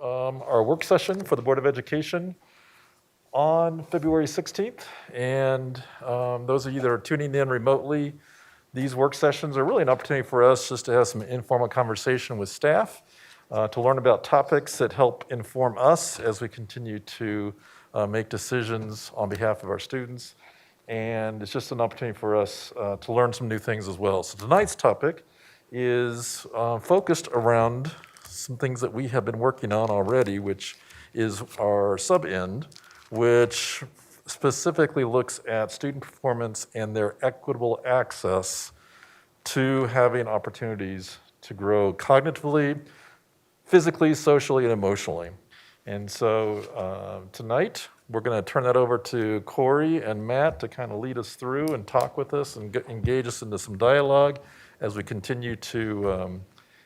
Our work session for the Board of Education on February 16th. And those of you that are tuning in remotely, these work sessions are really an opportunity for us just to have some informal conversation with staff, to learn about topics that help inform us as we continue to make decisions on behalf of our students. And it's just an opportunity for us to learn some new things as well. So tonight's topic is focused around some things that we have been working on already, which is our sub-end, which specifically looks at student performance and their equitable access to having opportunities to grow cognitively, physically, socially, and emotionally. And so tonight, we're going to turn that over to Corey and Matt to kind of lead us through and talk with us and engage us into some dialogue as we continue to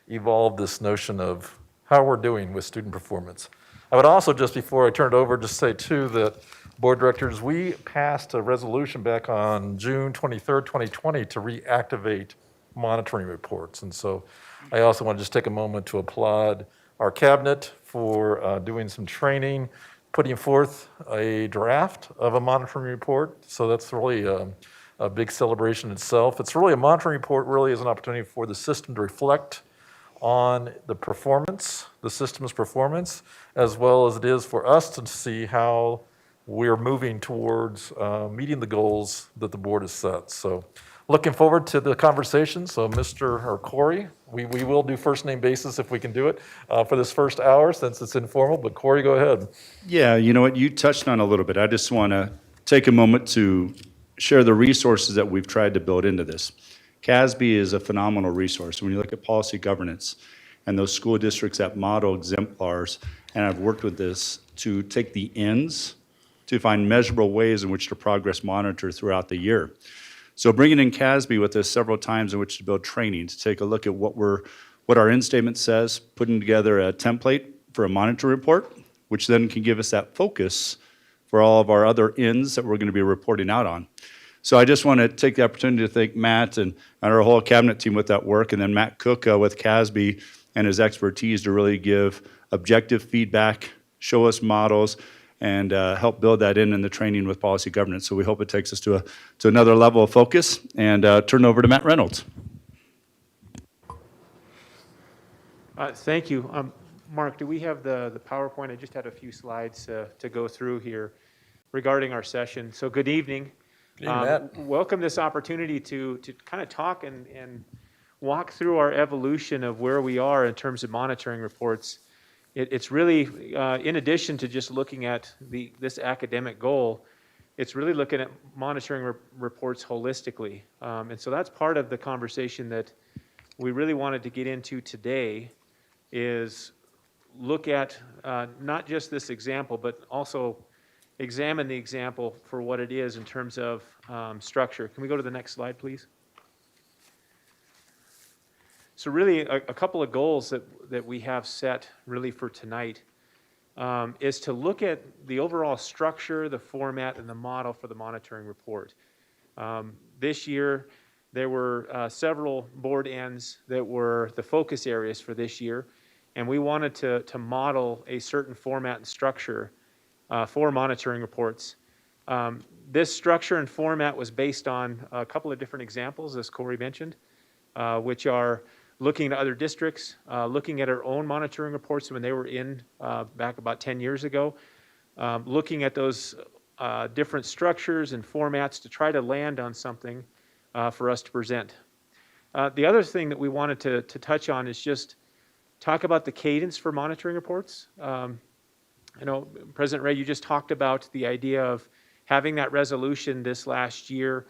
evolve this notion of how we're doing with student performance. I would also, just before I turn it over, just say too that board directors, we passed a resolution back on June 23rd, 2020 to reactivate monitoring reports. And so I also want to just take a moment to applaud our cabinet for doing some training, putting forth a draft of a monitoring report. So that's really a big celebration itself. It's really a monitoring report, really is an opportunity for the system to reflect on the performance, the system's performance, as well as it is for us to see how we're moving towards meeting the goals that the board has set. So looking forward to the conversation. So Corey, we will do first name basis if we can do it for this first hour since it's informal, but Corey, go ahead. Yeah, you know what, you touched on a little bit. I just want to take a moment to share the resources that we've tried to build into this. CASB is a phenomenal resource. When you look at policy governance and those school districts that model exemplars, and I've worked with this to take the ends to find measurable ways in which to progress monitor throughout the year. So bringing in CASB with us several times in which to build training, to take a look at what our end statement says, putting together a template for a monitor report, which then can give us that focus for all of our other ends that we're going to be reporting out on. So I just want to take the opportunity to thank Matt and our whole cabinet team with that work, and then Matt Cook with CASB and his expertise to really give objective feedback, show us models, and help build that in the training with policy governance. So we hope it takes us to another level of focus, and turn over to Matt Reynolds. Thank you. Mark, do we have the PowerPoint? I just had a few slides to go through here regarding our session. So good evening. Good evening, Matt. Welcome this opportunity to kind of talk and walk through our evolution of where we are in terms of monitoring reports. It's really, in addition to just looking at this academic goal, it's really looking at monitoring reports holistically. And so that's part of the conversation that we really wanted to get into today, is look at not just this example, but also examine the example for what it is in terms of structure. Can we go to the next slide, please? So really a couple of goals that we have set really for tonight is to look at the overall structure, the format, and the model for the monitoring report. This year, there were several board ends that were the focus areas for this year, and we wanted to model a certain format and structure for monitoring reports. This structure and format was based on a couple of different examples, as Corey mentioned, which are looking at other districts, looking at our own monitoring reports when they were in back about 10 years ago, looking at those different structures and formats to try to land on something for us to present. The other thing that we wanted to touch on is just talk about the cadence for monitoring reports. I know, President Ray, you just talked about the idea of having that resolution this last year,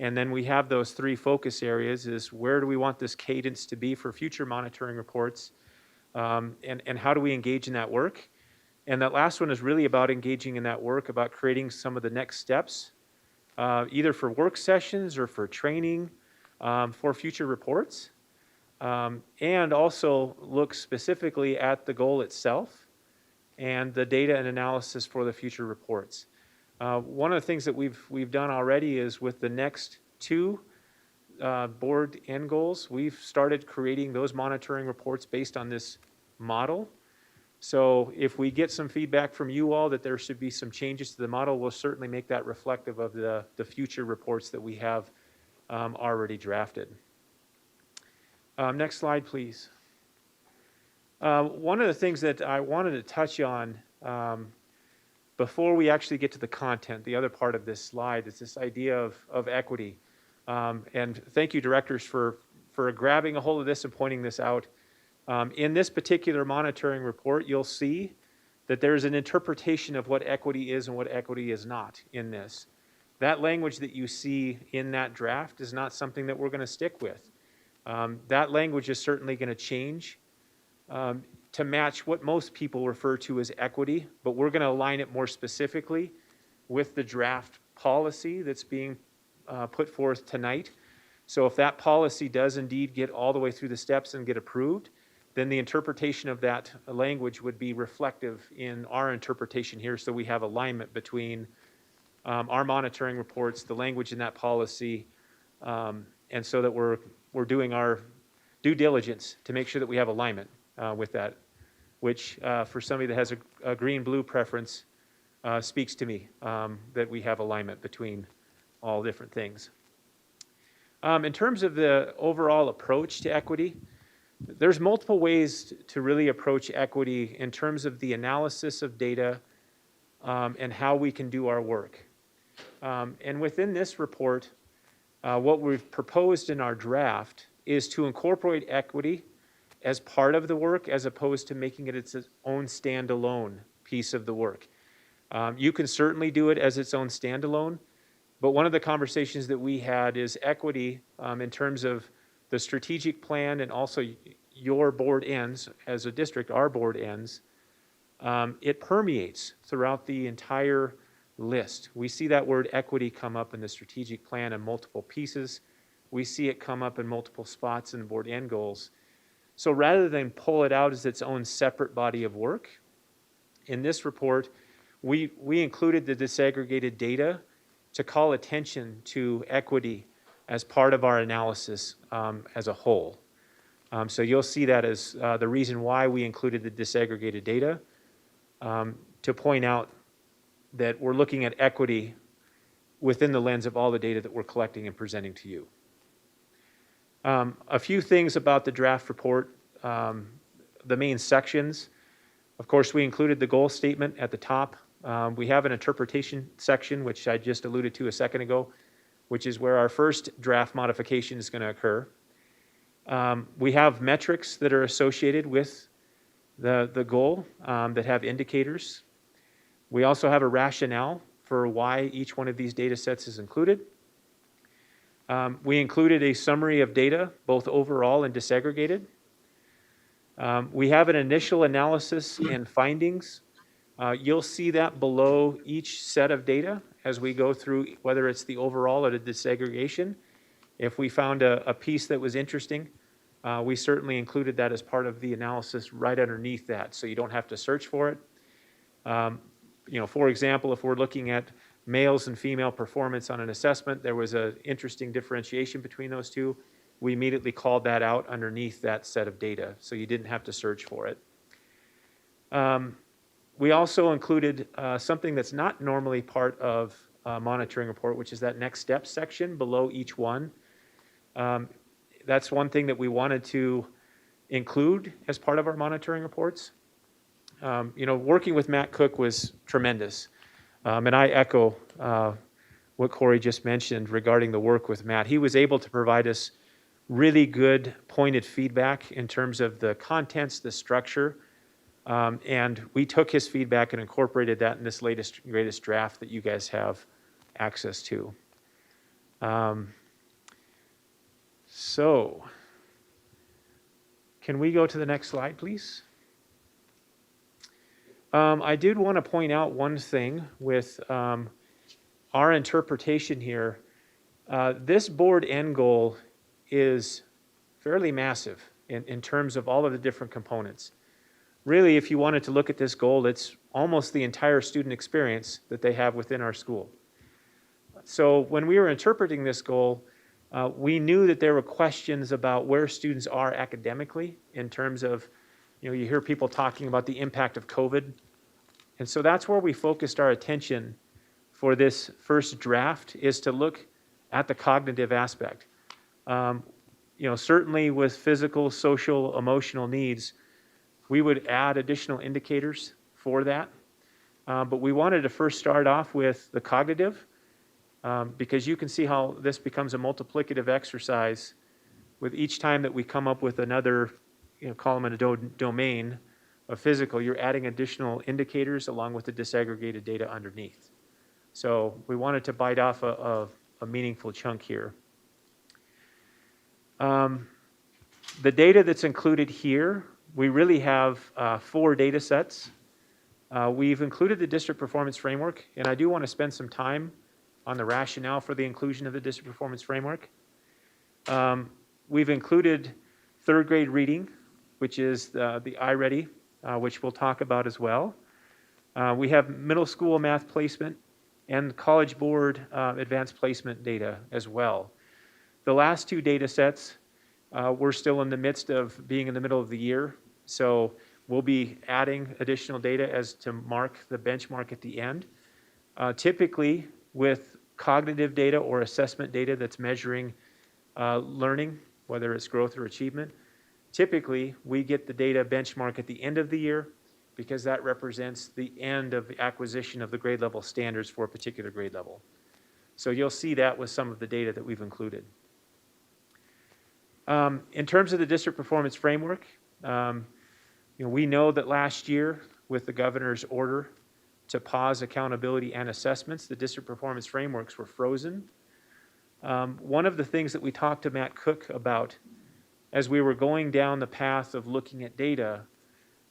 and then we have those three focus areas, is where do we want this cadence to be for future monitoring reports, and how do we engage in that work? And that last one is really about engaging in that work, about creating some of the next steps, either for work sessions or for training for future reports, and also look specifically at the goal itself and the data and analysis for the future reports. One of the things that we've done already is with the next two board end goals, we've started creating those monitoring reports based on this model. So if we get some feedback from you all that there should be some changes to the model, we'll certainly make that reflective of the future reports that we have already drafted. Next slide, please. One of the things that I wanted to touch on before we actually get to the content, the other part of this slide, is this idea of equity. And thank you, directors, for grabbing a hold of this and pointing this out. In this particular monitoring report, you'll see that there's an interpretation of what equity is and what equity is not in this. That language that you see in that draft is not something that we're going to stick with. That language is certainly going to change to match what most people refer to as equity, but we're going to align it more specifically with the draft policy that's being put forth tonight. So if that policy does indeed get all the way through the steps and get approved, then the interpretation of that language would be reflective in our interpretation here, so we have alignment between our monitoring reports, the language in that policy, and so that we're doing our due diligence to make sure that we have alignment with that, which for somebody that has a green-blue preference speaks to me, that we have alignment between all different things. In terms of the overall approach to equity, there's multiple ways to really approach equity in terms of the analysis of data and how we can do our work. And within this report, what we've proposed in our draft is to incorporate equity as part of the work as opposed to making it its own standalone piece of the work. You can certainly do it as its own standalone, but one of the conversations that we had is equity in terms of the strategic plan and also your board ends, as a district, our board ends, it permeates throughout the entire list. We see that word equity come up in the strategic plan in multiple pieces. We see it come up in multiple spots in the board end goals. So rather than pull it out as its own separate body of work, in this report, we included the disaggregated data to call attention to equity as part of our analysis as a whole. So you'll see that as the reason why we included the disaggregated data, to point out that we're looking at equity within the lens of all the data that we're collecting and presenting to you. A few things about the draft report, the main sections. Of course, we included the goal statement at the top. We have an interpretation section, which I just alluded to a second ago, which is where our first draft modification is going to occur. We have metrics that are associated with the goal that have indicators. We also have a rationale for why each one of these data sets is included. We included a summary of data, both overall and disaggregated. We have an initial analysis and findings. You'll see that below each set of data as we go through, whether it's the overall or the disaggregation. If we found a piece that was interesting, we certainly included that as part of the analysis right underneath that, so you don't have to search for it. For example, if we're looking at males and female performance on an assessment, there was an interesting differentiation between those two. We immediately called that out underneath that set of data, so you didn't have to search for it. We also included something that's not normally part of a monitoring report, which is that next step section below each one. That's one thing that we wanted to include as part of our monitoring reports. Working with Matt Cook was tremendous. And I echo what Corey just mentioned regarding the work with Matt. He was able to provide us really good pointed feedback in terms of the contents, the structure, and we took his feedback and incorporated that in this latest, greatest draft that you guys have access to. So, can we go to the next slide, please? I did want to point out one thing with our interpretation here. This board end goal is fairly massive in terms of all of the different components. Really, if you wanted to look at this goal, it's almost the entire student experience that they have within our school. So when we were interpreting this goal, we knew that there were questions about where students are academically in terms of You hear people talking about the impact of COVID. And so that's where we focused our attention for this first draft, is to look at the cognitive aspect. Certainly with physical, social, emotional needs, we would add additional indicators for that. But we wanted to first start off with the cognitive, because you can see how this becomes a multiplicative exercise with each time that we come up with another, call them a domain of physical, you're adding additional indicators along with the disaggregated data underneath. So we wanted to bite off a meaningful chunk here. The data that's included here, we really have 4 data sets. We've included the district performance framework, and I do want to spend some time on the rationale for the inclusion of the district performance framework. We've included 3rd grade reading, which is the iReady, which we'll talk about as well. We have middle school math placement and College Board advanced placement data as well. The last 2 data sets, we're still in the midst of being in the middle of the year, so we'll be adding additional data as to mark the benchmark at the end. Typically, with cognitive data or assessment data that's measuring learning, whether it's growth or achievement, typically we get the data benchmark at the end of the year, because that represents the end of the acquisition of the grade level standards for a particular grade level. So you'll see that with some of the data that we've included. In terms of the district performance framework, we know that last year with the governor's order to pause accountability and assessments, the district performance frameworks were frozen. One of the things that we talked to Matt Cook about as we were going down the path of looking at data,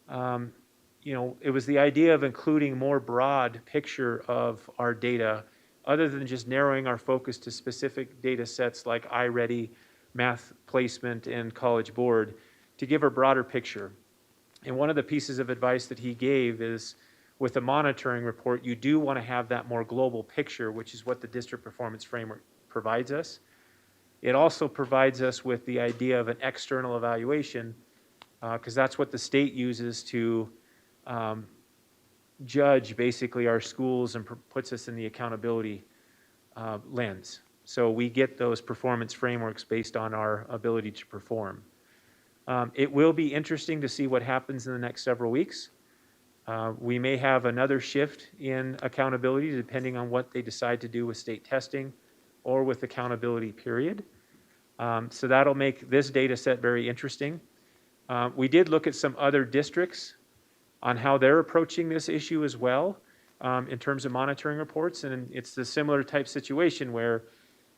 it was the idea of including more broad picture of our data, other than just narrowing our focus to specific data sets like iReady, math placement, and College Board, to give a broader picture. And one of the pieces of advice that he gave is, with the monitoring report, you do want to have that more global picture, which is what the district performance framework provides us. It also provides us with the idea of an external evaluation, because that's what the state uses to judge basically our schools and puts us in the accountability lens. So we get those performance frameworks based on our ability to perform. It will be interesting to see what happens in the next several weeks. We may have another shift in accountability depending on what they decide to do with state testing or with accountability period. So that'll make this data set very interesting. We did look at some other districts on how they're approaching this issue as well, in terms of monitoring reports, and it's the similar type situation where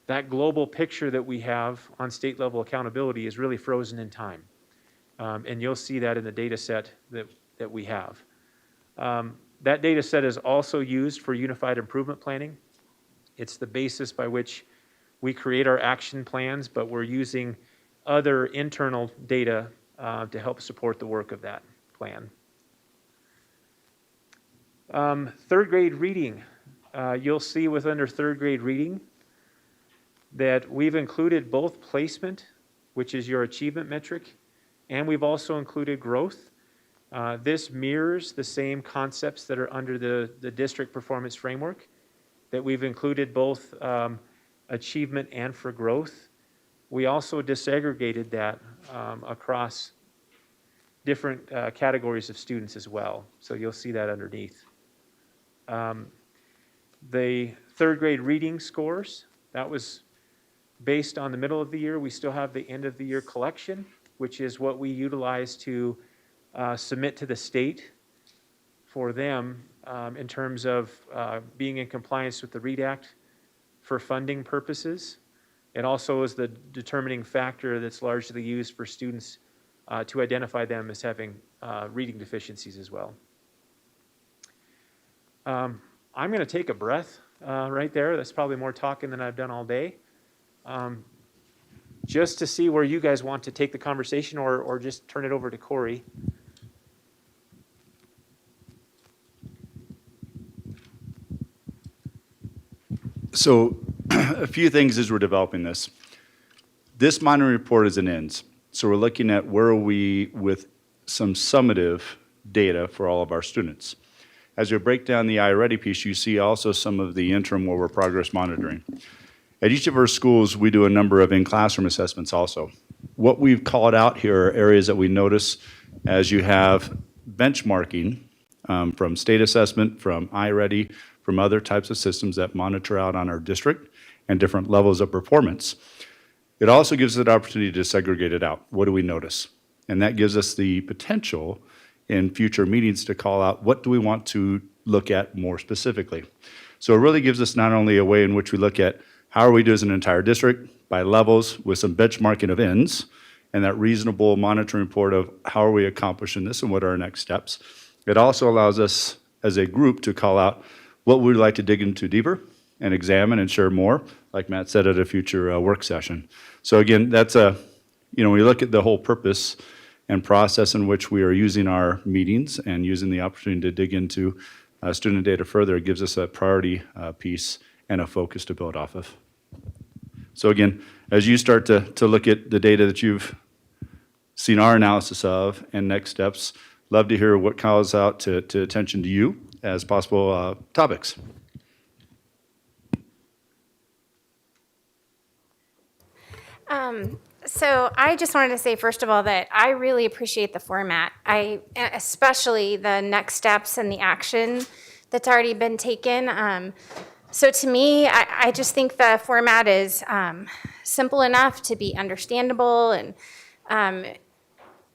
that global picture that we have on state level accountability is really frozen in time. And you'll see that in the data set that we have. That data set is also used for unified improvement planning. It's the basis by which we create our action plans, but we're using other internal data to help support the work of that plan. 3rd grade reading. You'll see with under 3rd grade reading that we've included both placement, which is your achievement metric, and we've also included growth. This mirrors the same concepts that are under the district performance framework, that we've included both achievement and for growth. We also disaggregated that across different categories of students as well. So you'll see that underneath. The 3rd grade reading scores, that was based on the middle of the year. We still have the end of the year collection, which is what we utilize to submit to the state for them in terms of being in compliance with the READ Act for funding purposes. It also is the determining factor that's largely used for students to identify them as having reading deficiencies as well. I'm going to take a breath right there. That's probably more talking than I've done all day. Just to see where you guys want to take the conversation, or just turn it over to Corey. So a few things as we're developing this. This monitoring report is an ends. So we're looking at where are we with some summative data for all of our students. As you break down the iReady piece, you see also some of the interim or progress monitoring. At each of our schools, we do a number of in-classroom assessments also. What we've called out here are areas that we notice as you have benchmarking from state assessment, from iReady, from other types of systems that monitor out on our district and different levels of performance. It also gives us an opportunity to segregate it out. What do we notice? And that gives us the potential in future meetings to call out what do we want to look at more specifically. So it really gives us not only a way in which we look at how are we doing as an entire district by levels with some benchmarking of ends and that reasonable monitoring report of how are we accomplishing this and what are our next steps. It also allows us as a group to call out what we'd like to dig into deeper and examine and share more, like Matt said, at a future work session. So again, that's when you look at the whole purpose and process in which we are using our meetings and using the opportunity to dig into student data further, it gives us a priority piece and a focus to build off of. So again, as you start to look at the data that you've seen our analysis of and next steps, love to hear what calls out to attention to you as possible topics. So I just wanted to say, first of all, that I really appreciate the format. Especially the next steps and the action that's already been taken. So to me, I just think the format is simple enough to be understandable and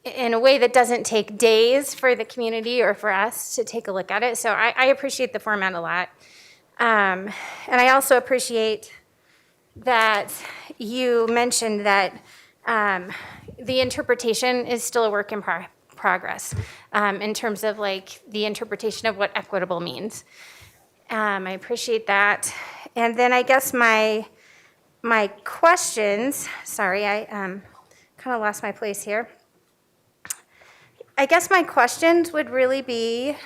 in a way that doesn't take days for the community or for us to take a look at it. So I appreciate the format a lot. And I also appreciate that you mentioned that the interpretation is still a work in progress in terms of like the interpretation of what equitable means. I appreciate that. And then I guess my questions, sorry, I kind of lost my place here. I guess my questions would really be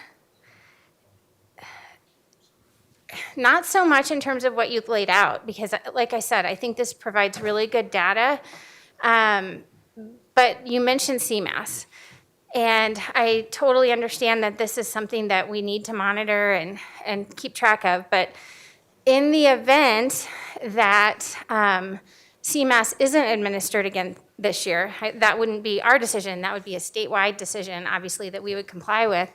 not so much in terms of what you've laid out, because like I said, I think this provides really good data. But you mentioned CMAS. And I totally understand that this is something that we need to monitor and keep track of. But in the event that CMAS isn't administered again this year, that wouldn't be our decision. That would be a statewide decision, obviously, that we would comply with.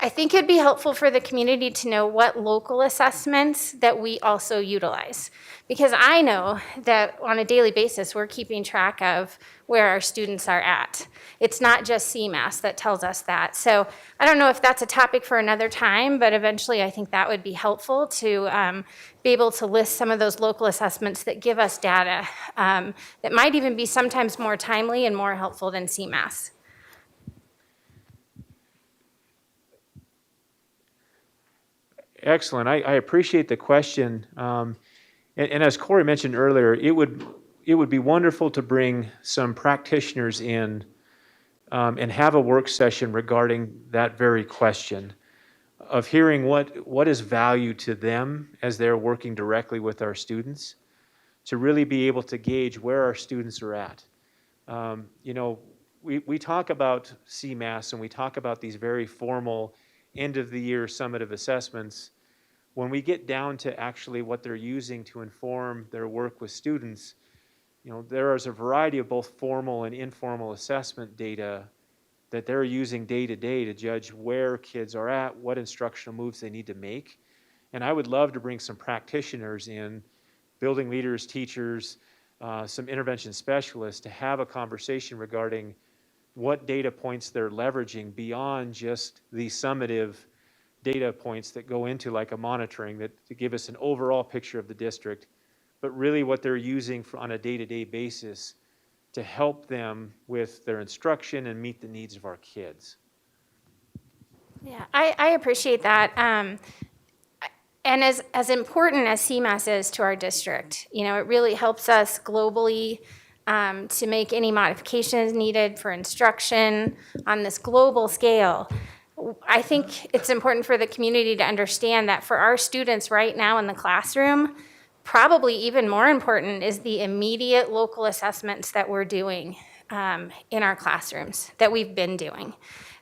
I think it'd be helpful for the community to know what local assessments that we also utilize. Because I know that on a daily basis, we're keeping track of where our students are at. It's not just CMAS that tells us that. So I don't know if that's a topic for another time, but eventually I think that would be helpful to be able to list some of those local assessments that give us data that might even be sometimes more timely and more helpful than CMAS. Excellent. I appreciate the question. And as Corey mentioned earlier, it would be wonderful to bring some practitioners in and have a work session regarding that very question of hearing what is value to them as they're working directly with our students, to really be able to gauge where our students are at. We talk about CMAS and we talk about these very formal end of the year summative assessments. When we get down to actually what they're using to inform their work with students, there is a variety of both formal and informal assessment data that they're using day to day to judge where kids are at, what instructional moves they need to make. And I would love to bring some practitioners in, building leaders, teachers, some intervention specialists, to have a conversation regarding what data points they're leveraging beyond just the summative data points that go into like a monitoring to give us an overall picture of the district, but really what they're using on a day-to-day basis to help them with their instruction and meet the needs of our kids. Yeah, I appreciate that. And as important as CMAS is to our district, it really helps us globally to make any modifications needed for instruction on this global scale. I think it's important for the community to understand that for our students right now in the classroom, probably even more important is the immediate local assessments that we're doing in our classrooms that we've been doing.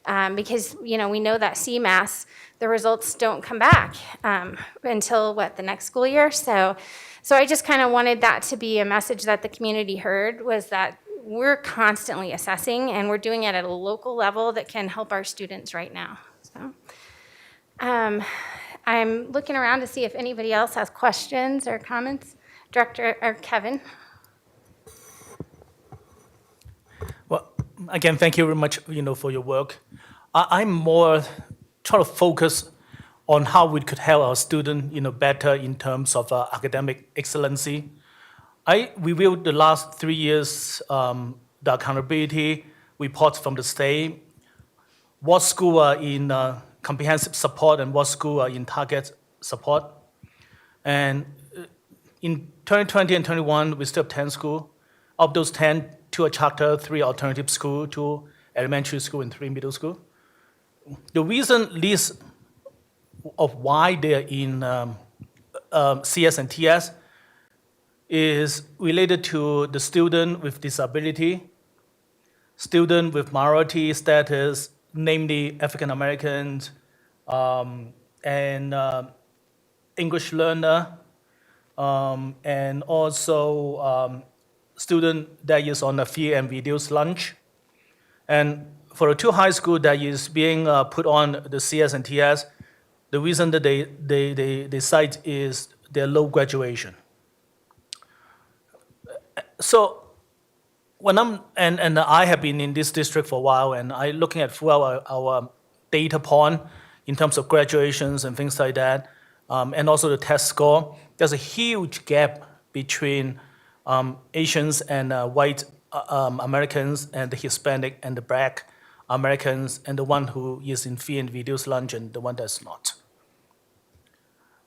Because, we know that CMAS, the results don't come back until, the next school year? So I just kind of wanted that to be a message that the community heard, was that we're constantly assessing, and we're doing it at a local level that can help our students right now. So I'm looking around to see if anybody else has questions or comments. Director, or Kevin? Well, again, thank you very much, for your work. I'm more trying to focus on how we could help our student, better in terms of academic excellency. I reviewed the last 3 years, the accountability reports from the state, what school are in comprehensive support and what school are in target support. And in 2020 and 21, we still have 10 schools. Of those 10, 2 are charter, 3 alternative school, 2 elementary school, and 3 middle school. The reason list of why they're in CS and TS is related to the student with disability, student with minority status, namely African Americans, and English learner, and also student that is on a free and reduced lunch. And for the 2 high school that is being put on the CS and TS, the reason that they cite is their low graduation. So when and I have been in this district for a while, and I looking at throughout our data point in terms of graduations and things like that, and also the test score, there's a huge gap between Asians and white Americans, and the Hispanic and the Black Americans, and the one who is in free and reduced lunch and the one that's not.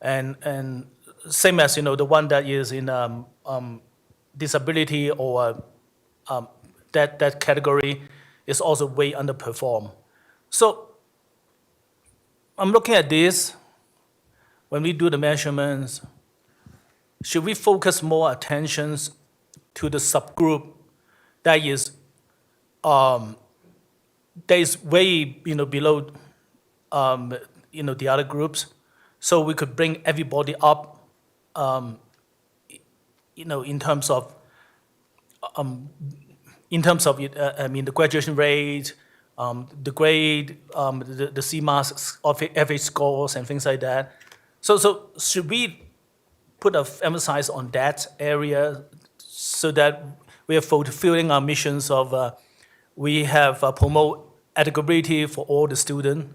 And same as the one that is in disability or that category is also way underperformed. So I'm looking at this. When we do the measurements, should we focus more attention to the subgroup that is way below the other groups, so we could bring everybody up in terms of the graduation rate, the grade, the CMAS of average scores and things like that. So should we put an emphasis on that area so that we are fulfilling our missions of we have promote equitability for all the students?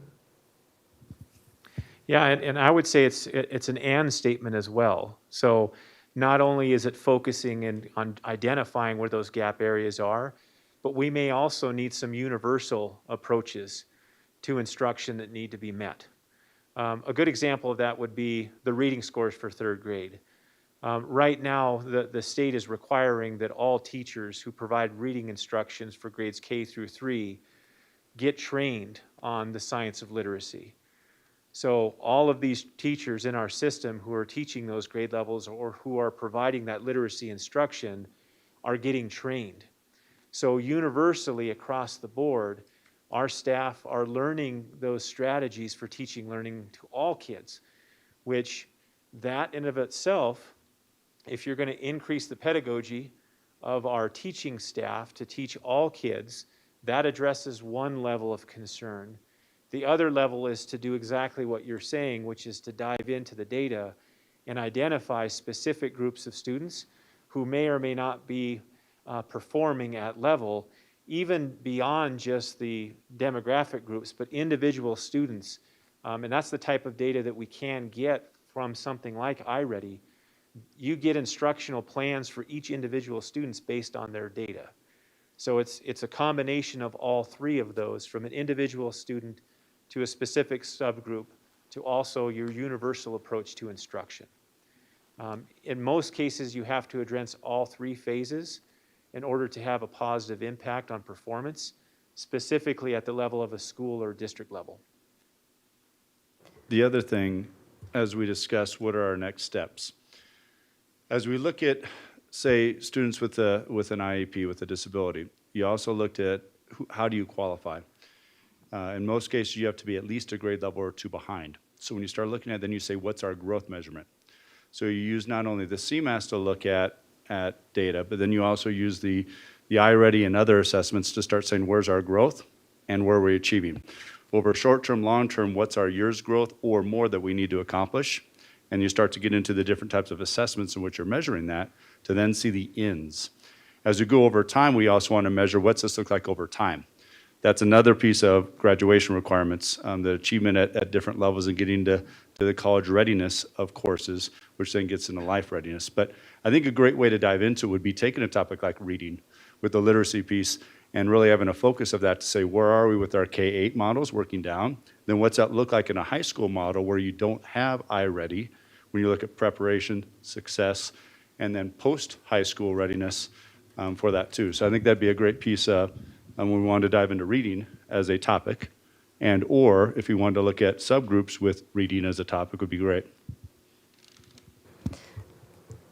Yeah, and I would say it's an and statement as well. So not only is it focusing on identifying where those gap areas are, but we may also need some universal approaches to instruction that need to be met. A good example of that would be the reading scores for 3rd grade. Right now, the state is requiring that all teachers who provide reading instructions for grades K through 3 get trained on the science of literacy. So all of these teachers in our system who are teaching those grade levels or who are providing that literacy instruction are getting trained. So universally across the board, our staff are learning those strategies for teaching learning to all kids, which that in of itself, if you're going to increase the pedagogy of our teaching staff to teach all kids, that addresses one level of concern. The other level is to do exactly what you're saying, which is to dive into the data and identify specific groups of students who may or may not be performing at level, even beyond just the demographic groups, but individual students. And that's the type of data that we can get from something like iReady. You get instructional plans for each individual students based on their data. So it's a combination of all 3 of those, from an individual student to a specific subgroup to also your universal approach to instruction. In most cases, you have to address all 3 phases in order to have a positive impact on performance, specifically at the level of a school or district level. The other thing, as we discuss, what are our next steps? As we look at, say, students with an IEP, with a disability, you also looked at how do you qualify. In most cases, you have to be at least a grade level or two behind. So when you start looking at it, then you say, what's our growth measurement? So you use not only the CMAS to look at data, but then you also use the iReady and other assessments to start saying, where's our growth and where are we achieving? Over short-term, long-term, what's our year's growth or more that we need to accomplish? And you start to get into the different types of assessments in which you're measuring that to then see the ends. As we go over time, we also want to measure what's this look like over time. That's another piece of graduation requirements, the achievement at different levels and getting to the college readiness of courses, which then gets into life readiness. But I think a great way to dive into would be taking a topic like reading with the literacy piece and really having a focus of that to say, where are we with our K-8 models working down? Then what's that look like in a high school model where you don't have iReady, when you look at preparation, success, and then post-high school readiness for that too. So I think that'd be a great piece when we wanted to dive into reading as a topic, and or if you wanted to look at subgroups with reading as a topic would be great.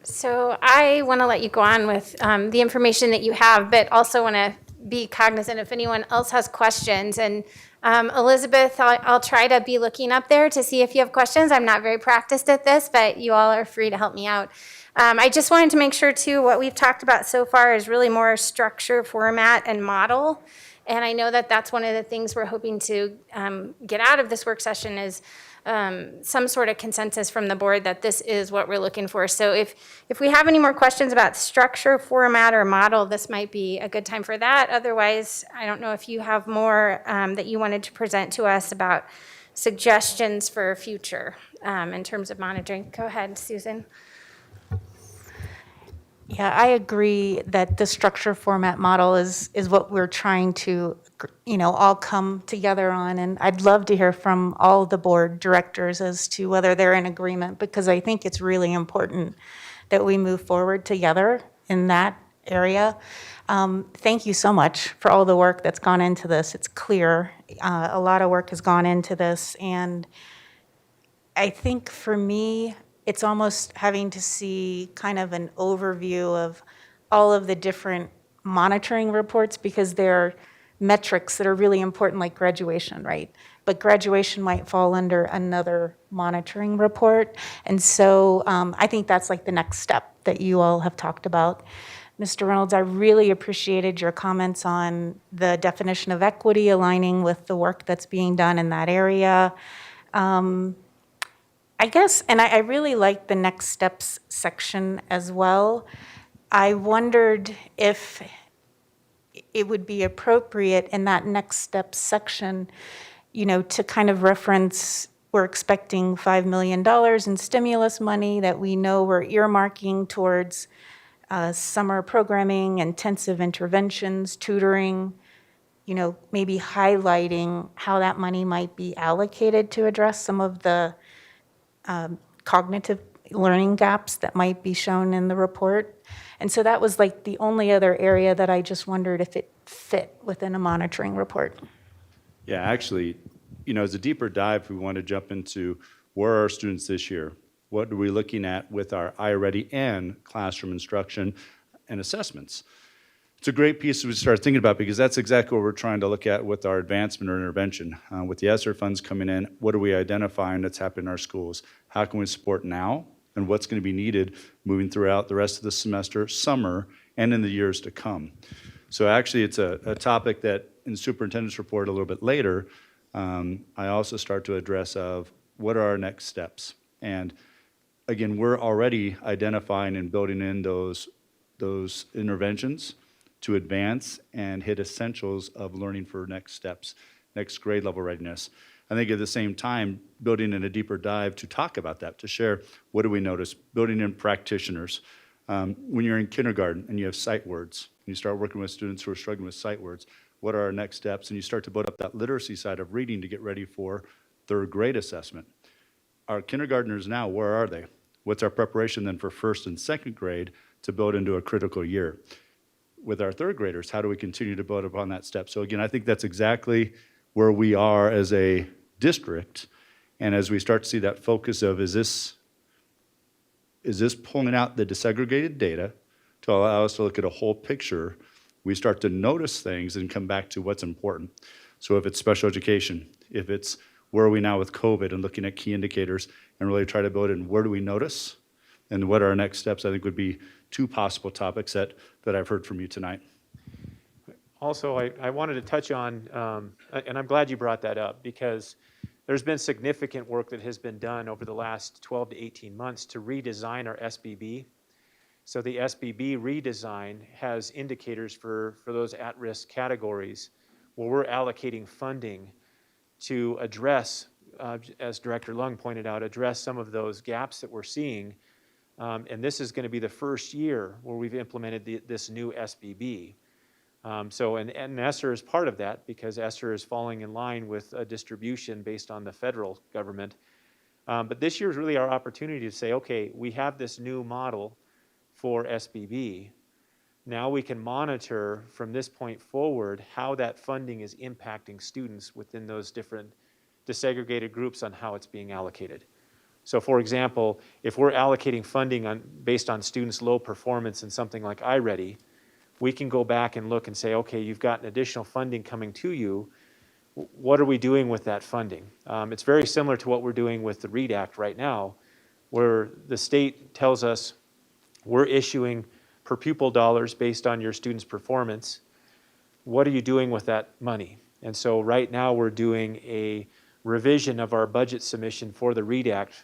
So I want to let you go on with the information that you have, but also want to be cognizant if anyone else has questions. And Elizabeth, I'll try to be looking up there to see if you have questions. I'm not very practiced at this, but you all are free to help me out. I just wanted to make sure, too, what we've talked about so far is really more structure, format, and model. And I know that that's one of the things we're hoping to get out of this work session is some sort of consensus from the board that this is what we're looking for. So if we have any more questions about structure, format, or model, this might be a good time for that. Otherwise, I don't know if you have more that you wanted to present to us about suggestions for future in terms of monitoring. Go ahead, Susan. Yeah, I agree that the structure format model is what we're trying to, all come together on. And I'd love to hear from all the board directors as to whether they're in agreement, because I think it's really important that we move forward together in that area. Thank you so much for all the work that's gone into this. It's clear a lot of work has gone into this. And I think for me, it's almost having to see kind of an overview of all of the different monitoring reports, because there are metrics that are really important, like graduation, right? But graduation might fall under another monitoring report. And so I think that's like the next step that you all have talked about. Mr. Reynolds, I really appreciated your comments on the definition of equity aligning with the work that's being done in that area. I guess, and I really like the next steps section as well. I wondered if it would be appropriate in that next steps section, to kind of reference, we're expecting $5 million in stimulus money that we know we're earmarking towards summer programming, intensive interventions, tutoring, maybe highlighting how that money might be allocated to address some of the cognitive learning gaps that might be shown in the report. And so that was like the only other area that I just wondered if it fit within a monitoring report. Yeah, actually, as a deeper dive, we want to jump into where are our students this year? What are we looking at with our iReady and classroom instruction and assessments? It's a great piece to start thinking about, because that's exactly what we're trying to look at with our advancement or intervention. With the ESSER funds coming in, what are we identifying that's happening in our schools? How can we support now? And what's going to be needed moving throughout the rest of the semester, summer, and in the years to come? So actually, it's a topic that in the superintendent's report a little bit later, I also start to address of what are our next steps? And again, we're already identifying and building in those interventions to advance and hit essentials of learning for next steps, next grade level readiness. I think at the same time, building in a deeper dive to talk about that, to share what do we notice, building in practitioners. When you're in kindergarten and you have sight words, and you start working with students who are struggling with sight words, what are our next steps? And you start to build up that literacy side of reading to get ready for third grade assessment. Our kindergartners now, where are they? What's our preparation then for first and second grade to build into a critical year? With our third graders, how do we continue to build upon that step? So again, I think that's exactly where we are as a district. And as we start to see that focus of, is this pulling out the disaggregated data to allow us to look at a whole picture we start to notice things and come back to what's important. So if it's special education, if it's where are we now with COVID and looking at key indicators and really try to build in where do we notice and what are our next steps, I think would be two possible topics that I've heard from you tonight. Also, I wanted to touch on, and I'm glad you brought that up, because there's been significant work that has been done over the last 12 to 18 months to redesign our SBB. So the SBB redesign has indicators for those at-risk categories where we're allocating funding to address, as Director Lung pointed out, address some of those gaps that we're seeing. And this is going to be the first year where we've implemented this new SBB. And ESSER is part of that, because ESSER is falling in line with a distribution based on the federal government. But this year is really our opportunity to say, okay, we have this new model for SBB. Now we can monitor from this point forward how that funding is impacting students within those different disaggregated groups on how it's being allocated. So for example, if we're allocating funding based on students' low performance in something like iReady, we can go back and look and say, okay, you've got an additional funding coming to you. What are we doing with that funding? It's very similar to what we're doing with the READ Act right now, where the state tells us we're issuing per pupil dollars based on your student's performance. What are you doing with that money? And so right now we're doing a revision of our budget submission for the READ Act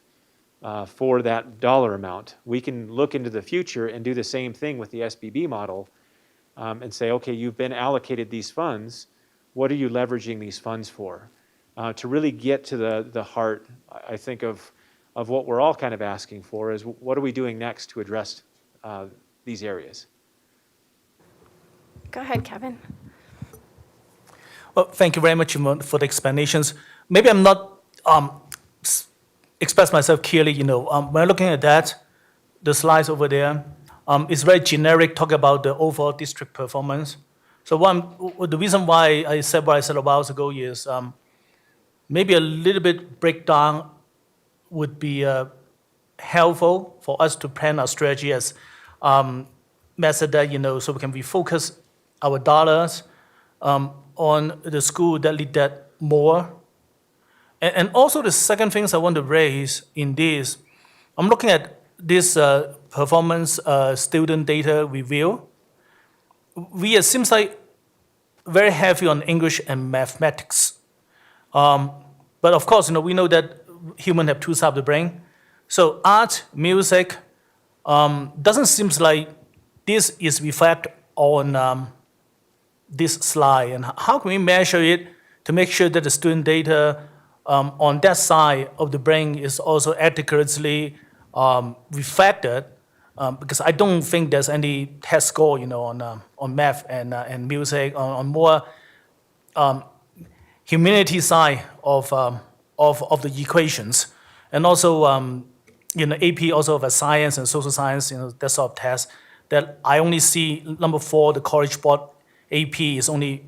for that dollar amount. We can look into the future and do the same thing with the SBB model, and say, okay, you've been allocated these funds. What are you leveraging these funds for? To really get to the heart, I think, of what we're all kind of asking for is, what are we doing next to address these areas? Go ahead, Kevin. Well, thank you very much for the explanations. Maybe I'm not express myself clearly. When I'm looking at that, the slides over there, it's very generic, talk about the overall district performance. So the reason why I said what I said a while ago is maybe a little bit breakdown would be helpful for us to plan our strategy as method that, so we can refocus our dollars on the school that need that more. And also the second things I want to raise in this, I'm looking at this performance student data review. It seems like very heavy on English and mathematics. But of course, we know that humans have two sides of the brain. So art, music, doesn't seem like this is reflected on this slide. And how can we measure it to make sure that the student data on that side of the brain is also adequately reflected? Because I don't think there's any test score, on math and music, on more humanity side of the equations, and also AP also of science and social science, that sort of test that I only see number 4, the College Board AP is only,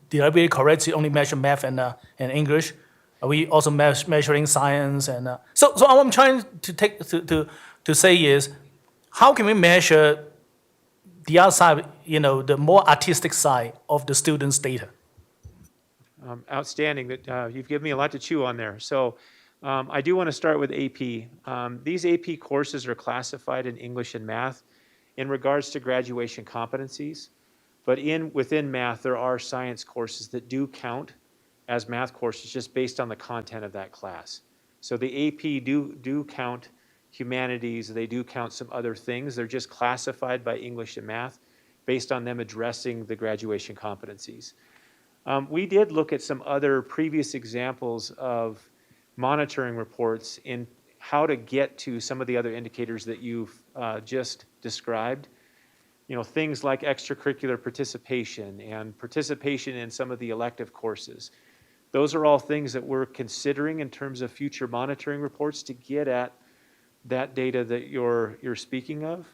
did I really correct? It only measure math and English. Are we also measuring science and so what I'm trying to say is, how can we measure the other side, the more artistic side of the students' data? Outstanding. That you've given me a lot to chew on there. So I do want to start with AP. These AP courses are classified in English and math in regards to graduation competencies. But within math, there are science courses that do count as math courses just based on the content of that class. So the AP do count humanities, they do count some other things. They're just classified by English and math based on them addressing the graduation competencies. We did look at some other previous examples of monitoring reports in how to get to some of the other indicators that you've just described. Things like extracurricular participation and participation in some of the elective courses. Those are all things that we're considering in terms of future monitoring reports to get at that data that you're speaking of.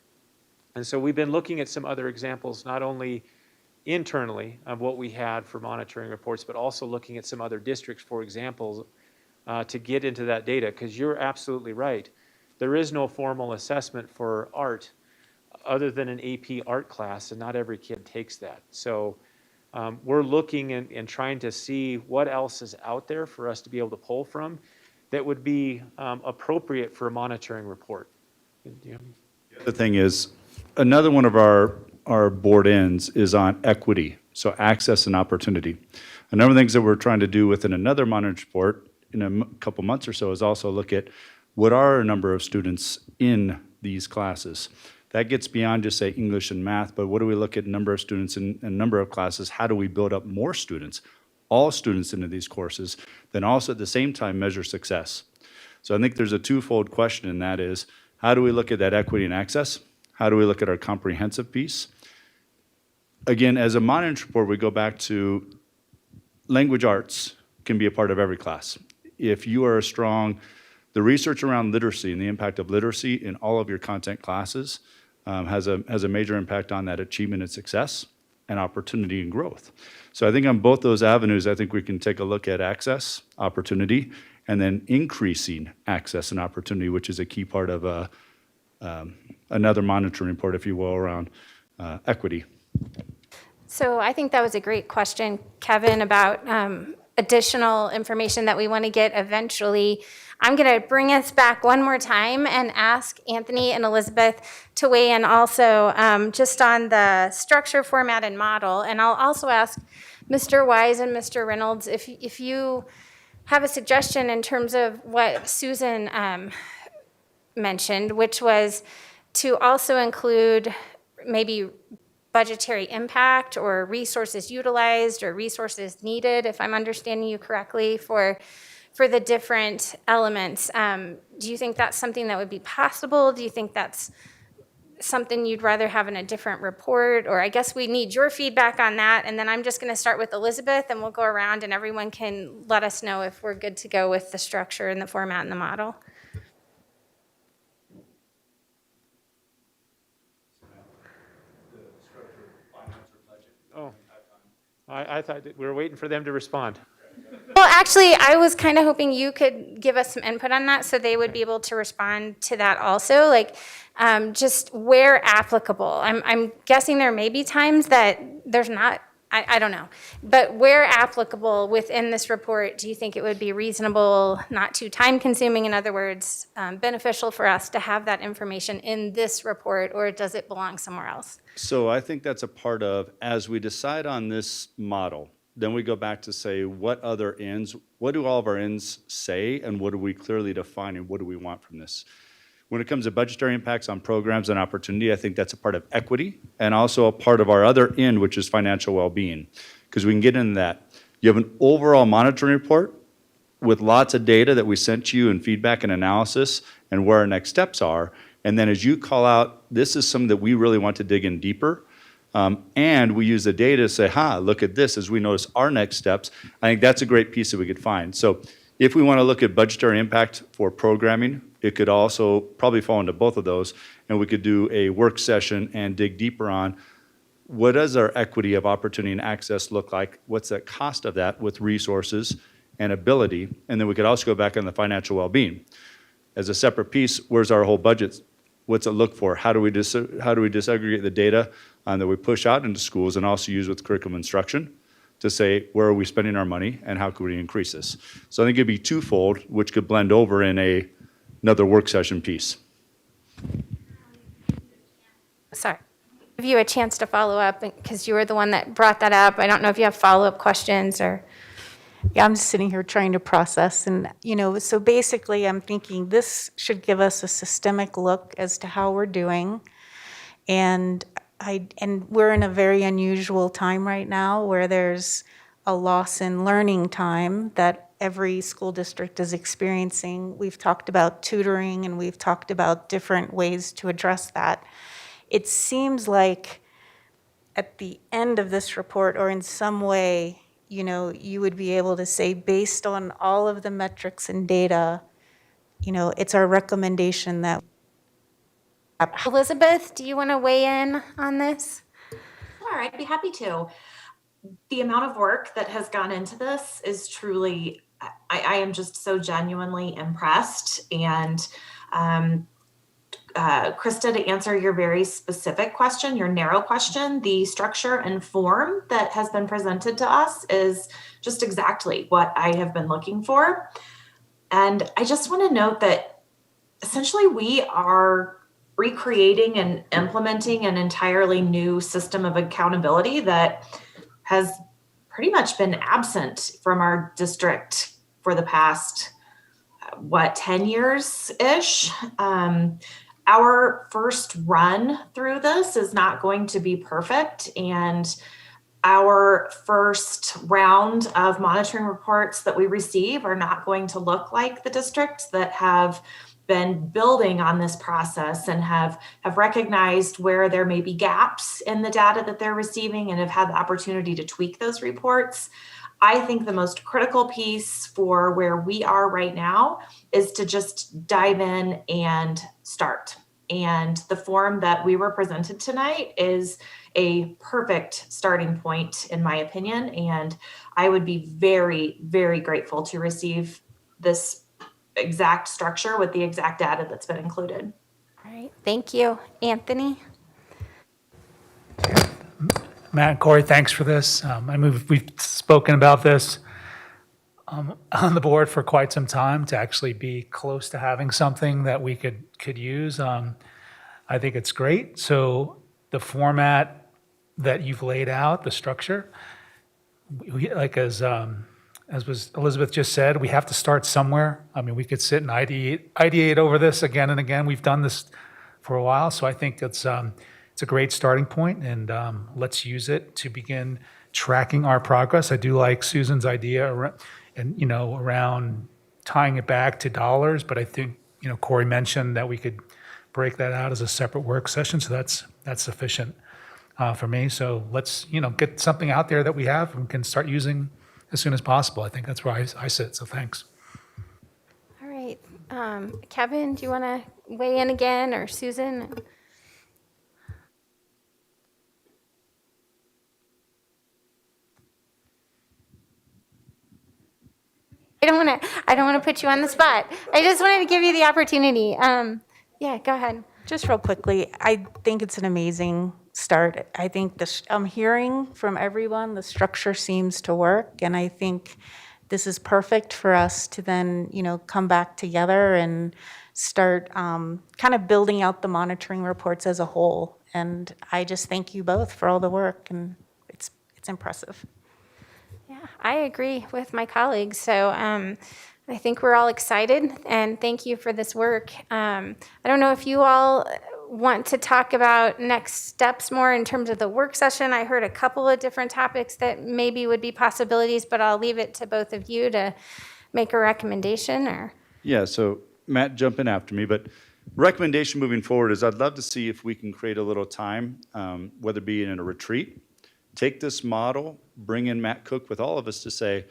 And so we've been looking at some other examples, not only internally of what we had for monitoring reports, but also looking at some other districts, for example, to get into that data, because you're absolutely right. There is no formal assessment for art other than an AP art class, and not every kid takes that. So we're looking and trying to see what else is out there for us to be able to pull from that would be appropriate for a monitoring report. Do you have any- The thing is, another one of our board ends is on equity, so access and opportunity. A number of things that we're trying to do within another monitoring report in a couple months or so is also look at what are a number of students in these classes. That gets beyond just say English and math, but what do we look at number of students in a number of classes? How do we build up more students, all students into these courses, then also at the same time measure success? So I think there's a twofold question, and that is, how do we look at that equity and access? How do we look at our comprehensive piece? Again, as a monitoring report, we go back to language arts can be a part of every class. If you are strong, the research around literacy and the impact of literacy in all of your content classes has a major impact on that achievement and success and opportunity and growth. So I think on both those avenues, I think we can take a look at access, opportunity, and then increasing access and opportunity, which is a key part of another monitoring report, if you will, around equity. So I think that was a great question, Kevin, about additional information that we want to get eventually. I'm going to bring us back one more time and ask Anthony and Elizabeth to weigh in also just on the structure, format, and model. And I'll also ask Mr. Wise and Mr. Reynolds if you have a suggestion in terms of what Susan mentioned, which was to also include maybe budgetary impact or resources utilized or resources needed, if I'm understanding you correctly, for the different elements. Do you think that's something that would be possible? Do you think that's something you'd rather have in a different report? Or I guess we need your feedback on that. And then I'm just going to start with Elizabeth, and we'll go around and everyone can let us know if we're good to go with the structure and the format and the model. Oh, I thought that we were waiting for them to respond. Well, actually, I was kind of hoping you could give us some input on that so they would be able to respond to that also, like just where applicable. I'm guessing there may be times that there's not, I don't know. But where applicable within this report, do you think it would be reasonable, not too time consuming, in other words, beneficial for us to have that information in this report, or does it belong somewhere else? So I think that's a part of, as we decide on this model, then we go back to say, what other ends, what do all of our ends say, and what do we clearly define, and what do we want from this? When it comes to budgetary impacts on programs and opportunity, I think that's a part of equity, and also a part of our other end, which is financial well-being, because we can get into that. You have an overall monitoring report with lots of data that we sent you and feedback and analysis and where our next steps are. And then as you call out, this is something that we really want to dig in deeper. And we use the data to say, look at this as we notice our next steps. I think that's a great piece that we could find. So if we want to look at budgetary impact for programming, it could also probably fall into both of those. And we could do a work session and dig deeper on what does our equity of opportunity and access look like? What's the cost of that with resources and ability? And then we could also go back on the financial well-being. As a separate piece, where's our whole budget? What's it look for? How do we disaggregate the data that we push out into schools and also use with curriculum instruction to say, where are we spending our money and how could we increase this? So I think it'd be twofold, which could blend over in another work session piece. Sorry. Give you a chance to follow up because you were the one that brought that up. I don't know if you have follow-up questions or. Yeah, I'm just sitting here trying to process, and, so basically I'm thinking this should give us a systemic look as to how we're doing. And we're in a very unusual time right now where there's a loss in learning time that every school district is experiencing. We've talked about tutoring and we've talked about different ways to address that. It seems like at the end of this report, or in some way, you would be able to say, based on all of the metrics and data, it's our recommendation that. Elizabeth, do you want to weigh in on this? Sure, I'd be happy to. The amount of work that has gone into this is truly, I am just so genuinely impressed. And Krista, to answer your very specific question, your narrow question, the structure and form that has been presented to us is just exactly what I have been looking for. And I just want to note that essentially we are recreating and implementing an entirely new system of accountability that has pretty much been absent from our district for the past, 10 years-ish. Our first run through this is not going to be perfect, and our first round of monitoring reports that we receive are not going to look like the districts that have been building on this process and have recognized where there may be gaps in the data that they're receiving and have had the opportunity to tweak those reports. I think the most critical piece for where we are right now is to just dive in and start. And the form that we were presented tonight is a perfect starting point, in my opinion. And I would be very, very grateful to receive this exact structure with the exact data that's been included. All right, thank you. Anthony? Matt and Corey, thanks for this. We've spoken about this on the board for quite some time to actually be close to having something that we could use. I think it's great. So the format that you've laid out, the structure, like as was Elizabeth just said, we have to start somewhere. I mean, we could sit and ideate over this again and again. We've done this for a while, so I think it's a great starting point, and let's use it to begin tracking our progress. I do like Susan's idea around tying it back to dollars, but I think Corey mentioned that we could break that out as a separate work session, so that's sufficient for me. So let's get something out there that we have and can start using as soon as possible. I think that's where I sit. So thanks. All right. Kevin, do you want to weigh in again, or Susan? I don't want to put you on the spot. I just wanted to give you the opportunity. Yeah, go ahead. Just real quickly, I think it's an amazing start. I think I'm hearing from everyone the structure seems to work, and I think this is perfect for us to then, come back together and start kind of building out the monitoring reports as a whole. And I just thank you both for all the work, and it's impressive. Yeah, I agree with my colleagues. So I think we're all excited, and thank you for this work. I don't know if you all want to talk about next steps more in terms of the work session. I heard a couple of different topics that maybe would be possibilities, but I'll leave it to both of you to make a recommendation. Or Yeah, so Matt, jump in after me, but recommendation moving forward is I'd love to see if we can create a little time, whether it be in a retreat, take this model, bring in Matt Cook with all of us to say,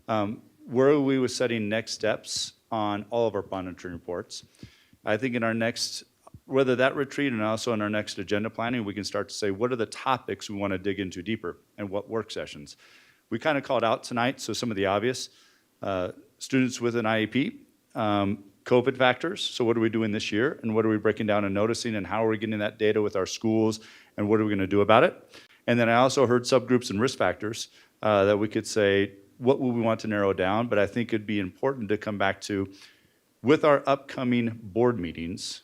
where are we with setting next steps on all of our monitoring reports? I think in our next, whether that retreat and also in our next agenda planning, we can start to say, what are the topics we want to dig into deeper and what work sessions? We kind of called out tonight, so some of the obvious, students with an IEP, COVID factors, so what are we doing this year and what are we breaking down and noticing and how are we getting that data with our schools and what are we going to do about it? And then I also heard subgroups and risk factors that we could say, what would we want to narrow down? But I think it'd be important to come back to, with our upcoming board meetings,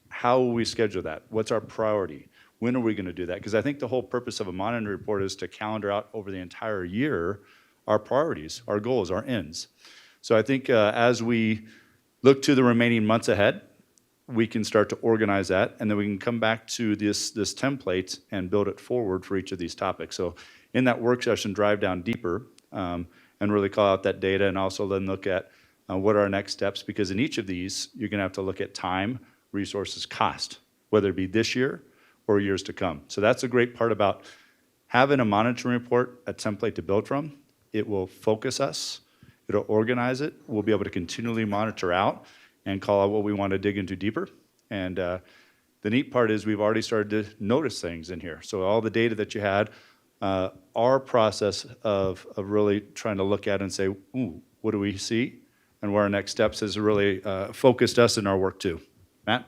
how will we schedule that? What's our priority? When are we going to do that? Because I think the whole purpose of a monitoring report is to calendar out over the entire year our priorities, our goals, our ends. So I think as we look to the remaining months ahead, we can start to organize that, and then we can come back to this template and build it forward for each of these topics. So in that work session, drive down deeper and really call out that data, and also then look at what are our next steps, because in each of these, you're going to have to look at time, resources, cost, whether it be this year or years to come. So that's a great part about having a monitoring report, a template to build from. It will focus us, it'll organize it, we'll be able to continually monitor out and call out what we want to dig into deeper. And the neat part is we've already started to notice things in here. So all the data that you had, our process of really trying to look at and say, ooh, what do we see? And where our next steps has really focused us in our work too. Matt?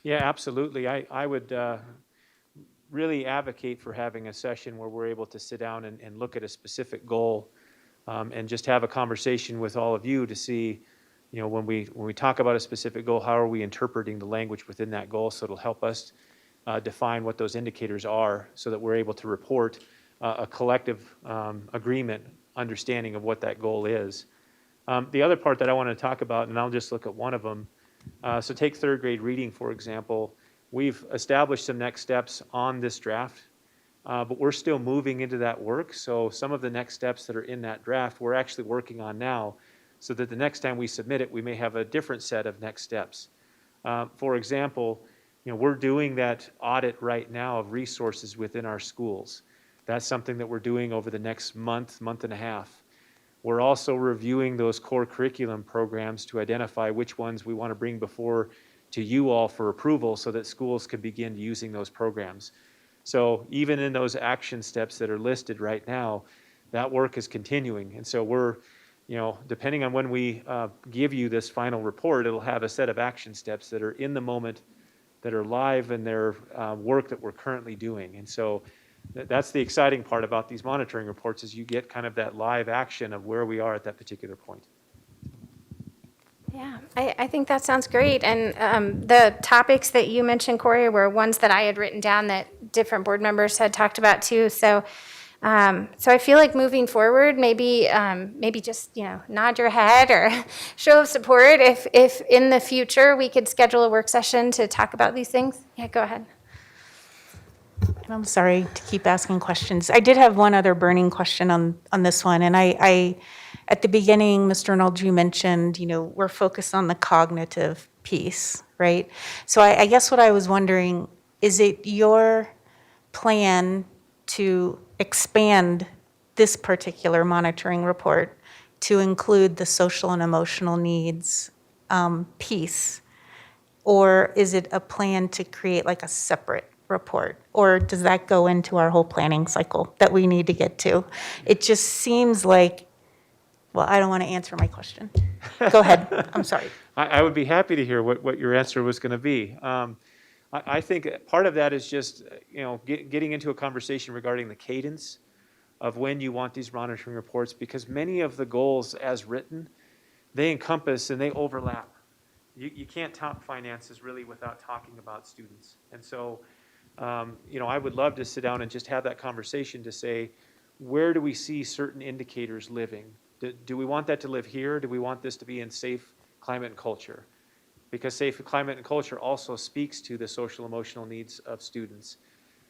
Yeah, absolutely. I would really advocate for having a session where we're able to sit down and look at a specific goal, and just have a conversation with all of you to see, when we talk about a specific goal, how are we interpreting the language within that goal, so it'll help us define what those indicators are, so that we're able to report a collective agreement, understanding of what that goal is. The other part that I want to talk about, and I'll just look at one of them. So take third grade reading, for example. We've established some next steps on this draft, but we're still moving into that work. So some of the next steps that are in that draft, we're actually working on now, so that the next time we submit it, we may have a different set of next steps. For example, we're doing that audit right now of resources within our schools. That's something that we're doing over the next month, month and a half. We're also reviewing those core curriculum programs to identify which ones we want to bring before to you all for approval, so that schools can begin using those programs. So even in those action steps that are listed right now, that work is continuing. And so we're, depending on when we give you this final report, it'll have a set of action steps that are in the moment, that are live in their work that we're currently doing. And so that's the exciting part about these monitoring reports, is you get kind of that live action of where we are at that particular point. Yeah, I think that sounds great. And the topics that you mentioned, Corey, were ones that I had written down that different board members had talked about too. So I feel like moving forward, maybe just, nod your head or show of support if in the future we could schedule a work session to talk about these things. Yeah, go ahead. I'm sorry to keep asking questions. I did have one other burning question on this one, and I at the beginning, Mr. Arnold, you mentioned, we're focused on the cognitive piece, right? So I guess what I was wondering, is it your plan to expand this particular monitoring report to include the social and emotional needs piece? Or is it a plan to create like a separate report? Or does that go into our whole planning cycle that we need to get to? It just seems like, well, I don't want to answer my question. Go ahead, I'm sorry. I would be happy to hear what your answer was going to be. I think part of that is just, getting into a conversation regarding the cadence of when you want these monitoring reports, because many of the goals as written, they encompass and they overlap. You can't talk finances really without talking about students. And so, I would love to sit down and just have that conversation to say, where do we see certain indicators living? Do we want that to live here? Do we want this to be in safe climate and culture? Because safe climate and culture also speaks to the social emotional needs of students.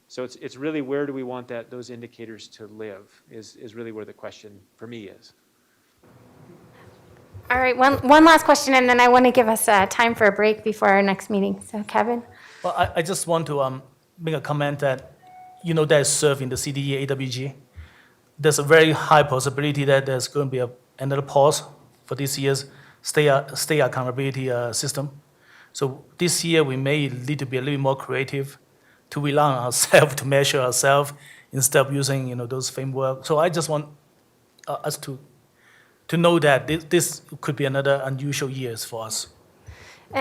So it's really, where do we want those indicators to live is really where the question for me is. All right, one last question, and then I want to give us time for a break before our next meeting. So, Kevin? Well, I just want to make a comment that, that is served in the CDE AWG. There's a very high possibility that there's going to be another pause for this year's state accountability system. So this year we may need to be a little more creative to rely on ourselves to measure ourselves instead of using those frameworks. So I just want us to know that this could be another unusual years for us.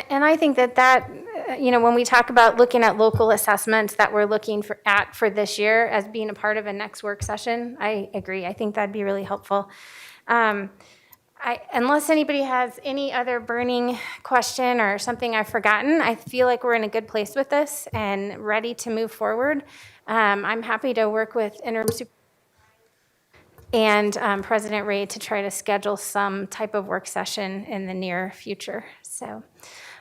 And I think that when we talk about looking at local assessments that we're looking for this year as being a part of a next work session, I agree. I think that'd be really helpful. Unless anybody has any other burning question or something I've forgotten, I feel like we're in a good place with this and ready to move forward. I'm happy to work with interim supervisor and President Ray to try to schedule some type of work session in the near future. So,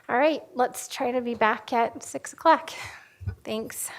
all right, let's try to be back at 6 o'clock. Thanks.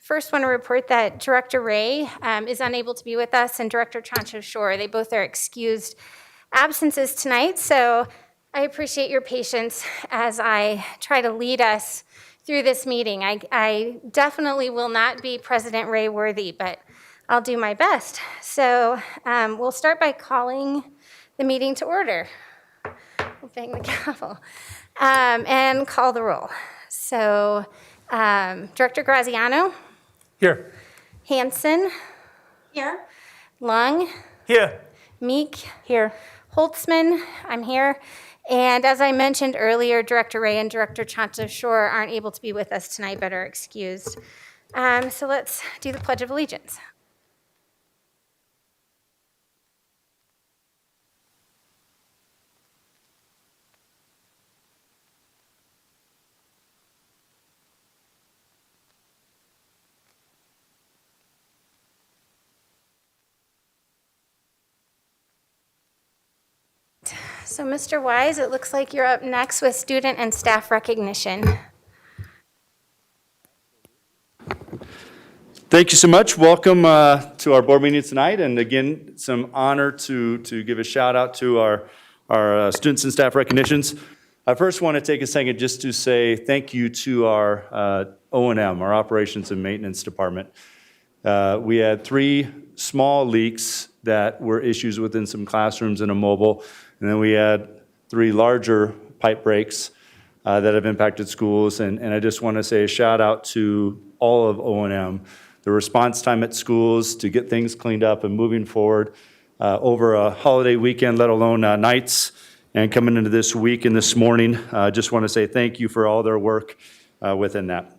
First, want to report that Director Ray is unable to be with us, and Director Chancho Shore. They both are excused absences tonight, so I appreciate your patience as I try to lead us through this meeting. I definitely will not be President Ray worthy, but I'll do my best. So we'll start by calling the meeting to order. We'll bang the gavel and call the roll. So Director Graziano, Here. Hanson, Here. Lung, Here. Meek, Here. Holtzman, I'm here. And as I mentioned earlier, Director Ray and Director Chancho Shore aren't able to be with us tonight, but are excused. So let's do the Pledge of Allegiance. So Mr. Wise, it looks like you're up next with student and staff recognition. Thank you so much. Welcome to our board meeting tonight. And again, some honor to give a shout out to our students and staff recognitions. I first want to take a second just to say thank you to our O&M, our Operations and Maintenance Department. We had 3 small leaks that were issues within some classrooms and a mobile. And then we had 3 larger pipe breaks that have impacted schools. And I just want to say a shout out to all of O&M. The response time at schools to get things cleaned up and moving forward over a holiday weekend, let alone nights, and coming into this week and this morning. I just want to say thank you for all their work within that.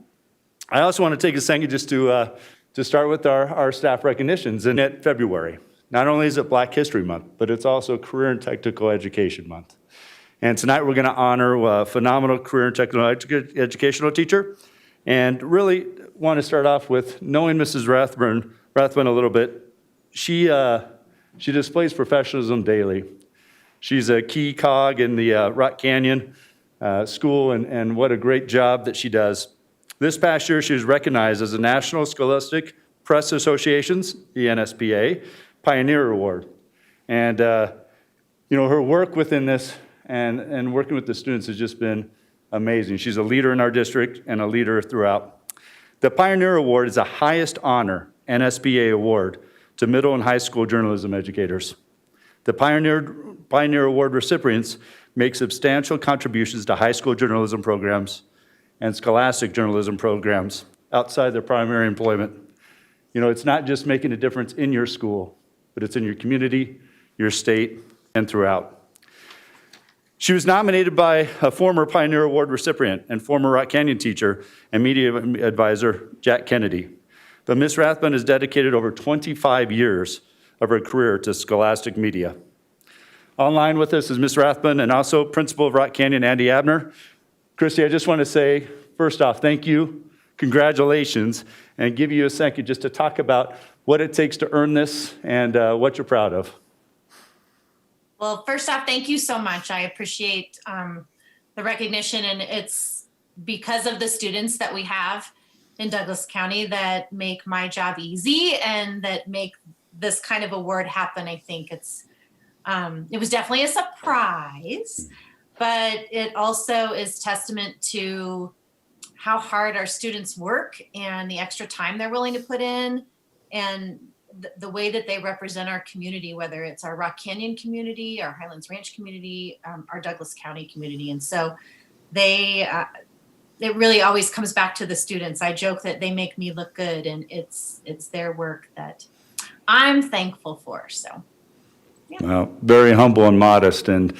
I also want to take a second just to start with our staff recognitions in February. Not only is it Black History Month, but it's also Career and Technical Education Month. And tonight we're going to honor a phenomenal career and technical educational teacher. And really want to start off with knowing Mrs. Rathbun a little bit. She displays professionalism daily. She's a key cog in the Rock Canyon School, and what a great job that she does. This past year, she was recognized as the National Scholastic Press Association's, the NSPA, Pioneer Award. And her work within this and working with the students has just been amazing. She's a leader in our district and a leader throughout. The Pioneer Award is the highest honor NSBA award to middle and high school journalism educators. The Pioneer Award recipients make substantial contributions to high school journalism programs and scholastic journalism programs outside their primary employment. It's not just making a difference in your school, but it's in your community, your state, and throughout. She was nominated by a former Pioneer Award recipient and former Rock Canyon teacher and media advisor, Jack Kennedy. But Ms. Rathbun has dedicated over 25 years of her career to scholastic media. Online with us is Ms. Rathbun and also Principal of Rock Canyon, Andy Abner. Christy, I just want to say, first off, thank you, congratulations, and give you a second just to talk about what it takes to earn this and what you're proud of. Well, first off, thank you so much. I appreciate the recognition, and it's because of the students that we have in Douglas County that make my job easy and that make this kind of award happen. I think it was definitely a surprise, but it also is testament to how hard our students work and the extra time they're willing to put in, and the way that they represent our community, whether it's our Rock Canyon community, our Highlands Ranch community, our Douglas County community. And so it really always comes back to the students. I joke that they make me look good, and it's their work that I'm thankful for. So, yeah. Well, very humble and modest, and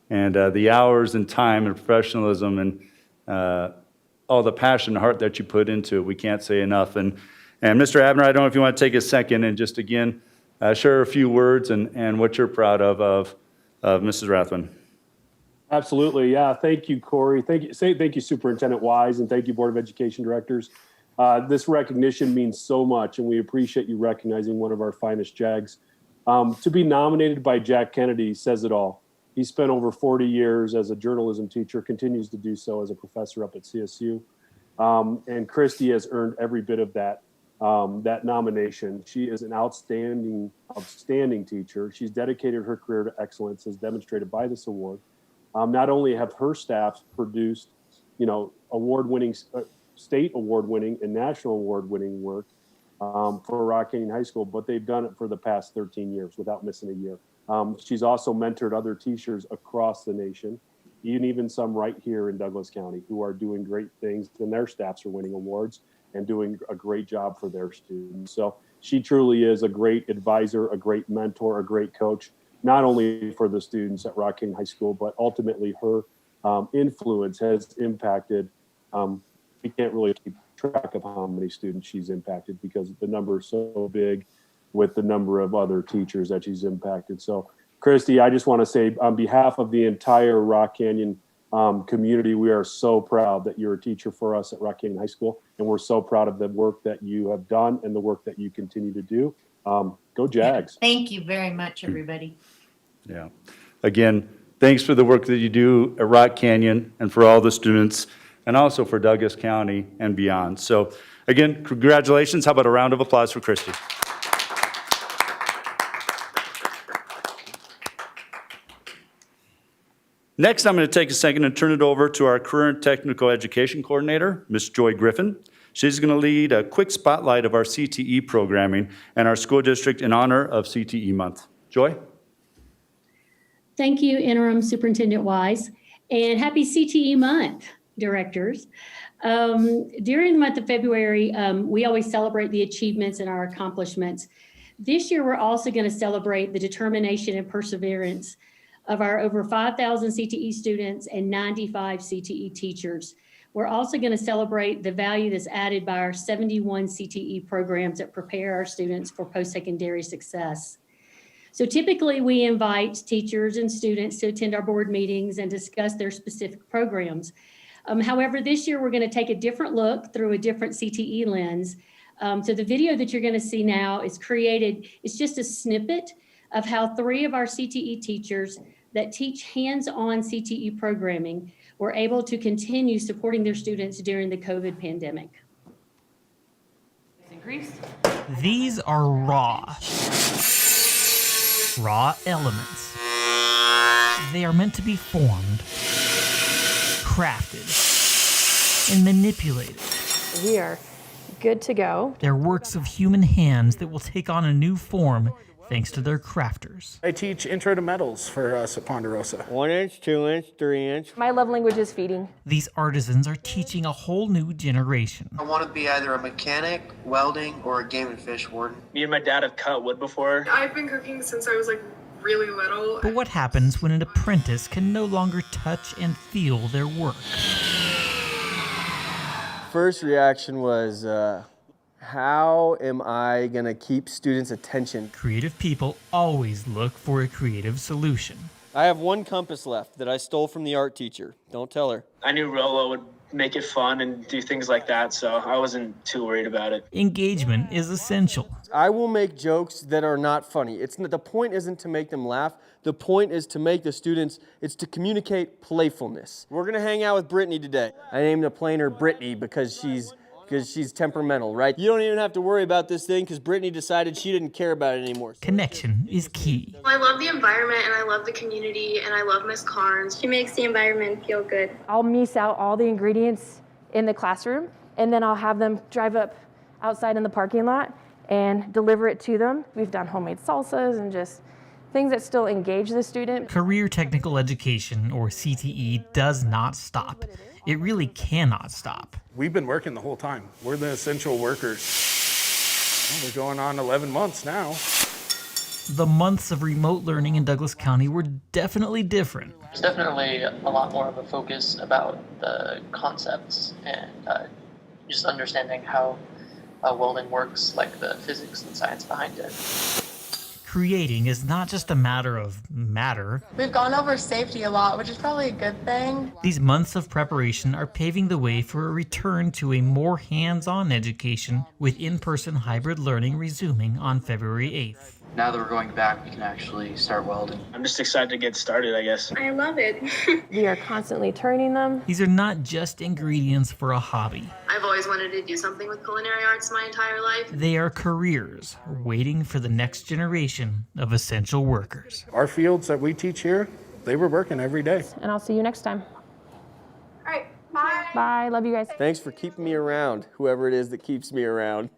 the hours and time and professionalism and all the passion and heart that you put into it, we can't say enough. And Mr. Abner, I don't know if you want to take a second and just again share a few words and what you're proud of Mrs. Rathbun. Absolutely, yeah. Thank you, Corey. Thank you, Superintendent Wise, and thank you, Board of Education directors. This recognition means so much, and we appreciate you recognizing one of our finest JAGs. To be nominated by Jack Kennedy says it all. He spent over 40 years as a journalism teacher, continues to do so as a professor up at CSU. And Christy has earned every bit of that that nomination. She is an outstanding teacher. She's dedicated her career to excellence, as demonstrated by this award. Not only have her staff produced, award-winning, state award-winning and national award-winning work for Rock Canyon High School, but they've done it for the past 13 years without missing a year. She's also mentored other teachers across the nation, even some right here in Douglas County, who are doing great things, and their staffs are winning awards and doing a great job for their students. So she truly is a great advisor, a great mentor, a great coach, not only for the students at Rock Canyon High School, but ultimately her influence has impacted, we can't really keep track of how many students she's impacted because the number is so big with the number of other teachers that she's impacted. So Christy, I just want to say on behalf of the entire Rock Canyon community, we are so proud that you're a teacher for us at Rock Canyon High School, and we're so proud of the work that you have done and the work that you continue to do. Go Jags. Thank you very much, everybody. Yeah. Again, thanks for the work that you do at Rock Canyon and for all the students and also for Douglas County and beyond. So again, congratulations. How about a round of applause for Christy? Next, I'm going to take a second and turn it over to our current technical education coordinator, Ms. Joy Griffin. She's going to lead a quick spotlight of our CTE programming and our school district in honor of CTE month. Joy? Thank you, Interim Superintendent Wise, and happy CTE month, directors. During the month of February, we always celebrate the achievements and our accomplishments. This year, we're also going to celebrate the determination and perseverance of our over 5,000 CTE students and 95 CTE teachers. We're also going to celebrate the value that's added by our 71 CTE programs that prepare our students for post-secondary success. So typically we invite teachers and students to attend our board meetings and discuss their specific programs. However, this year we're going to take a different look through a different CTE lens. So the video that you're going to see now is created, it's just a snippet of how 3 of our CTE teachers that teach hands-on CTE programming were able to continue supporting their students during the COVID pandemic. These are raw elements. They are meant to be formed, crafted, and manipulated. We are good to go. They're works of human hands that will take on a new form thanks to their crafters. I teach intro to metals for us at Ponderosa. 1 inch, 2 inch, 3 inch. My love language is feeding. These artisans are teaching a whole new generation. I want to be either a mechanic, welding, or a game and fish warden. Me and my dad have cut wood before. I've been cooking since I was really little. But what happens when an apprentice can no longer touch and feel their work? First reaction was, how am I going to keep students' attention? Creative people always look for a creative solution. I have one compass left that I stole from the art teacher. Don't tell her. I knew Rolo would make it fun and do things like that, so I wasn't too worried about it. Engagement is essential. I will make jokes that are not funny. The point isn't to make them laugh. The point is to make the students, it's to communicate playfulness. We're going to hang out with Brittany today. I named the planer Brittany because she's temperamental, right? You don't even have to worry about this thing because Brittany decided she didn't care about it anymore. Connection is key. I love the environment and I love the community and I love Miss Carnes. She makes the environment feel good. I'll mise out all the ingredients in the classroom and then I'll have them drive up outside in the parking lot and deliver it to them. We've done homemade salsas and just things that still engage the student. Career Technical Education, or CTE, does not stop. It really cannot stop. We've been working the whole time. We're the essential workers. We're going on 11 months now. The months of remote learning in Douglas County were definitely different. There's definitely a lot more of a focus about the concepts and just understanding how welding works, like the physics and science behind it. Creating is not just a matter of matter. We've gone over safety a lot, which is probably a good thing. These months of preparation are paving the way for a return to a more hands-on education with in-person hybrid learning resuming on February 8th. now that we're going back, we can actually start welding. I'm just excited to get started, I guess. I love it. We are constantly turning them. These are not just ingredients for a hobby. I've always wanted to do something with culinary arts my entire life. They are careers waiting for the next generation of essential workers. Our fields that we teach here, they were working every day. And I'll see you next time. All right, bye. Bye. Love you guys. Thanks for keeping me around, whoever it is that keeps me around.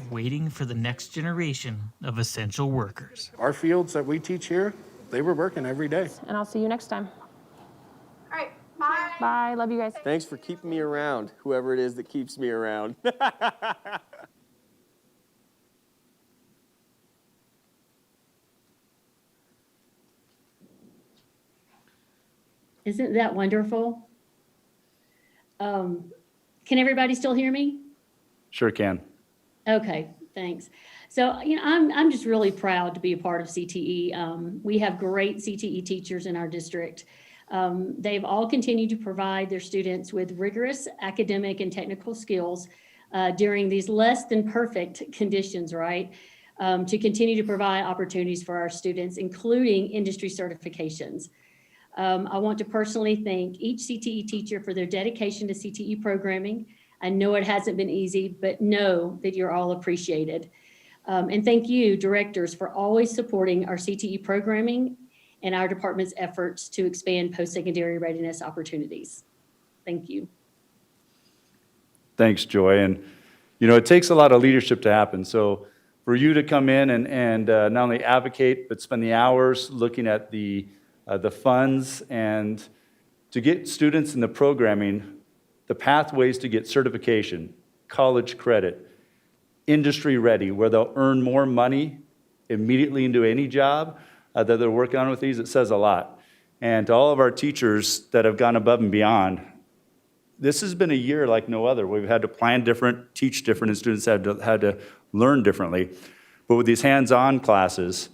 Waiting for the next generation of essential workers. Our fields that we teach here, they were working every day. And I'll see you next time. All right, bye. Bye. Love you guys. Thanks for keeping me around, whoever it is that keeps me around. Isn't that wonderful? Can everybody still hear me? Sure can. Okay, thanks. So, I'm just really proud to be a part of CTE. We have great CTE teachers in our district. They've all continued to provide their students with rigorous academic and technical skills during these less than perfect conditions, right? To continue to provide opportunities for our students, including industry certifications. I want to personally thank each CTE teacher for their dedication to CTE programming. I know it hasn't been easy, but know that you're all appreciated. And thank you, directors, for always supporting our CTE programming and our department's efforts to expand post-secondary readiness opportunities. Thank you. Thanks, Joy. And, it takes a lot of leadership to happen. So for you to come in and not only advocate, but spend the hours looking at the funds and to get students in the programming, the pathways to get certification, college credit, industry ready, where they'll earn more money immediately into any job that they're working on with these, it says a lot. And to all of our teachers that have gone above and beyond, this has been a year like no other. We've had to plan different, teach different, and students had to learn differently. But with these hands-on classes,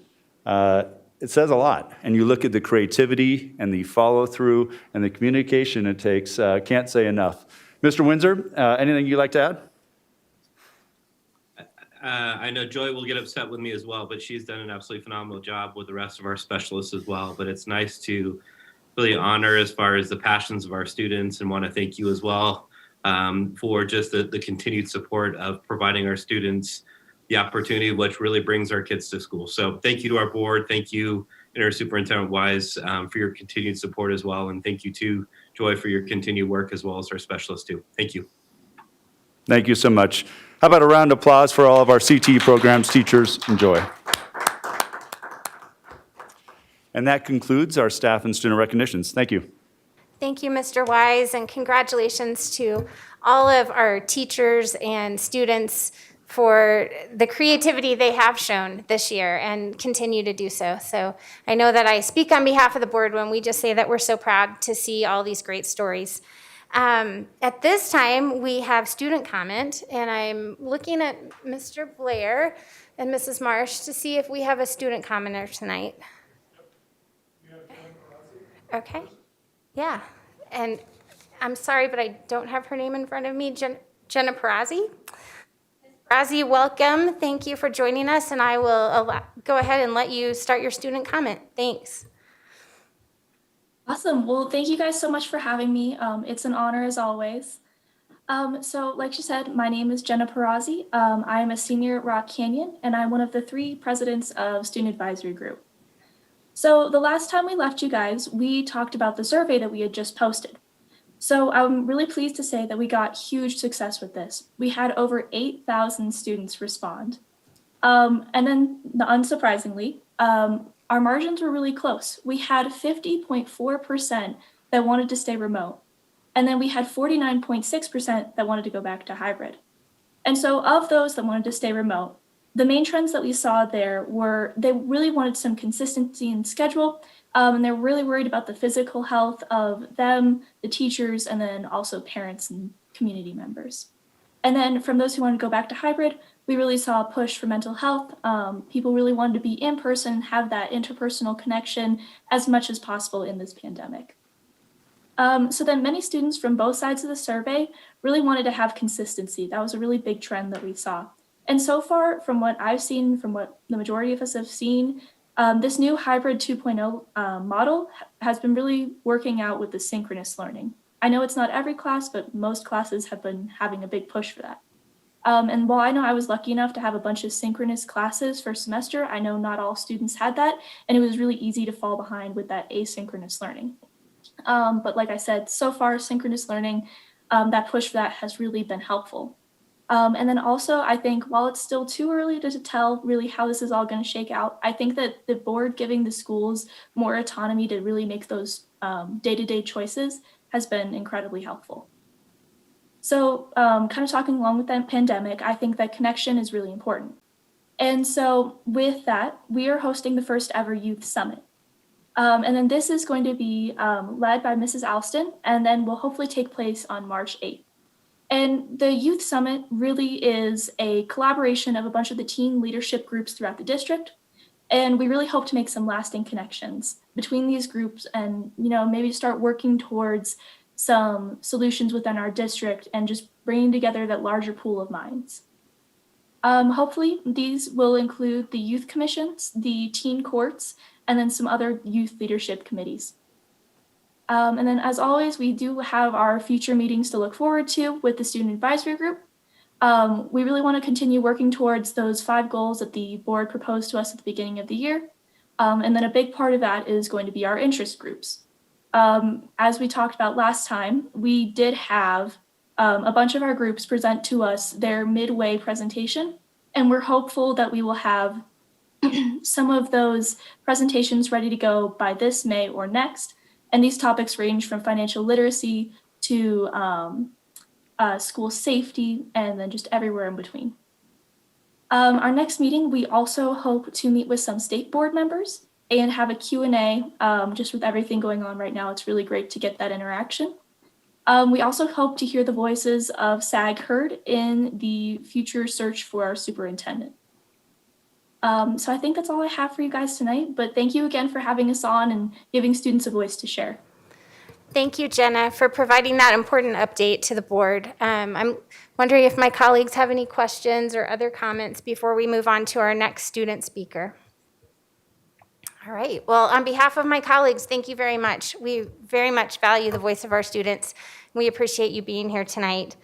it says a lot. And you look at the creativity and the follow-through and the communication it takes, can't say enough. Mr. Windsor, anything you'd like to add? I know Joy will get upset with me as well, but she's done an absolutely phenomenal job with the rest of our specialists as well. But it's nice to really honor as far as the passions of our students, and want to thank you as well for just the continued support of providing our students the opportunity, which really brings our kids to school. So thank you to our board. Thank you, Superintendent Wise, for your continued support as well. And thank you to Joy for your continued work, as well as our specialists too. Thank you. Thank you so much. How about a round of applause for all of our CTE programs, teachers, and Joy. And that concludes our staff and student recognitions. Thank you. Thank you, Mr. Wise, and congratulations to all of our teachers and students for the creativity they have shown this year and continue to do so. So I know that I speak on behalf of the board when we just say that we're so proud to see all these great stories. At this time, we have student comment, and I'm looking at Mr. Blair and Mrs. Marsh to see if we have a student commenter tonight. Okay, yeah, and I'm sorry, but I don't have her name in front of me. Jenna Perazzi? Perazzi, welcome. Thank you for joining us, and I will go ahead and let you start your student comment. Thanks. Awesome. Well, thank you guys so much for having me. It's an honor as always. So like she said, my name is Jenna Perazzi. I am a senior at Rock Canyon, and I'm one of the 3 presidents of Student Advisory Group. So the last time we left you guys, we talked about the survey that we had just posted. So I'm really pleased to say that we got huge success with this. We had over 8,000 students respond. And then unsurprisingly, our margins were really close. We had 50.4% that wanted to stay remote. And then we had 49.6% that wanted to go back to hybrid. And so of those that wanted to stay remote, the main trends that we saw there were they really wanted some consistency in schedule, and they're really worried about the physical health of them, the teachers, and then also parents and community members. And then from those who wanted to go back to hybrid, we really saw a push for mental health. People really wanted to be in person, have that interpersonal connection as much as possible in this pandemic. So then many students from both sides of the survey really wanted to have consistency. That was a really big trend that we saw. And so far, from what I've seen, from what the majority of us have seen, this new hybrid 2.0 model has been really working out with the synchronous learning. I know it's not every class, but most classes have been having a big push for that. And while I know I was lucky enough to have a bunch of synchronous classes for semester, I know not all students had that, and it was really easy to fall behind with that asynchronous learning. But like I said, so far, synchronous learning, that push for that has really been helpful. And then also, I think while it's still too early to tell really how this is all going to shake out, I think that the board giving the schools more autonomy to really make those day-to-day choices has been incredibly helpful. So kind of talking along with that pandemic, I think that connection is really important. And so with that, we are hosting the first ever Youth Summit. And then this is going to be led by Mrs. Alston, and then will hopefully take place on March 8th. And the Youth Summit really is a collaboration of a bunch of the teen leadership groups throughout the district. And we really hope to make some lasting connections between these groups and, maybe start working towards some solutions within our district and just bringing together that larger pool of minds. Hopefully, these will include the youth commissions, the teen courts, and then some other youth leadership committees. And then, as always, we do have our future meetings to look forward to with the student advisory group. We really want to continue working towards those 5 goals that the board proposed to us at the beginning of the year. And then a big part of that is going to be our interest groups. As we talked about last time, we did have a bunch of our groups present to us their midway presentation, and we're hopeful that we will have some of those presentations ready to go by this May or next. And these topics range from financial literacy to school safety, and then just everywhere in between. Our next meeting, we also hope to meet with some state board members and have a Q&A. Just with everything going on right now, it's really great to get that interaction. We also hope to hear the voices of SAG heard in the future search for our superintendent. So I think that's all I have for you guys tonight, but thank you again for having us on and giving students a voice to share. Thank you, Jenna, for providing that important update to the board. I'm wondering if my colleagues have any questions or other comments before we move on to our next student speaker. All right. Well, on behalf of my colleagues, thank you very much. We very much value the voice of our students. We appreciate you being here tonight.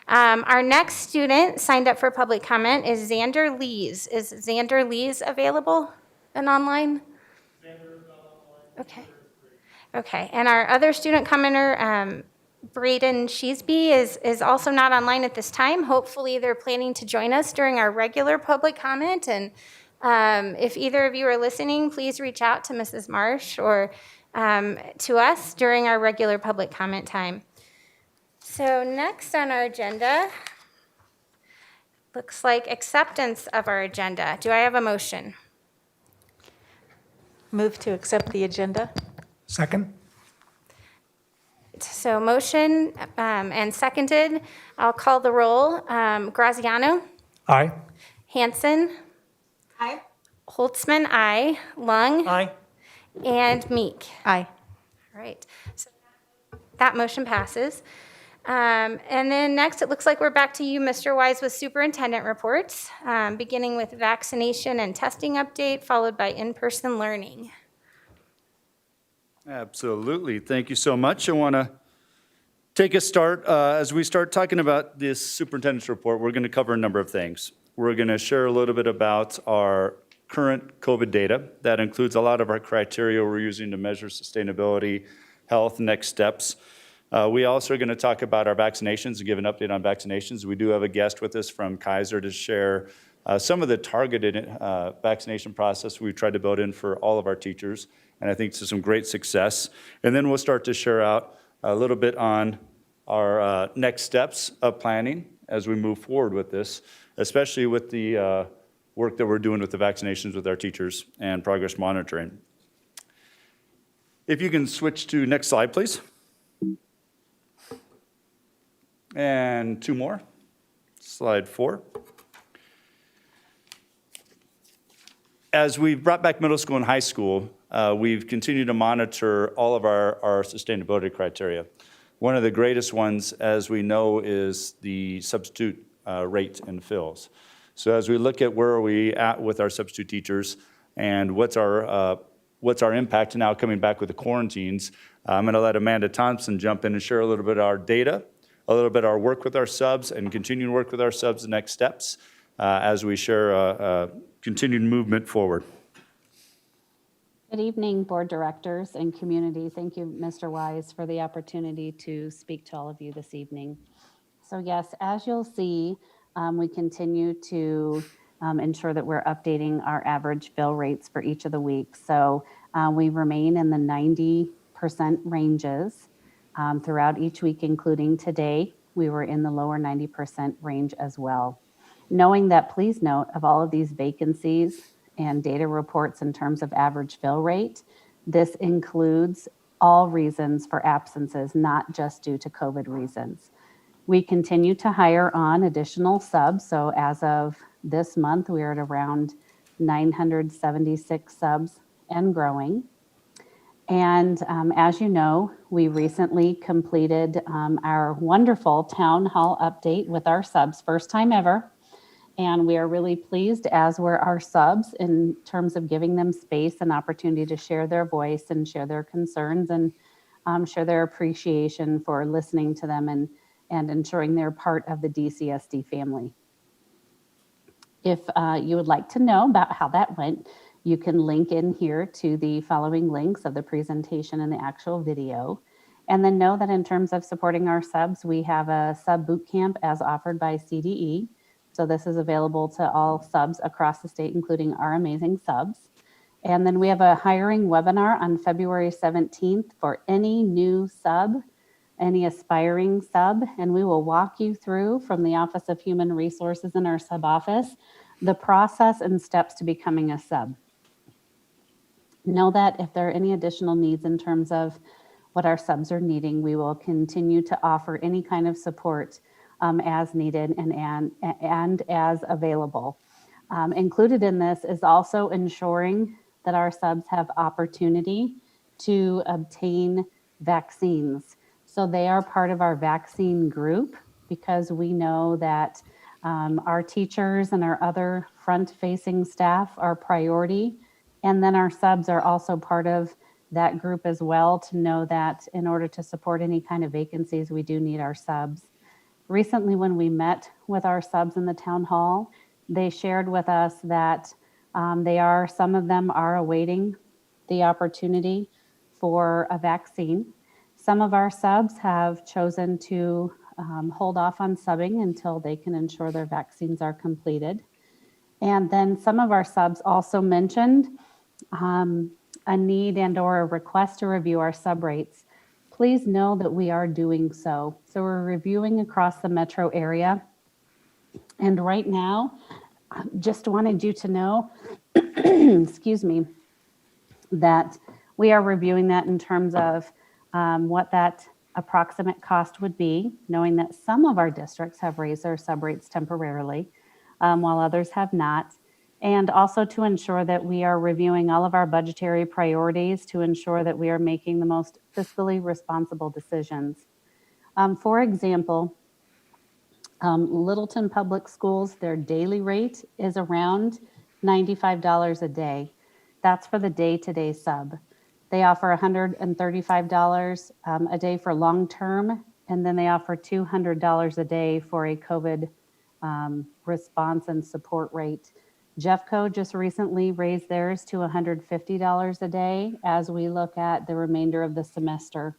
Our next student signed up for public comment is Xander Lees. Is Xander Lees available and online? Xander is not online. Okay. Okay. And our other student commenter, Braden Sheesby, is also not online at this time. Hopefully they're planning to join us during our regular public comment. And if either of you are listening, please reach out to Mrs. Marsh or to us during our regular public comment time. So next on our agenda, looks like acceptance of our agenda. Do I have a motion? Move to accept the agenda. Second. So motion and seconded. I'll call the roll. Graziano? Aye. Hanson? Aye. Holtzman, aye. Lung? Aye. And Meek? Aye. All right. So that motion passes. And then next, it looks like we're back to you, Mr. Wise, with superintendent reports, beginning with vaccination and testing update, followed by in-person learning. Absolutely. Thank you so much. I want to take a start. As we start talking about this superintendent's report, we're going to cover a number of things. We're going to share a little bit about our current COVID data. That includes a lot of our criteria we're using to measure sustainability, health, next steps. We also are going to talk about our vaccinations and give an update on vaccinations. We do have a guest with us from Kaiser to share some of the targeted vaccination process we've tried to build in for all of our teachers, and I think to some great success. And then we'll start to share out a little bit on our next steps of planning as we move forward with this, especially with the work that we're doing with the vaccinations with our teachers and progress monitoring. If you can switch to next slide, please. And 2 more. Slide 4. As we've brought back middle school and high school, we've continued to monitor all of our sustainability criteria. One of the greatest ones, as we know, is the substitute rate in fills. So as we look at where are we at with our substitute teachers and what's our impact now coming back with the quarantines, I'm going to let Amanda Thompson jump in and share a little bit of our data, a little bit of our work with our subs, and continue to work with our subs the next steps as we share continued movement forward. Good evening, board directors and community. Thank you, Mr. Wise, for the opportunity to speak to all of you this evening. So yes, as you'll see, we continue to ensure that we're updating our average fill rates for each of the weeks. So we remain in the 90% ranges throughout each week, including today. We were in the lower 90% range as well. Knowing that, please note, of all of these vacancies and data reports in terms of average fill rate, this includes all reasons for absences, not just due to COVID reasons. We continue to hire on additional subs. So as of this month, we are at around 976 subs and growing. And as you know, we recently completed our wonderful town hall update with our subs, first time ever. And we are really pleased, as were our subs, in terms of giving them space and opportunity to share their voice and share their concerns and share their appreciation for listening to them and ensuring they're part of the DCSD family. If you would like to know about how that went, you can link in here to the following links of the presentation and the actual video. And then know that in terms of supporting our subs, we have a sub boot camp as offered by CDE. So this is available to all subs across the state, including our amazing subs. And then we have a hiring webinar on February 17th for any new sub, any aspiring sub, and we will walk you through from the Office of Human Resources in our sub office, the process and steps to becoming a sub. Know that if there are any additional needs in terms of what our subs are needing, we will continue to offer any kind of support as needed and as available. Included in this is also ensuring that our subs have opportunity to obtain vaccines. So they are part of our vaccine group because we know that our teachers and our other front-facing staff are priority. And then our subs are also part of that group as well, to know that in order to support any kind of vacancies, we do need our subs. Recently, when we met with our subs in the town hall, they shared with us that some of them are awaiting the opportunity for a vaccine. Some of our subs have chosen to hold off on subbing until they can ensure their vaccines are completed. And then some of our subs also mentioned a need and or a request to review our sub rates. Please know that we are doing so. So we're reviewing across the metro area. And right now, just wanted you to know, excuse me, that we are reviewing that in terms of what that approximate cost would be, knowing that some of our districts have raised their sub rates temporarily, while others have not. And also to ensure that we are reviewing all of our budgetary priorities to ensure that we are making the most fiscally responsible decisions. For example, Littleton Public Schools, their daily rate is around $95 a day. That's for the day-to-day sub. They offer $135 a day for long-term, and then they offer $200 a day for a COVID response and support rate. Jeffco just recently raised theirs to $150 a day as we look at the remainder of the semester.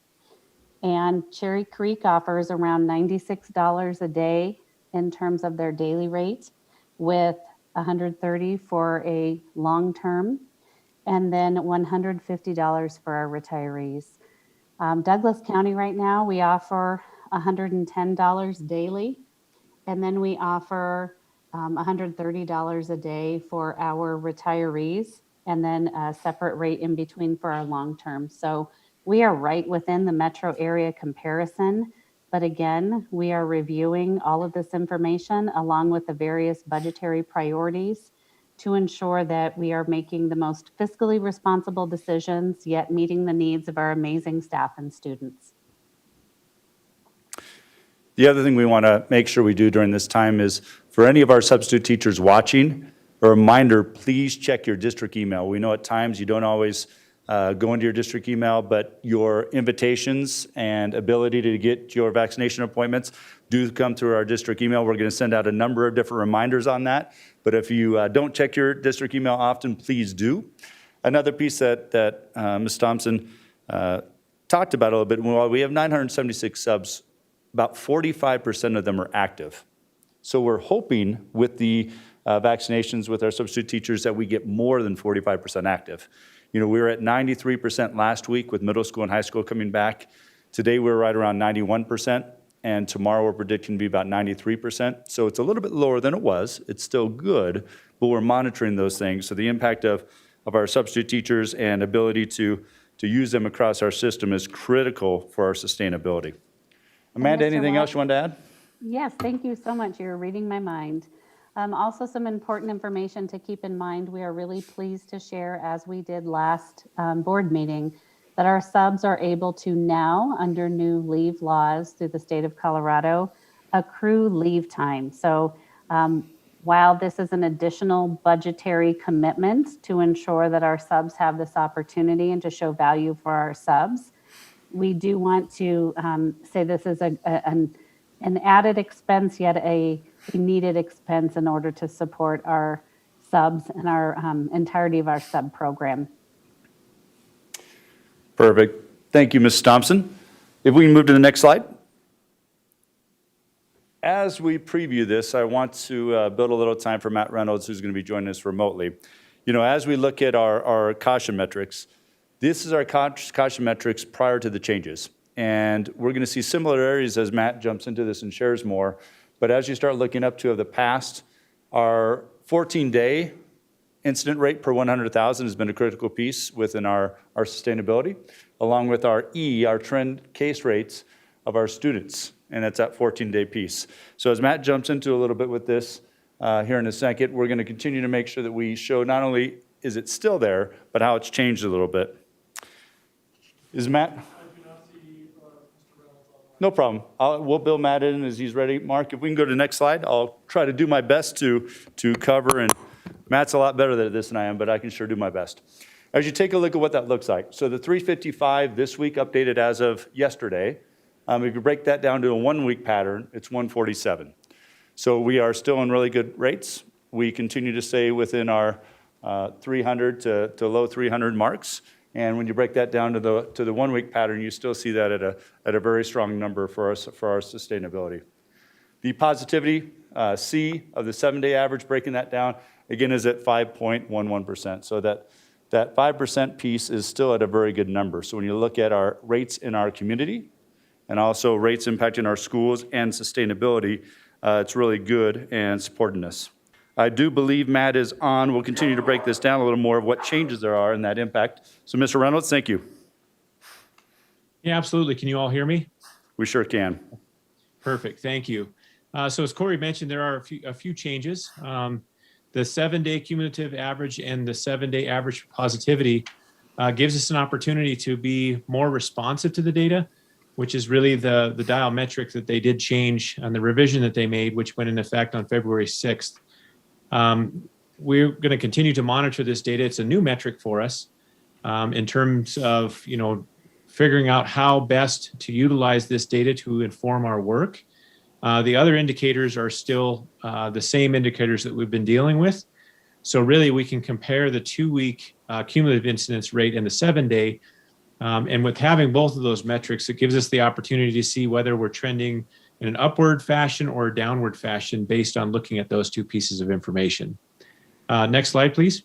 And Cherry Creek offers around $96 a day in terms of their daily rate, with $130 for a long term, and then $150 for our retaillees. Douglas County right now, we offer $110 daily, and then we offer $130 a day for our retirees, and then a separate rate in between for our long term. So we are right within the metro area comparison. But again, we are reviewing all of this information along with the various budgetary priorities to ensure that we are making the most fiscally responsible decisions, yet meeting the needs of our amazing staff and students. The other thing we want to make sure we do during this time is For any of our substitute teachers watching, a reminder, please check your district email. We know at times you don't always go into your district email, but your invitations and ability to get your vaccination appointments do come through our district email. We're going to send out a number of different reminders on that. But if you don't check your district email often, please do. Another piece that Ms. Thompson talked about a little bit, while we have 976 subs, about 45% of them are active. So we're hoping with the vaccinations with our substitute teachers that we get more than 45% active. You know, we were at 93% last week with middle school and high school coming back. Today we're right around 91%, and tomorrow we're predicting to be about 93%. So it's a little bit lower than it was. It's still good, but we're monitoring those things. So the impact of our substitute teachers and ability to use them across our system is critical for our sustainability. Amanda, Mr. anything Watt? else you want to add? Yes, thank you so much. You're reading my mind. Also, some important information to keep in mind. We are really pleased to share, as we did last board meeting, that our subs are able to now, under new leave laws through the state of Colorado, accrue leave time. So while this is an additional budgetary commitment to ensure that our subs have this opportunity and to show value for our subs, we do want to say this is an added expense, yet a needed expense in order to support our subs and our entirety of our sub program. Perfect. Thank you, Ms. Thompson. If we can move to the next slide. As we preview this, I want to build a little time for Matt Reynolds, who's going to be joining us remotely. You know, as we look at our caution metrics, this is our caution metrics prior to the changes. And we're going to see similar areas as Matt jumps into this and shares more. But as you start looking up to the past, our 14-day incident rate per 100,000 has been a critical piece within our sustainability, along with our trend case rates of our students, and that's that 14-day piece. So as Matt jumps into a little bit with this here in a second, we're going to continue to make sure that we show not only is it still there, but how it's changed a little bit. Is Matt? No problem. We'll build Matt in as he's ready. Mark, if we can go to the next slide, I'll try to do my best to cover, and Matt's a lot better at this than I am, but I can sure do my best. As you take a look at what that looks like, so the 355 this week updated as of yesterday, if you break that down to a 1 week pattern, it's 147. So we are still in really good rates. We continue to stay within our 300 to low 300 marks. And when you break that down to the 1 week pattern, you still see that at a very strong number for us for our sustainability. The positivity C of the 7-day average, breaking that down again, is at 5.11%. So that 5% piece is still at a very good number. So when you look at our rates in our community and also rates impacting our schools and sustainability, it's really good and supporting us. I do believe Matt is on. We'll continue to break this down a little more of what changes there are in that impact. So Mr. Reynolds, thank you. Yeah, absolutely. Can you all hear me? We sure can. Perfect. Thank you. So as Corey mentioned, there are a few changes. The 7-day cumulative average and the 7-day average positivity gives us an opportunity to be more responsive to the data, which is really the dial metric that they did change on the revision that they made, which went into effect on February 6th. We're going to continue to monitor this data. It's a new metric for us in terms of, figuring out how best to utilize this data to inform our work. The other indicators are still the same indicators that we've been dealing with. So really we can compare the 2-week cumulative incidence rate and the 7-day. And with having both of those metrics, it gives us the opportunity to see whether we're trending in an upward fashion or a downward fashion based on looking at those two pieces of information. Next slide, please.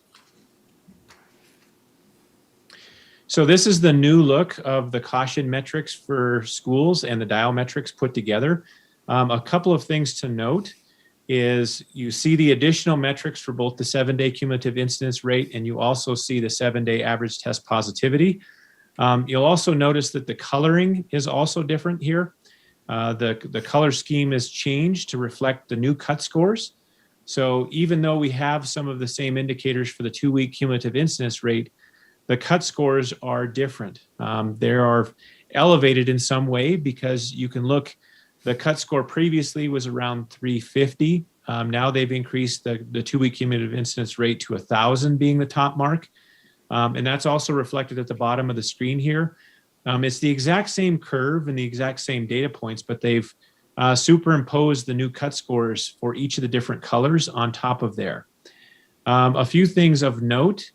So this is the new look of the caution metrics for schools and the dial metrics put together. A couple of things to note is you see the additional metrics for both the 7-day cumulative incidence rate, and you also see the 7-day average test positivity. You'll also notice that the coloring is also different here. The color scheme is changed to reflect the new cut scores. So even though we have some of the same indicators for the 2-week cumulative incidence rate, the cut scores are different. They are elevated in some way because you can look, the cut score previously was around 350 Now they've increased the 2-week cumulative incidence rate to 1,000 being the top mark. And that's also reflected at the bottom of the screen here. It's the exact same curve and the exact same data points, but they've superimposed the new cut scores for each of the different colors on top of there. A few things of note.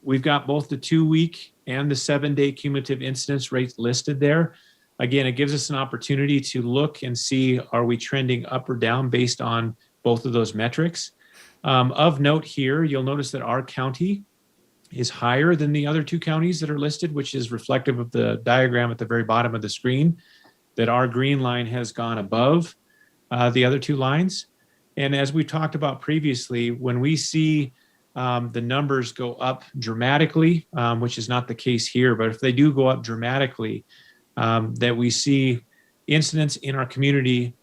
We've got both the 2-week and the 7-day cumulative incidence rates listed there. Again, it gives us an opportunity to look and see, are we trending up or down based on both of those metrics? Of note here, you'll notice that our county is higher than the other 2 counties that are listed, which is reflective of the diagram at the very bottom of the screen, that our green line has gone above the other 2 lines. And as we talked about previously, when we see the numbers go up dramatically, which is not the case here, but if they do go up dramatically, that we see incidents in our community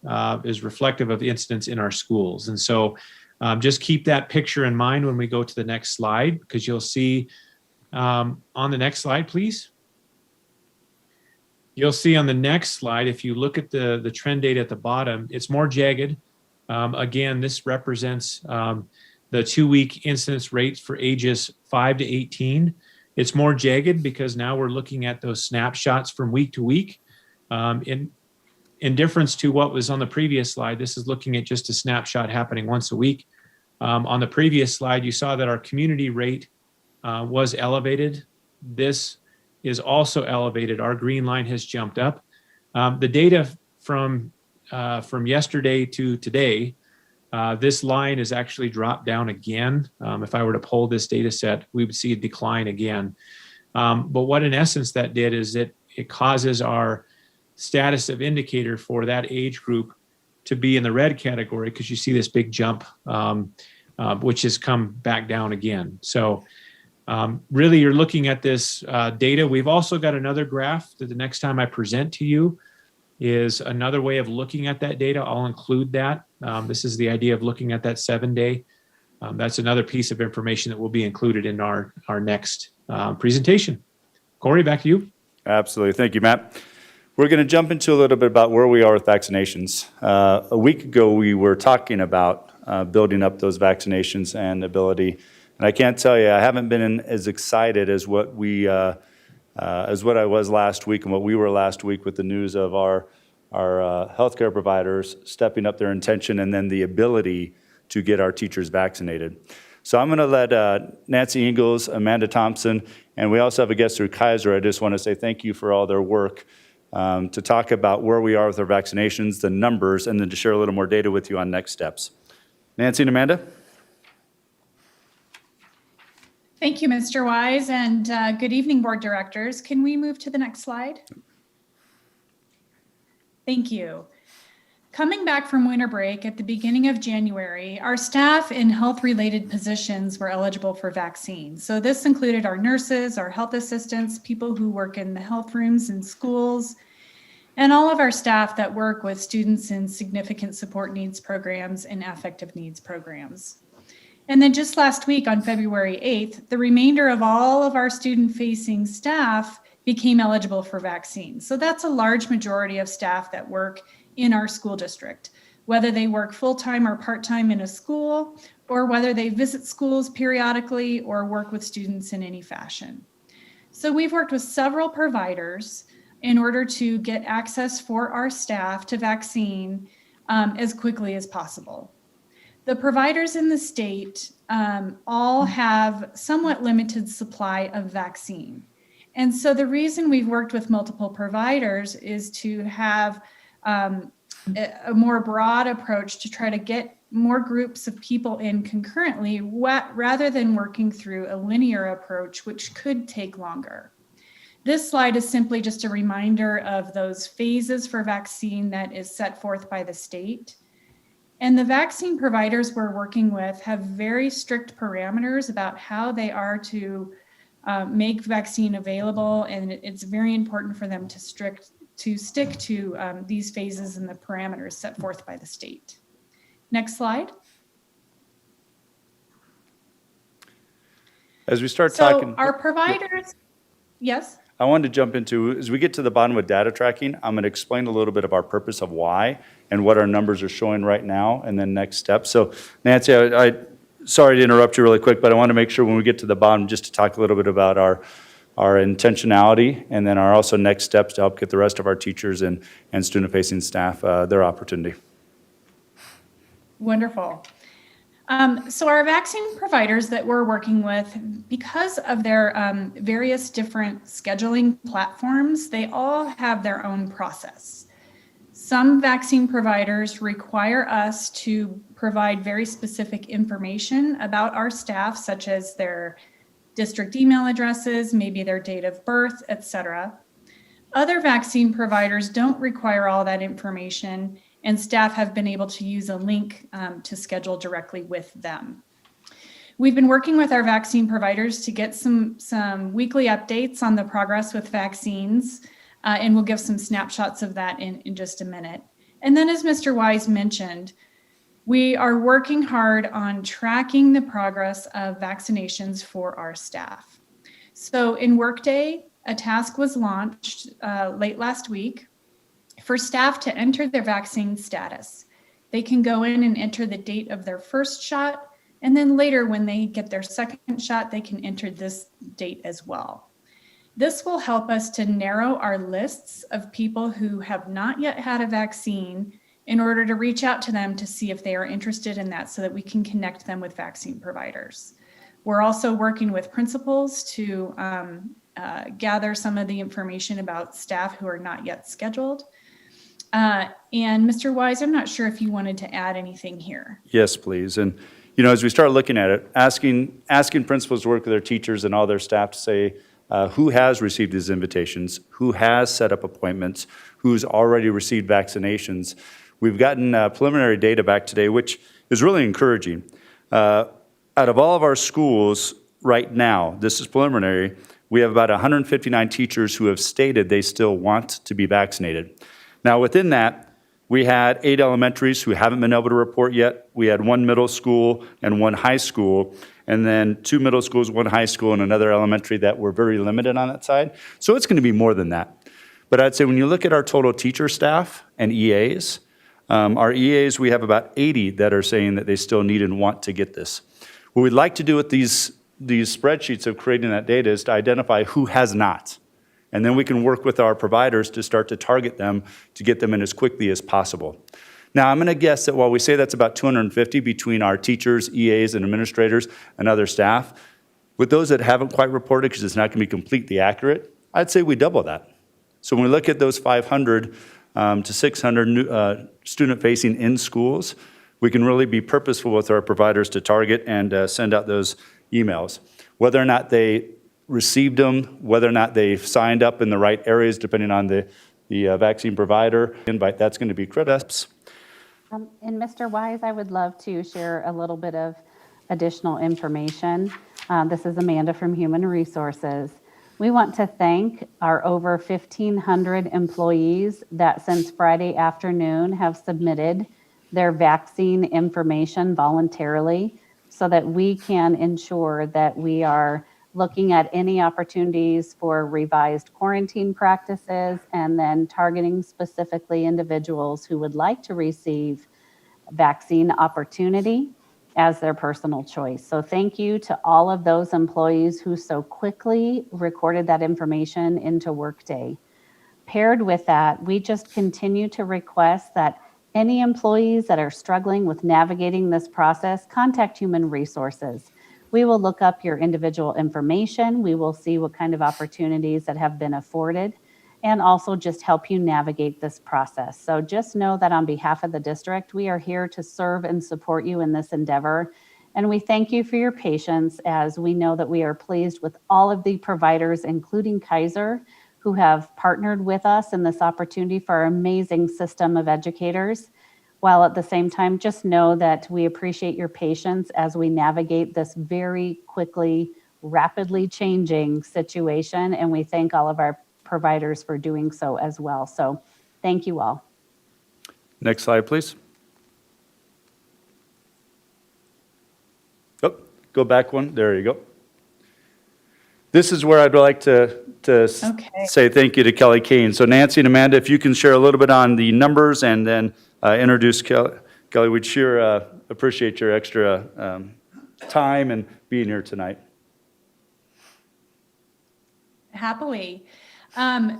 is reflective of incidents in our schools. And so just keep that picture in mind when we go to the next slide, because you'll see on the next slide, please. You'll see on the next slide, if you look at the trend data at the bottom, it's more jagged. Again, this represents the 2-week incidence rates for ages 5 to 18. It's more jagged because now we're looking at those snapshots from week to week. In difference to what was on the previous slide, this is looking at just a snapshot happening once a week. On the previous slide, you saw that our community rate was elevated. This is also elevated. Our green line has jumped up. The data from yesterday to today, this line is actually dropped down again. If I were to pull this data set, we would see a decline again. But what in essence that did is it causes our status of indicator for that age group to be in the red category, because you see this big jump, which has come back down again. So really you're looking at this data. We've also got another graph that the next time I present to you is another way of looking at that data. I'll include that. This is the idea of looking at that 7-day. That's another piece of information that will be included in our next presentation. Corey, back to you. Absolutely. Thank you, Matt. We're going to jump into a little bit about where we are with vaccinations. A week ago, we were talking about building up those vaccinations and ability. And I can't tell you, I haven't been as excited as what I was last week and what we were last week with the news of our healthcare providers stepping up their intention and then the ability to get our teachers vaccinated. So I'm going to let Nancy Ingalls, Amanda Thompson, and we also have a guest through Kaiser. I just want to say thank you for all their work to talk about where we are with our vaccinations, the numbers, and then to share a little more data with you on next steps. Nancy and Amanda? Thank you, Mr. Wise, and good evening, board directors. Can we move to the next slide? Thank you. Coming back from winter break at the beginning of January, our staff in health-related positions were eligible for vaccines. So this included our nurses, our health assistants, people who work in the health rooms in schools, and all of our staff that work with students in significant support needs programs and affective needs programs. And then just last week on February 8th, the remainder of all of our student-facing staff became eligible for vaccines. So that's a large majority of staff that work in our school district, whether they work full-time or part-time in a school, or whether they visit schools periodically or work with students in any fashion. So we've worked with several providers in order to get access for our staff to vaccine as quickly as possible. The providers in the state all have somewhat limited supply of vaccine. And so the reason we've worked with multiple providers is to have a more broad approach to try to get more groups of people in concurrently rather than working through a linear approach, which could take longer. This slide is simply just a reminder of those phases for vaccine that is set forth by the state. And the vaccine providers we're working with have very strict parameters about how they are to make vaccine available, and it's very important for them to stick to these phases and the parameters set forth by the state. Next slide. As we start talking, our providers, yes? I wanted to jump into, as we get to the bottom with data tracking, I'm going to explain a little bit of our purpose of why and what our numbers are showing right now, and then next steps. So Nancy, sorry to interrupt you really quick, but I want to make sure when we get to the bottom, just to talk a little bit about our intentionality, and then our also next steps to help get the rest of our teachers and student-facing staff their opportunity. Wonderful. So our vaccine providers that we're working with, because of their various different scheduling platforms, they all have their own process. Some vaccine providers require us to provide very specific information about our staff, such as their district email addresses, maybe their date of birth, etc. Other vaccine providers don't require all that information, and staff have been able to use a link to schedule directly with them. We've been working with our vaccine providers to get some weekly updates on the progress with vaccines, and we'll give some snapshots of that in just a minute. And then, as Mr. Wise mentioned, we are working hard on tracking the progress of vaccinations for our staff. So in Workday, a task was launched late last week for staff to enter their vaccine status. They can go in and enter the date of their first shot, and then later when they get their second shot, they can enter this date as well. This will help us to narrow our lists of people who have not yet had a vaccine in order to reach out to them to see if they are interested in that, so that we can connect them with vaccine providers. We're also working with principals to gather some of the information about staff who are not yet scheduled. And Mr. Wise, I'm not sure if you wanted to add anything here. Yes, please. And as we start looking at it, asking principals to work with their teachers and all their staff to say who has received these invitations, who has set up appointments, who's already received vaccinations. We've gotten preliminary data back today, which is really encouraging. Out of all of our schools right now, this is preliminary, we have about 159 teachers who have stated they still want to be vaccinated. Now, within that, we had 8 elementaries who haven't been able to report yet. We had 1 middle school and 1 high school, and then 2 middle schools, 1 high school, and another elementary that were very limited on that side. So it's going to be more than that. But I'd say when you look at our total teacher staff and EAs, our EAs, we have about 80 that are saying that they still need and want to get this. What we'd like to do with these spreadsheets of creating that data is to identify who has not. And then we can work with our providers to start to target them to get them in as quickly as possible. Now, I'm going to guess that while we say that's about 250 between our teachers, EAs, and administrators and other staff, with those that haven't quite reported, because it's not going to be completely accurate, I'd say we double that. So when we look at those 500 to 600 student-facing in schools, we can really be purposeful with our providers to target and send out those emails. Whether or not they received them, whether or not they've signed up in the right areas, depending on the vaccine provider invite, that's going to be critical. And Mr. Wise, I would love to share a little bit of additional information. This is Amanda from Human Resources. We want to thank our over 1,500 employees that since Friday afternoon have submitted their vaccine information voluntarily so that we can ensure that we are looking at any opportunities for revised quarantine practices and then targeting specifically individuals who would like to receive vaccine opportunity as their personal choice. So thank you to all of those employees who so quickly recorded that information into Workday. Paired with that, we just continue to request that any employees that are struggling with navigating this process, contact Human Resources. We will look up your individual information. We will see what kind of opportunities that have been afforded, and also just help you navigate this process. So just know that on behalf of the district, we are here to serve and support you in this endeavor. And we thank you for your patience, as we know that we are pleased with all of the providers, including Kaiser, who have partnered with us in this opportunity for our amazing system of educators. While at the same time, just know that we appreciate your patience as we navigate this very quickly, rapidly changing situation. And we thank all of our providers for doing so as well. So thank you all. Next slide, please. Oh, go back one. There you go. This is where I'd like to say thank you to Kelly Kane. So Nancy and Amanda, if you can share a little bit on the numbers and then introduce Kelly. Kelly, we'd sure appreciate your extra time and being here tonight. Happily.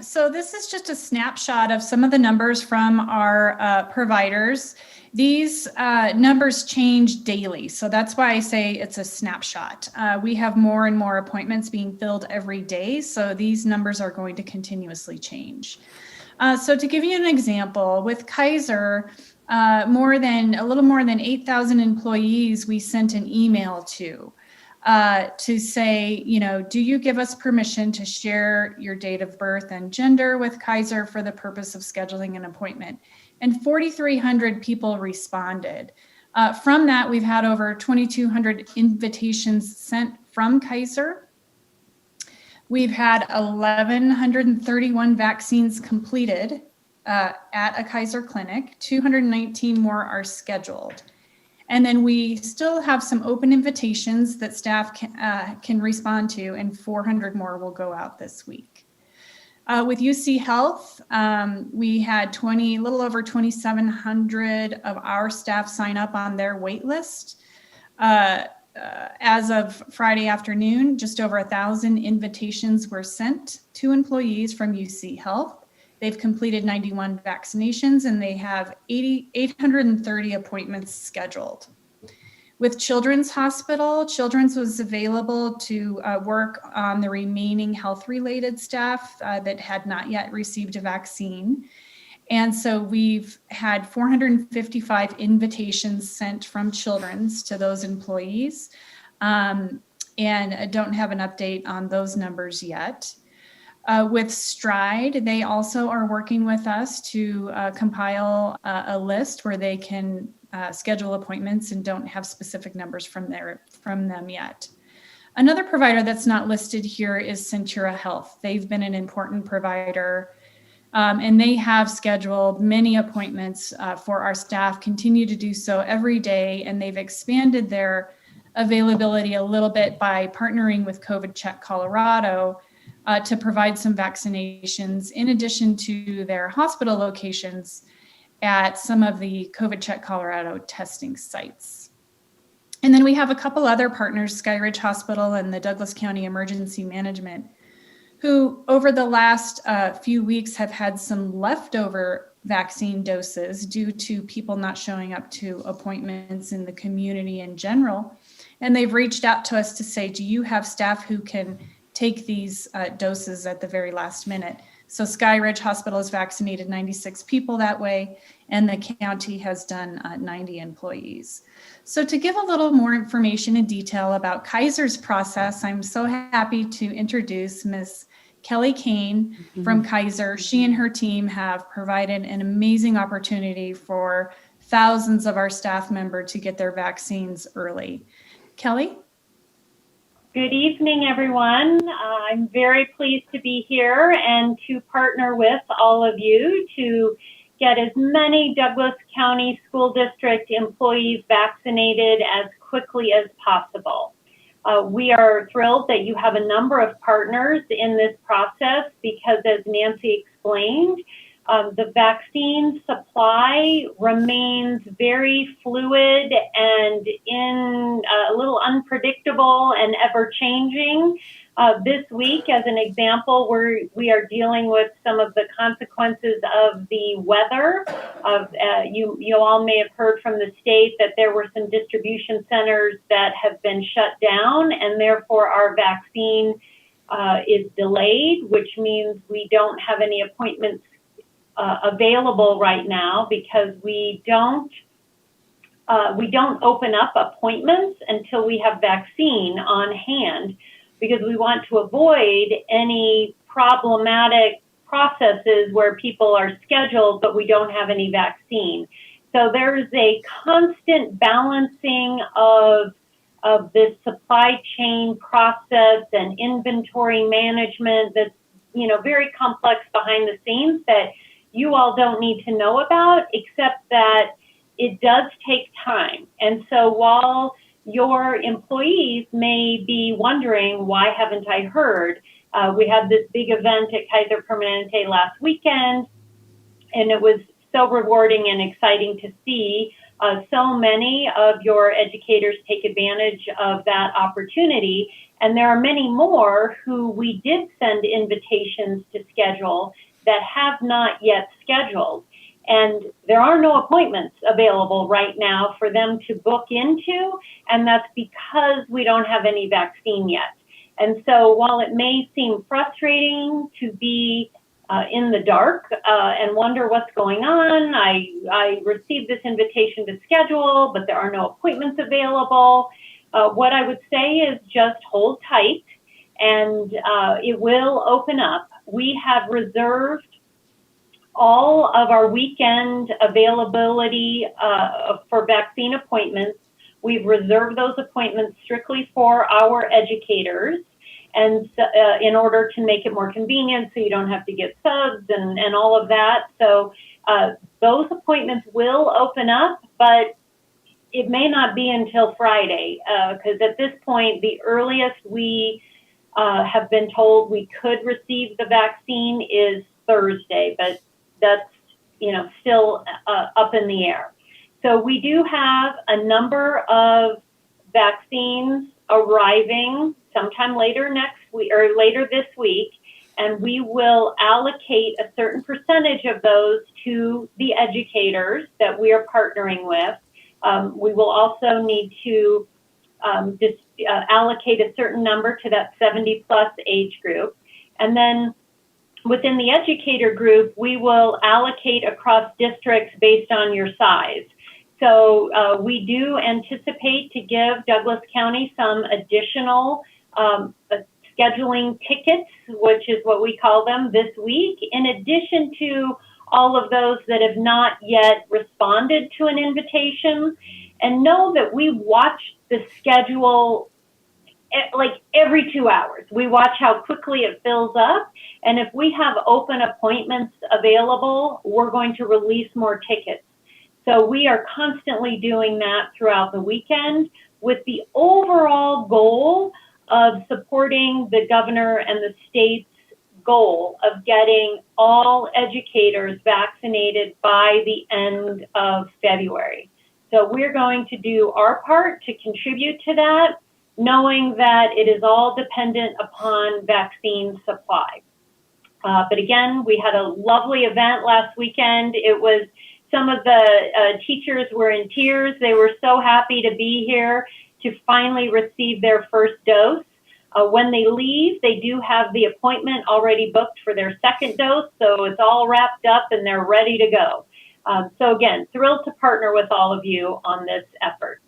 So this is just a snapshot of some of the numbers from our providers. These numbers change daily, so that's why I say it's a snapshot. We have more and more appointments being filled every day, so these numbers are going to continuously change. So to give you an example, with Kaiser, a little more than 8,000 employees we sent an email to say, do you give us permission to share your date of birth and gender with Kaiser for the purpose of scheduling an appointment? And 4,300 people responded. From that, we've had over 2,200 invitations sent from Kaiser. We've had 1,131 vaccines completed at a Kaiser clinic. 219 more are scheduled. And then we still have some open invitations that staff can respond to, and 400 more will go out this week. With UC Health, we had a little over 2,700 of our staff sign up on their wait list. As of Friday afternoon, just over 1,000 invitations were sent to employees from UC Health. They've completed 91 vaccinations and they have 830 appointments scheduled. With Children's Hospital, Children's was available to work on the remaining health-related staff that had not yet received a vaccine. And so we've had 455 invitations sent from Children's to those employees, and I don't have an update on those numbers yet. With Stride, they also are working with us to compile a list where they can schedule appointments and don't have specific numbers from them yet. Another provider that's not listed here is Centura Health. They've been an important provider, and they have scheduled many appointments for our staff, continue to do so every day, and they've expanded their availability a little bit by partnering with COVID Check Colorado to provide some vaccinations in addition to their hospital locations at some of the COVID Check Colorado testing sites. And then we have a couple other partners, Skyridge Hospital and the Douglas County Emergency Management, who over the last few weeks have had some leftover vaccine doses due to people not showing up to appointments in the community in general. And they've reached out to us to say, do you have staff who can take these doses at the very last minute? So Skyridge Hospital has vaccinated 96 people that way, and the county has done 90 employees. So to give a little more information and detail about Kaiser's process, I'm so happy to introduce Ms. Kelly Kane from Kaiser. She and her team have provided an amazing opportunity for thousands of our staff members to get their vaccines early. Kelly? Good evening, everyone. I'm very pleased to be here and to partner with all of you to get as many Douglas County School District employees vaccinated as quickly as possible. We are thrilled that you have a number of partners in this process because, as Nancy explained, the vaccine supply remains very fluid and a little unpredictable and ever-changing. This week, as an example, we are dealing with some of the consequences of the weather. You all may have heard from the state that there were some distribution centers that have been shut down, and therefore our vaccine is delayed, which means we don't have any appointments available right now because we don't open up appointments until we have vaccine on hand, because we want to avoid any problematic processes where people are scheduled but we don't have any vaccine. So there's a constant balancing of this supply chain process and inventory management that's very complex behind the scenes that you all don't need to know about, except that it does take time. And so while your employees may be wondering, why haven't I heard? We had this big event at Kaiser Permanente last weekend, and it was so rewarding and exciting to see so many of your educators take advantage of that opportunity. And there are many more who we did send invitations to schedule that have not yet scheduled. And there are no appointments available right now for them to book into, and that's because we don't have any vaccine yet. And so while it may seem frustrating to be in the dark and wonder what's going on, I received this invitation to schedule, but there are no appointments available. What I would say is just hold tight, and it will open up. We have reserved all of our weekend availability for vaccine appointments. We've reserved those appointments strictly for our educators, and in order to make it more convenient so you don't have to get subs and all of that. So those appointments will open up, but it may not be until Friday, because at this point, the earliest we have been told we could receive the vaccine is Thursday, but that's, you know, still up in the air. So we do have a number of vaccines arriving sometime later next week or later this week, and we will allocate a certain percentage of those to the educators that we are partnering with. We will also need to allocate a certain number to that 70 plus age group. And then within the educator group, we will allocate across districts based on your size. So we do anticipate to give Douglas County some additional scheduling tickets, which is what we call them, this week, in addition to all of those that have not yet responded to an invitation. And know that we watch the schedule like every 2 hours. We watch how quickly it fills up. And if we have open appointments available, we're going to release more tickets. So we are constantly doing that throughout the weekend with the overall goal of supporting the governor and the state's goal of getting all educators vaccinated by the end of February. So we're going to do our part to contribute to that, knowing that it is all dependent upon vaccine supply. But again, we had a lovely event last weekend. It was, some of the teachers were in tears. They were so happy to be here to finally receive their first dose. When they leave, they do have the appointment already booked for their second dose, so it's all wrapped up and they're ready to go. So again, thrilled to partner with all of you on this effort.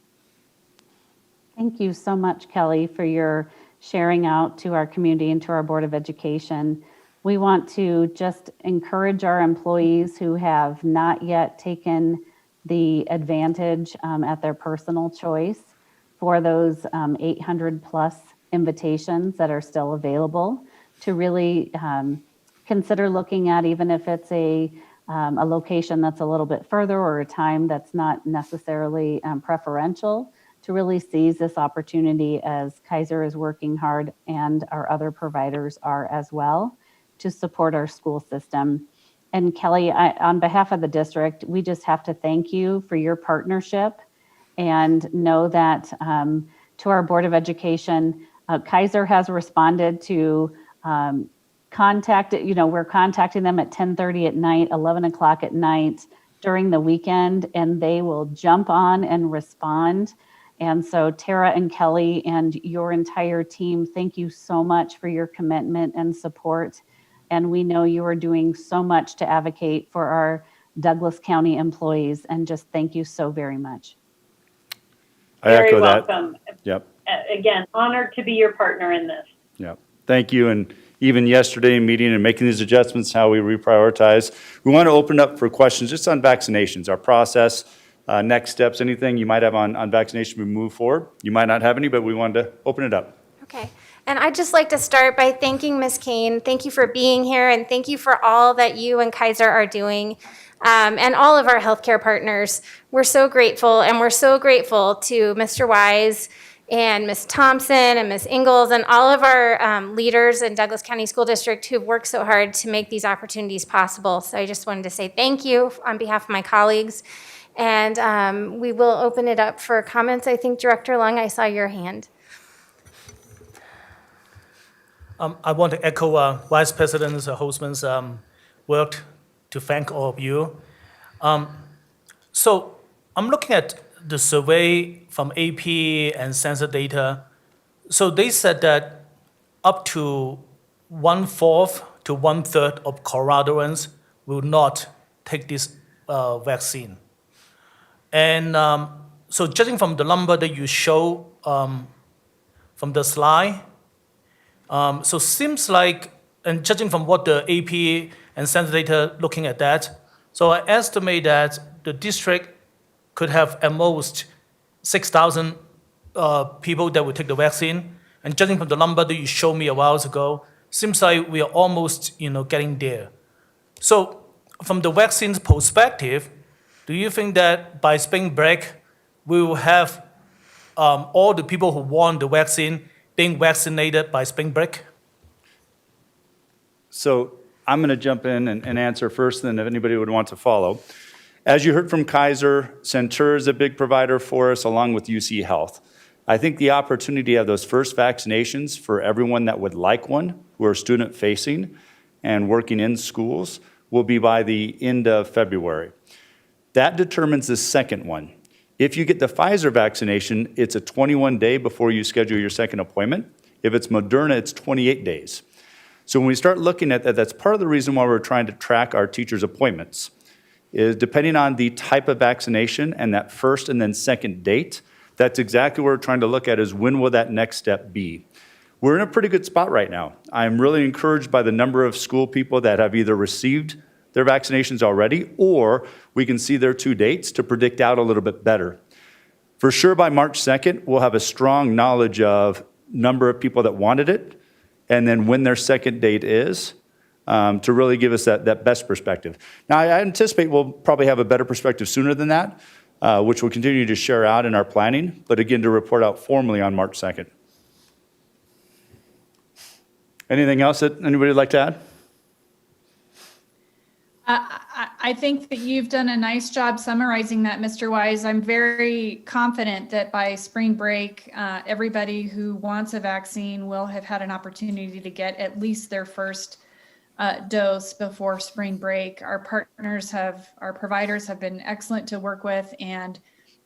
Thank you so much, Kelly, for your sharing out to our community and to our Board of Education. We want to just encourage our employees who have not yet taken the advantage at their personal choice for those 800 plus invitations that are still available to really consider looking at, even if it's a location that's a little bit further or a time that's not necessarily preferential, to really seize this opportunity as Kaiser is working hard and our other providers are as well to support our school system. And Kelly, on behalf of the district, we just have to thank you for your partnership and know that to our Board of Education, Kaiser has responded to contact, we're contacting them at 10:30 at night, 11 o'clock at night during the weekend, and they will jump on and respond. And so Tara and Kelly and your entire team, thank you so much for your commitment and support. And we know you are doing so much to advocate for our Douglas County employees, and just thank you so very much. I echo that. Very welcome. Yep. Again, honored to be your partner in this. Yep. Thank you. And even yesterday meeting and making these adjustments, how we reprioritize. We want to open up for questions just on vaccinations, our process, next steps, anything you might have on vaccination we move forward. You might not have any, but we wanted to open it up. Okay. And I'd just like to start by thanking Ms. Kane. Thank you for being here, and thank you for all that you and Kaiser are doing, and all of our healthcare partners. We're so grateful, and we're so grateful to Mr. Wise and Ms. Thompson and Ms. Ingalls and all of our leaders in Douglas County School District who've worked so hard to make these opportunities possible. So I just wanted to say thank you on behalf of my colleagues. And we will open it up for comments. I think Director Lung, I saw your hand. I want to echo Vice President Holzman's work to thank all of you. So I'm looking at the survey from AP and census data. So they said that up to 1/4 to 1/3 of Coloradoans will not take this vaccine. And so judging from the number that you show from the slide, so seems like, and judging from what the AP and census data looking at that, so I estimate that the district could have at most 6,000 people that will take the vaccine. And judging from the number that you showed me a while ago, seems like we are almost, getting there. So from the vaccine's perspective, do you think that by spring break, we will have all the people who want the vaccine being vaccinated by spring break? So I'm going to jump in and answer first, and then if anybody would want to follow. As you heard from Kaiser, Centura is a big provider for us, along with UC Health. I think the opportunity of those first vaccinations for everyone that would like one, who are student-facing and working in schools, will be by the end of February. That determines the second one. If you get the Pfizer vaccination, it's a 21-day before you schedule your second appointment. If it's Moderna, it's 28 days. So when we start looking at that, that's part of the reason why we're trying to track our teachers' appointments, is depending on the type of vaccination and that first and then second date, that's exactly what we're trying to look at, is when will that next step be. We're in a pretty good spot right now. I'm really encouraged by the number of school people that have either received their vaccinations already, or we can see their 2 dates to predict out a little bit better. For sure, by March 2nd, we'll have a strong knowledge of number of people that wanted it, and then when their second date is, to really give us that best perspective. Now, I anticipate we'll probably have a better perspective sooner than that, which we'll continue to share out in our planning, but again, to report out formally on March 2nd. Anything else that anybody would like to add? I think that you've done a nice job summarizing that, Mr. Wise. I'm very confident that by spring break, everybody who wants a vaccine will have had an opportunity to get at least their first dose before spring break. Our providers have been excellent to work with, and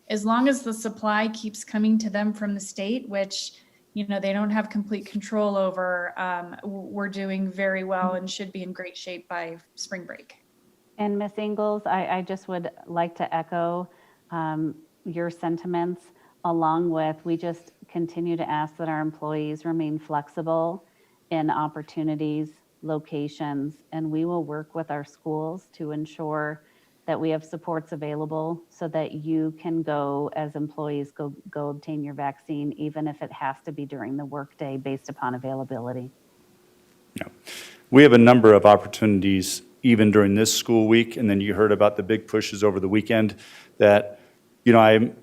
as long as the supply keeps coming to them from the state, which they don't have complete control over, we're doing very well and should be in great shape by spring break. And Ms. Ingalls, I just would like to echo your sentiments, along with, we just continue to ask that our employees remain flexible in opportunities, locations, and we will work with our schools to ensure that we have supports available so that you can go as employees, go obtain your vaccine, even if it has to be during the workday based upon availability. Yeah. We have a number of opportunities even during this school week, and then you heard about the big pushes over the weekend, that, I'm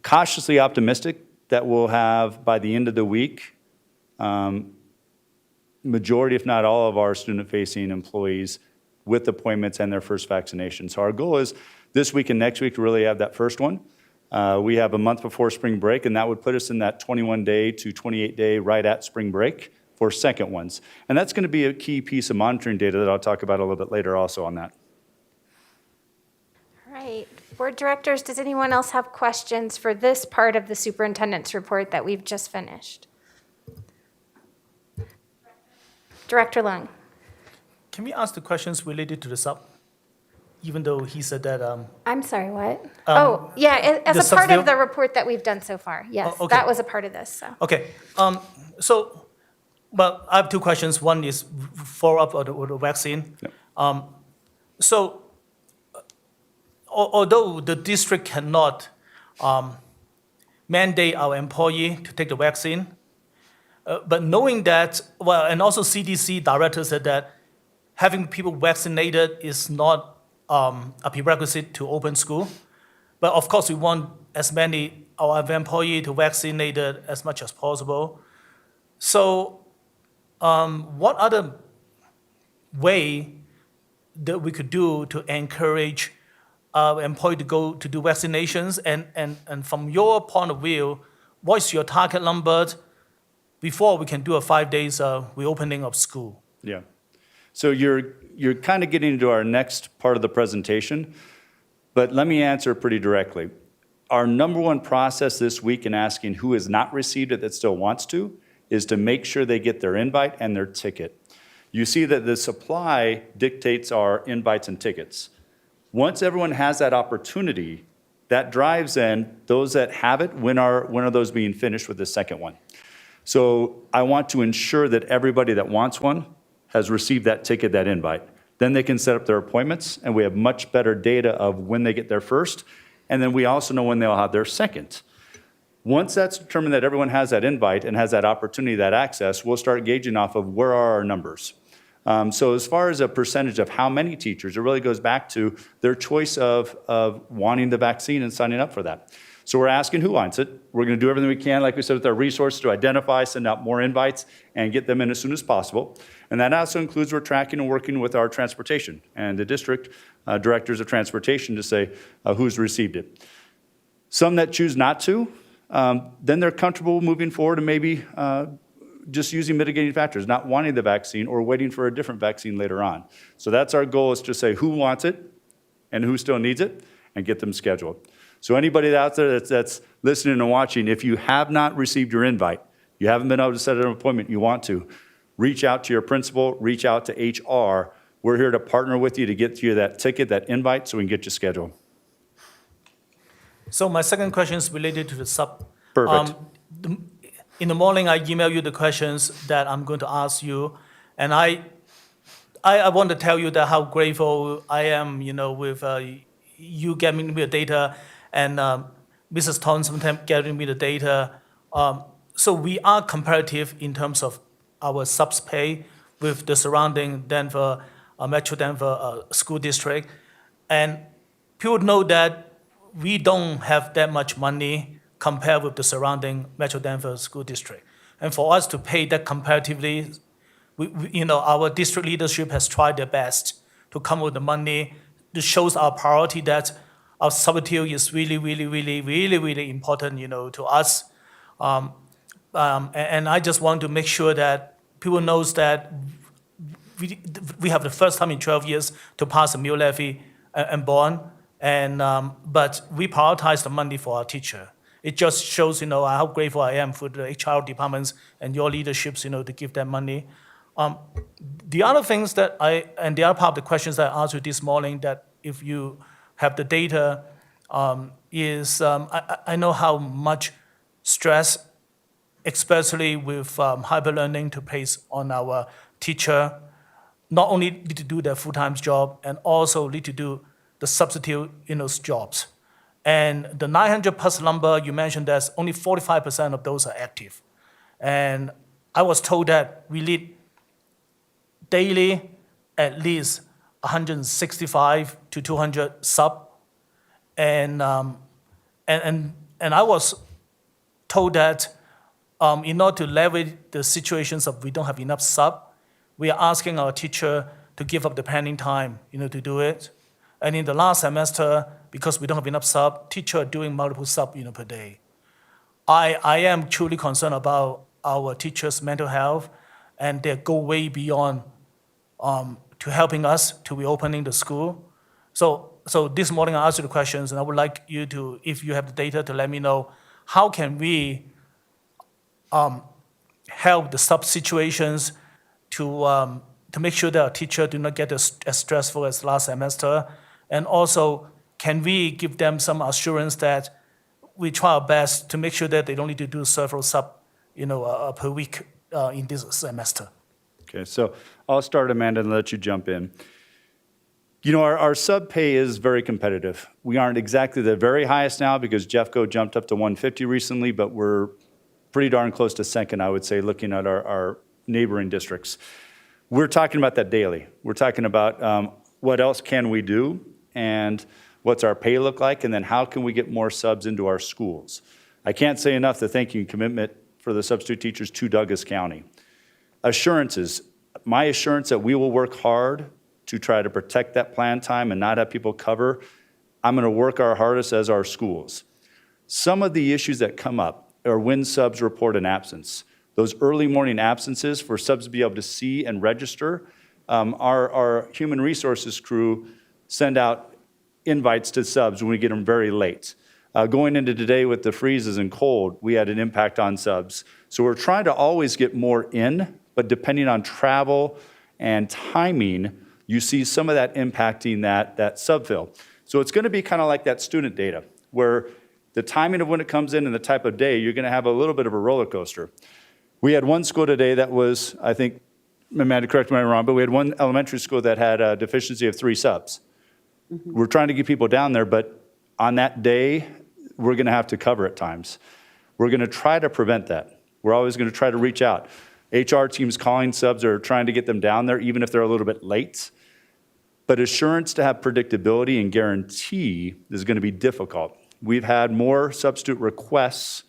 cautiously optimistic that we'll have, by the end of the week, majority, if not all, of our student-facing employees with appointments and their first vaccination. So our goal is this week and next week to really have that first one. We have a month before spring break, and that would put us in that 21-day to 28-day right at spring break for second ones. And that's going to be a key piece of monitoring data that I'll talk about a little bit later also on that. All right. Board directors, does anyone else have questions for this part of the superintendent's report that we've just finished? Director Lung. Can we ask the questions related to the sub? Even though he said that... I'm sorry, what? As a part of the report that we've done so far. Yes, okay. That was a part of this. So. Okay. Well, I have two questions. One is follow-up on the vaccine. Yep. Although the district cannot mandate our employee to take the vaccine, but knowing that, and also CDC director said that having people vaccinated is not a prerequisite to open school. But of course, we want as many our employee to vaccinate as much as possible. So what other way that we could do to encourage our employee to go to do vaccinations? And from your point of view, what's your target number before we can do a 5 days reopening of school? Yeah. So you're kind of getting into our next part of the presentation, but let me answer pretty directly. Our number one process this week in asking who has not received it that still wants to is to make sure they get their invite and their ticket. You see that the supply dictates our invites and tickets. Once everyone has that opportunity, that drives in those that have it, when are those being finished with the second one? So I want to ensure that everybody that wants one has received that ticket, that invite. Then they can set up their appointments, and we have much better data of when they get their first, and then we also know when they'll have their second. Once that's determined that everyone has that invite and has that opportunity, that access, we'll start gauging off of where are our numbers. So as far as a percentage of how many teachers, it really goes back to their choice of wanting the vaccine and signing up for that. So we're asking who wants it. We're going to do everything we can, like we said, with our resources to identify, send out more invites, and get them in as soon as possible. And that also includes we're tracking and working with our transportation and the district directors of transportation to say who's received it. Some that choose not to, then they're comfortable moving forward and maybe just using mitigating factors, not wanting the vaccine or waiting for a different vaccine later on. So that's our goal, is to say who wants it and who still needs it and get them scheduled. So anybody out there that's listening and watching, if you have not received your invite, you haven't been able to set an appointment, you want to, reach out to your principal, reach out to HR. We're here to partner with you to get you that ticket, that invite, so we can get you scheduled. So my second question is related to the sub. Perfect. In the morning, I email you the questions that I'm going to ask you, and I want to tell you that how grateful I am, with you getting me the data, and Mrs. Thompson getting me the data. So we are comparative in terms of our subs pay with the surrounding Denver, Metro Denver school district, and people know that we don't have that much money compared with the surrounding Metro Denver school district. And for us to pay that comparatively, our district leadership has tried their best to come up with the money. This shows our priority that our substitute is really, really, really, really, really important, to us. And I just want to make sure that people knows that we have the first time in 12 years to pass a meal levy and bond, but we prioritize the money for our teacher. It just shows, how grateful I am for the HR departments and your leaderships, to give that money. The other things and the other part of the questions that I asked you this morning, that if you have the data, is I know how much stress, especially with hyperlearning, to place on our teacher. Not only need to do their full-time job, and also need to do the substitute jobs. And the 900 plus number you mentioned, there's only 45% of those are active. And I was told that we need daily at least 165 to 200 sub. And I was told that in order to leverage the situations of we don't have enough sub, we are asking our teacher to give up the pending time, to do it. And in the last semester, because we don't have enough sub, teachers are doing multiple sub, per day. I am truly concerned about our teachers' mental health, and they go way beyond to helping us to reopening the school. So this morning I asked you the questions, and I would like you to, if you have the data, to let me know how can we help the sub situations to make sure that our teacher do not get as stressful as last semester, and also can we give them some assurance that we try our best to make sure that they don't need to do several sub, per week in this semester. Okay, so I'll start, Amanda, and let you jump in. Our sub pay is very competitive. We aren't exactly the very highest now because Jeffco jumped up to 150 recently, but we're pretty darn close to second, I would say, looking at our neighboring districts. We're talking about that daily. We're talking about what else can we do, and what's our pay look like, and then how can we get more subs into our schools. I can't say enough the thank you and commitment for the substitute teachers to Douglas County. Assurances, my assurance that we will work hard to try to protect that plan time and not have people cover. I'm going to work our hardest as our schools. Some of the issues that come up are when subs report an absence. Those early morning absences for subs to be able to see and register, our human resources crew send out invites to subs when we get them very late. Going into today with the freezes and cold, we had an impact on subs. So we're trying to always get more in, but depending on travel and timing, you see some of that impacting that subfill. So it's going to be kind of like that student data, where the timing of when it comes in and the type of day, you're going to have a little bit of a roller coaster. We had one school today that was, I think, Amanda, correct me if I'm wrong, but we had one elementary school that had a deficiency of 3 subs. We're trying to get people down there, but on that day, we're going to have to cover at times. We're going to try to prevent that. We're always going to try to reach out. HR teams calling subs are trying to get them down there, even if they're a little bit late. But assurance to have predictability and guarantee is going to be difficult. We've had more substitute requests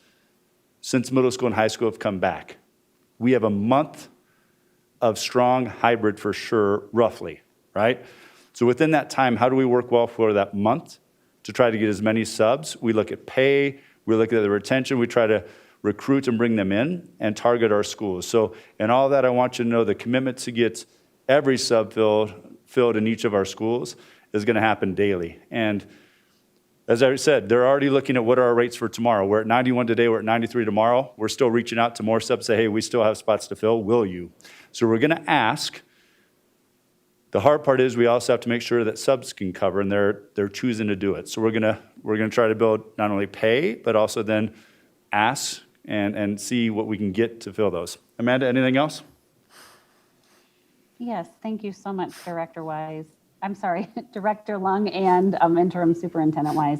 since middle school and high school have come back. We have a month of strong hybrid for sure, roughly, right? So within that time, how do we work well for that month to try to get as many subs? We look at pay, we look at the retention, we try to recruit and bring them in and target our schools. So in all that, I want you to know the commitment to get every sub filled in each of our schools is going to happen daily. And as I said, they're already looking at what are our rates for tomorrow. We're at 91 today, we're at 93 tomorrow. We're still reaching out to more subs, say, hey, we still have spots to fill, will you? So we're going to ask. The hard part is we also have to make sure that subs can cover, and they're choosing to do it. So we're gonna try to build not only pay, but also then ask and see what we can get to fill those. Amanda, anything else? Yes, thank you so much, Director Wise. I'm sorry, Director Lung and Interim Superintendent Wise.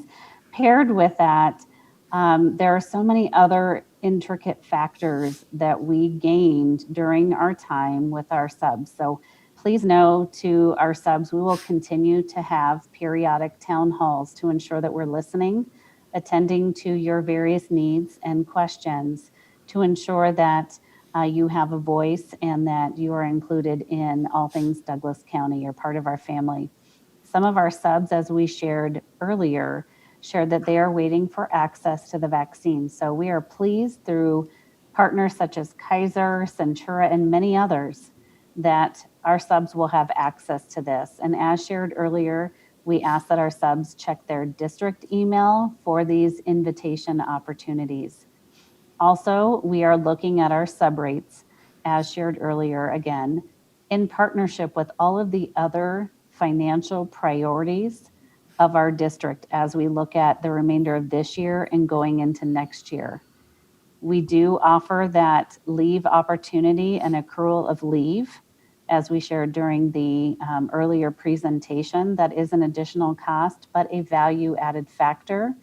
Paired with that, there are so many other intricate factors that we gained during our time with our subs. So please know to our subs, we will continue to have periodic town halls to ensure that we're listening, attending to your various needs and questions, to ensure that you have a voice and that you are included in all things Douglas County. You're part of our family. Some of our subs, as we shared earlier, shared that they are waiting for access to the vaccine. So we are pleased through partners such as Kaiser, Centura, and many others that our subs will have access to this. And as shared earlier, we ask that our subs check their district email for these invitation opportunities. Also, we are looking at our sub rates, as shared earlier again, in partnership with all of the other financial priorities of our district as we look at the remainder of this year and going into next year. We do offer that leave opportunity and accrual of leave, as we shared during the earlier presentation. That is an additional cost, but a value added factor,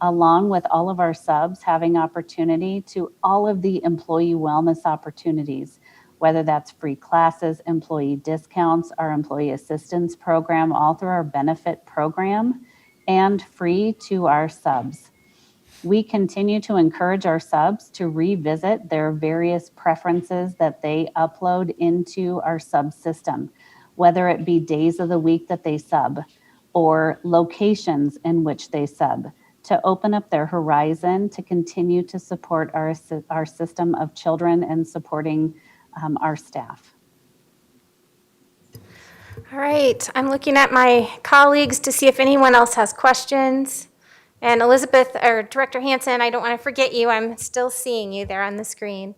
along with all of our subs having opportunity to all of the employee wellness opportunities, whether that's free classes, employee discounts, our employee assistance program, all through our benefit program, and free to our subs. We continue to encourage our subs to revisit their various preferences that they upload into our sub system, whether it be days of the week that they sub or locations in which they sub, to open up their horizon to continue to support our system of children and supporting our staff. All right, I'm looking at my colleagues to see if anyone else has questions. And Elizabeth, or Director Hansen, I don't want to forget you. I'm still seeing you there on the screen.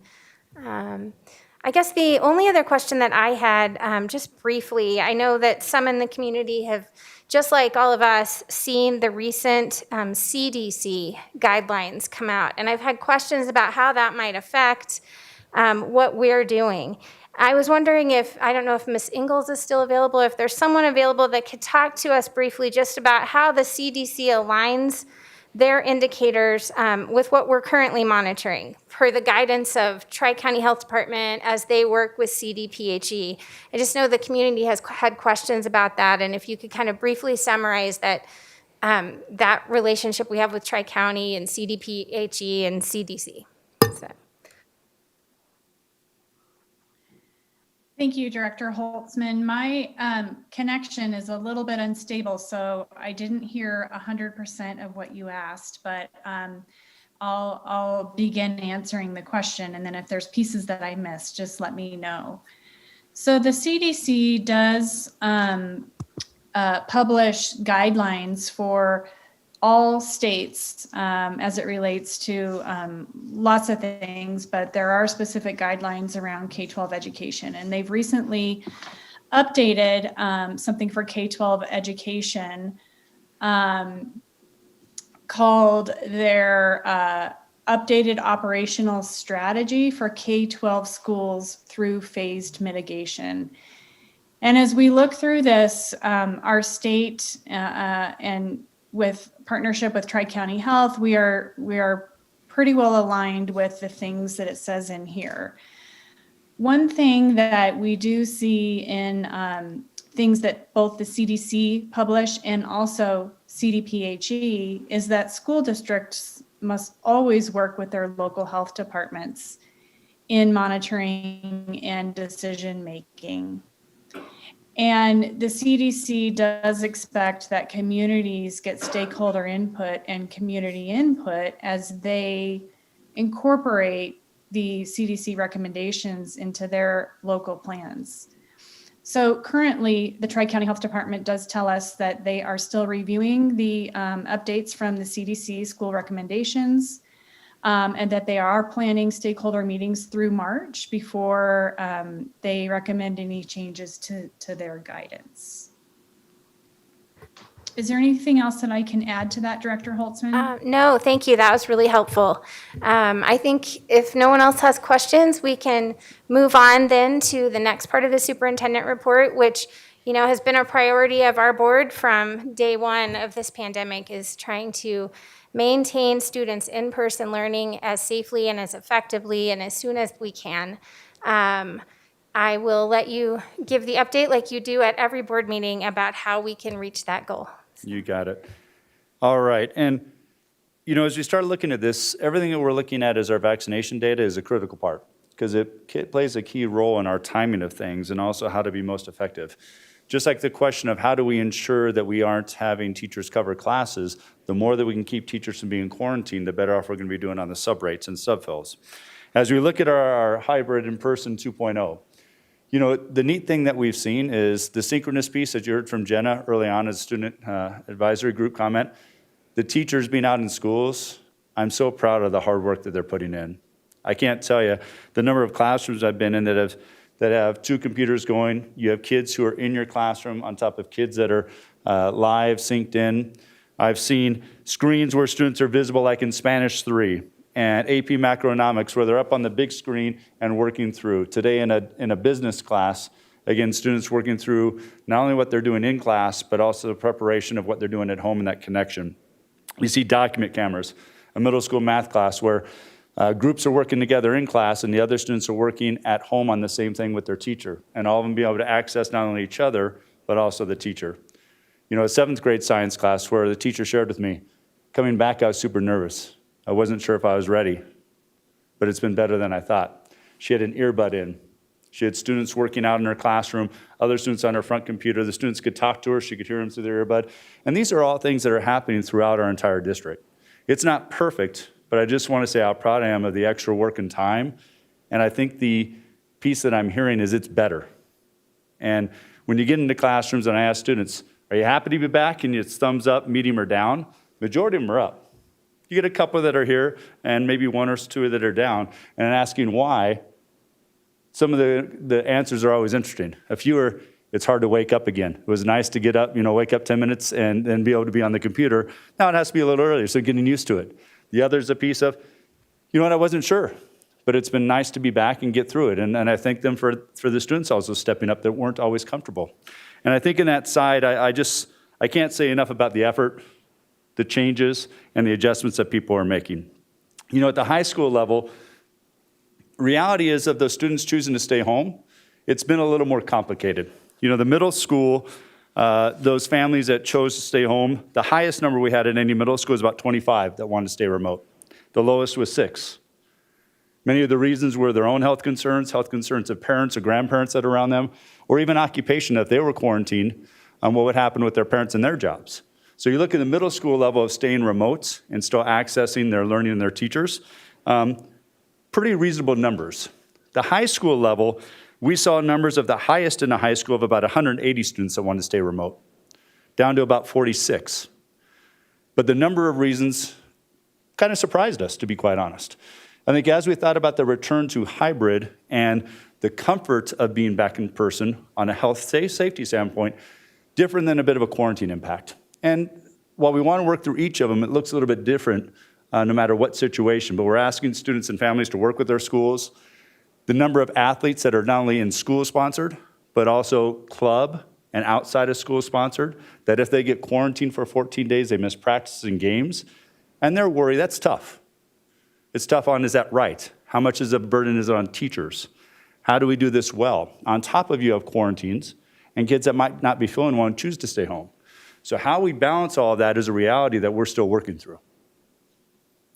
I guess the only other question that I had, just briefly, I know that some in the community have, just like all of us, seen the recent CDC guidelines come out. And I've had questions about how that might affect what we're doing. I was wondering if, I don't know if Ms. Ingalls is still available, if there's someone available that could talk to us briefly just about how the CDC aligns their indicators with what we're currently monitoring per the guidance of Tri-County Health Department as they work with CDPHE. I just know the community has had questions about that, and if you could kind of briefly summarize that that relationship we have with Tri-County and CDPHE and CDC. So. Thank you, Director Holtzman. My connection is a little bit unstable, so I didn't hear 100% of what you asked, but I'll begin answering the question, and then if there's pieces that I missed, just let me know. So the CDC does publish guidelines for all states as it relates to lots of things, but there are specific guidelines around K-12 education. And they've recently updated something for K-12 education called their updated operational strategy for K-12 schools through phased mitigation. And as we look through this, our state and with partnership with Tri-County Health, we are pretty well aligned with the things that it says in here. One thing that we do see in things that both the CDC publish and also CDPHE is that school districts must always work with their local health departments in monitoring and decision making. And the CDC does expect that communities get stakeholder input and community input as they incorporate the CDC recommendations into their local plans. So currently, the Tri-County Health Department does tell us that they are still reviewing the updates from the CDC school recommendations, and that they are planning stakeholder meetings through March before they recommend any changes to their guidance. Is there anything else that I can add to that, Director Holtzman? No, thank you. That was really helpful. I think if no one else has questions, we can move on then to the next part of the superintendent report, which has been a priority of our board from day one of this pandemic, is trying to maintain students' in-person learning as safely and as effectively and as soon as we can. I will let you give the update like you do at every board meeting about how we can reach that goal. You got it. All right. And, as we start looking at this, everything that we're looking at as our vaccination data is a critical part because it plays a key role in our timing of things and also how to be most effective. Just like the question of how do we ensure that we aren't having teachers cover classes, the more that we can keep teachers from being quarantined, the better off we're going to be doing on the subrates and subfills. As we look at our hybrid in-person 2.0, the neat thing that we've seen is the synchronous piece that you heard from Jenna early on as a student advisory group comment. The teachers being out in schools, I'm so proud of the hard work that they're putting in. I can't tell you the number of classrooms I've been in that have two computers going. You have kids who are in your classroom on top of kids that are live, synced in. I've seen screens where students are visible like in Spanish 3 and AP Macroeconomics where they're up on the big screen and working through. Today in a business class, again, students working through not only what they're doing in class, but also the preparation of what they're doing at home and that connection. You see document cameras, a middle school math class where groups are working together in class and the other students are working at home on the same thing with their teacher, and all of them be able to access not only each other, but also the teacher. A seventh grade science class where the teacher shared with me, coming back, I was super nervous. I wasn't sure if I was ready, but it's been better than I thought. She had an earbud in. She had students working out in her classroom, other students on her front computer. The students could talk to her. She could hear them through their earbud. And these are all things that are happening throughout our entire district. It's not perfect, but I just want to say how proud I am of the extra work and time. And I think the piece that I'm hearing is it's better. And when you get into classrooms and I ask students, are you happy to be back? And it's thumbs up, medium, or down. Majority of them are up. You get a couple that are here and maybe one or two that are down. And asking why, some of the answers are always interesting. A few are, it's hard to wake up again. It was nice to get up, wake up 10 minutes and then be able to be on the computer. Now it has to be a little earlier, so getting used to it. The other's a piece of, I wasn't sure, but it's been nice to be back and get through it. And I thank them for the students also stepping up that weren't always comfortable. And I think in that side, I can't say enough about the effort, the changes, and the adjustments that people are making. At the high school level, reality is of those students choosing to stay home, it's been a little more complicated. The middle school, those families that chose to stay home, the highest number we had in any middle school was about 25 that wanted to stay remote. The lowest was 6. Many of the reasons were their own health concerns of parents or grandparents that are around them, or even occupation if they were quarantined, on what would happen with their parents and their jobs. So you look at the middle school level of staying remote and still accessing their learning and their teachers, pretty reasonable numbers. The high school level, we saw numbers of the highest in the high school of about 180 students that wanted to stay remote, down to about 46. But the number of reasons kind of surprised us, to be quite honest. I think as we thought about the return to hybrid and the comfort of being back in person on a health safety standpoint, different than a bit of a quarantine impact. And while we want to work through each of them, it looks a little bit different no matter what situation. But we're asking students and families to work with their schools. The number of athletes that are not only in school sponsored, but also club and outside of school sponsored, that if they get quarantined for 14 days, they miss practices and games. And they're worried, that's tough. It's tough on, is that right? How much is a burden is it on teachers? How do we do this well? On top of you have quarantines and kids that might not be feeling well and choose to stay home. So how we balance all of that is a reality that we're still working through.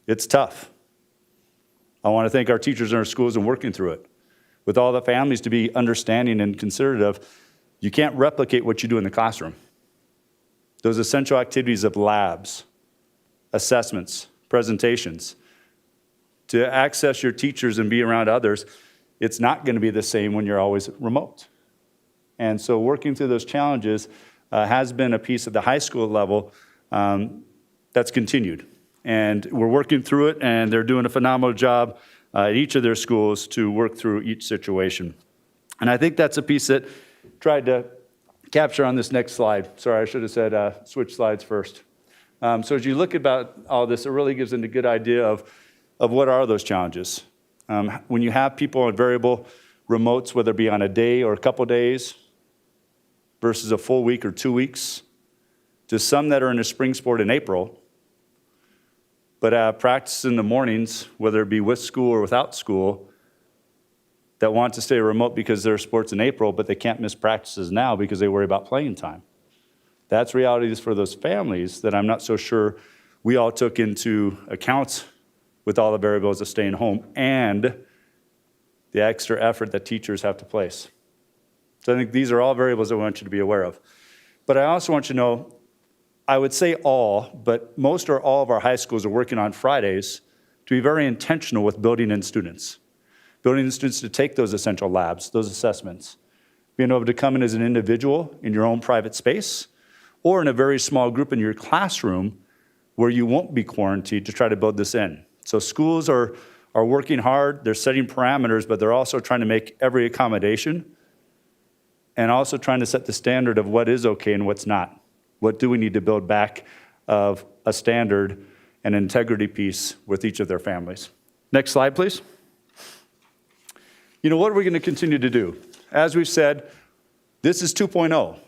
It's tough. I want to thank our teachers in our schools and working through it. With all the families to be understanding and considerate of, you can't replicate what you do in the classroom. Those essential activities of labs, assessments, presentations, to access your teachers and be around others, it's not going to be the same when you're always remote. And so working through those challenges has been a piece of the high school level that's continued. And we're working through it, and they're doing a phenomenal job at each of their schools to work through each situation. And I think that's a piece that I tried to capture on this next slide. Sorry, I should have said switch slides first. So as you look about all this, it really gives them a good idea of what are those challenges. When you have people on variable remotes, whether it be on a day or a couple days versus a full week or 2 weeks, to some that are in a spring sport in April, but have practice in the mornings, whether it be with school or without school, that want to stay remote because there are sports in April, but they can't miss practices now because they worry about playing time. That's realities for those families that I'm not so sure we all took into account with all the variables of staying home and the extra effort that teachers have to place. So I think these are all variables I want you to be aware of. But I also want you to know, I would say all, but most or all of our high schools are working on Fridays to be very intentional with building in students. Building in students to take those essential labs, those assessments. Being able to come in as an individual in your own private space or in a very small group in your classroom where you won't be quarantined to try to build this in. So schools are working hard, they're setting parameters, but they're also trying to make every accommodation and also trying to set the standard of what is okay and what's not. What do we need to build back of a standard and integrity piece with each of their families? Next slide, please. You know, what are we going to continue to do? As we've said, this is 2.0,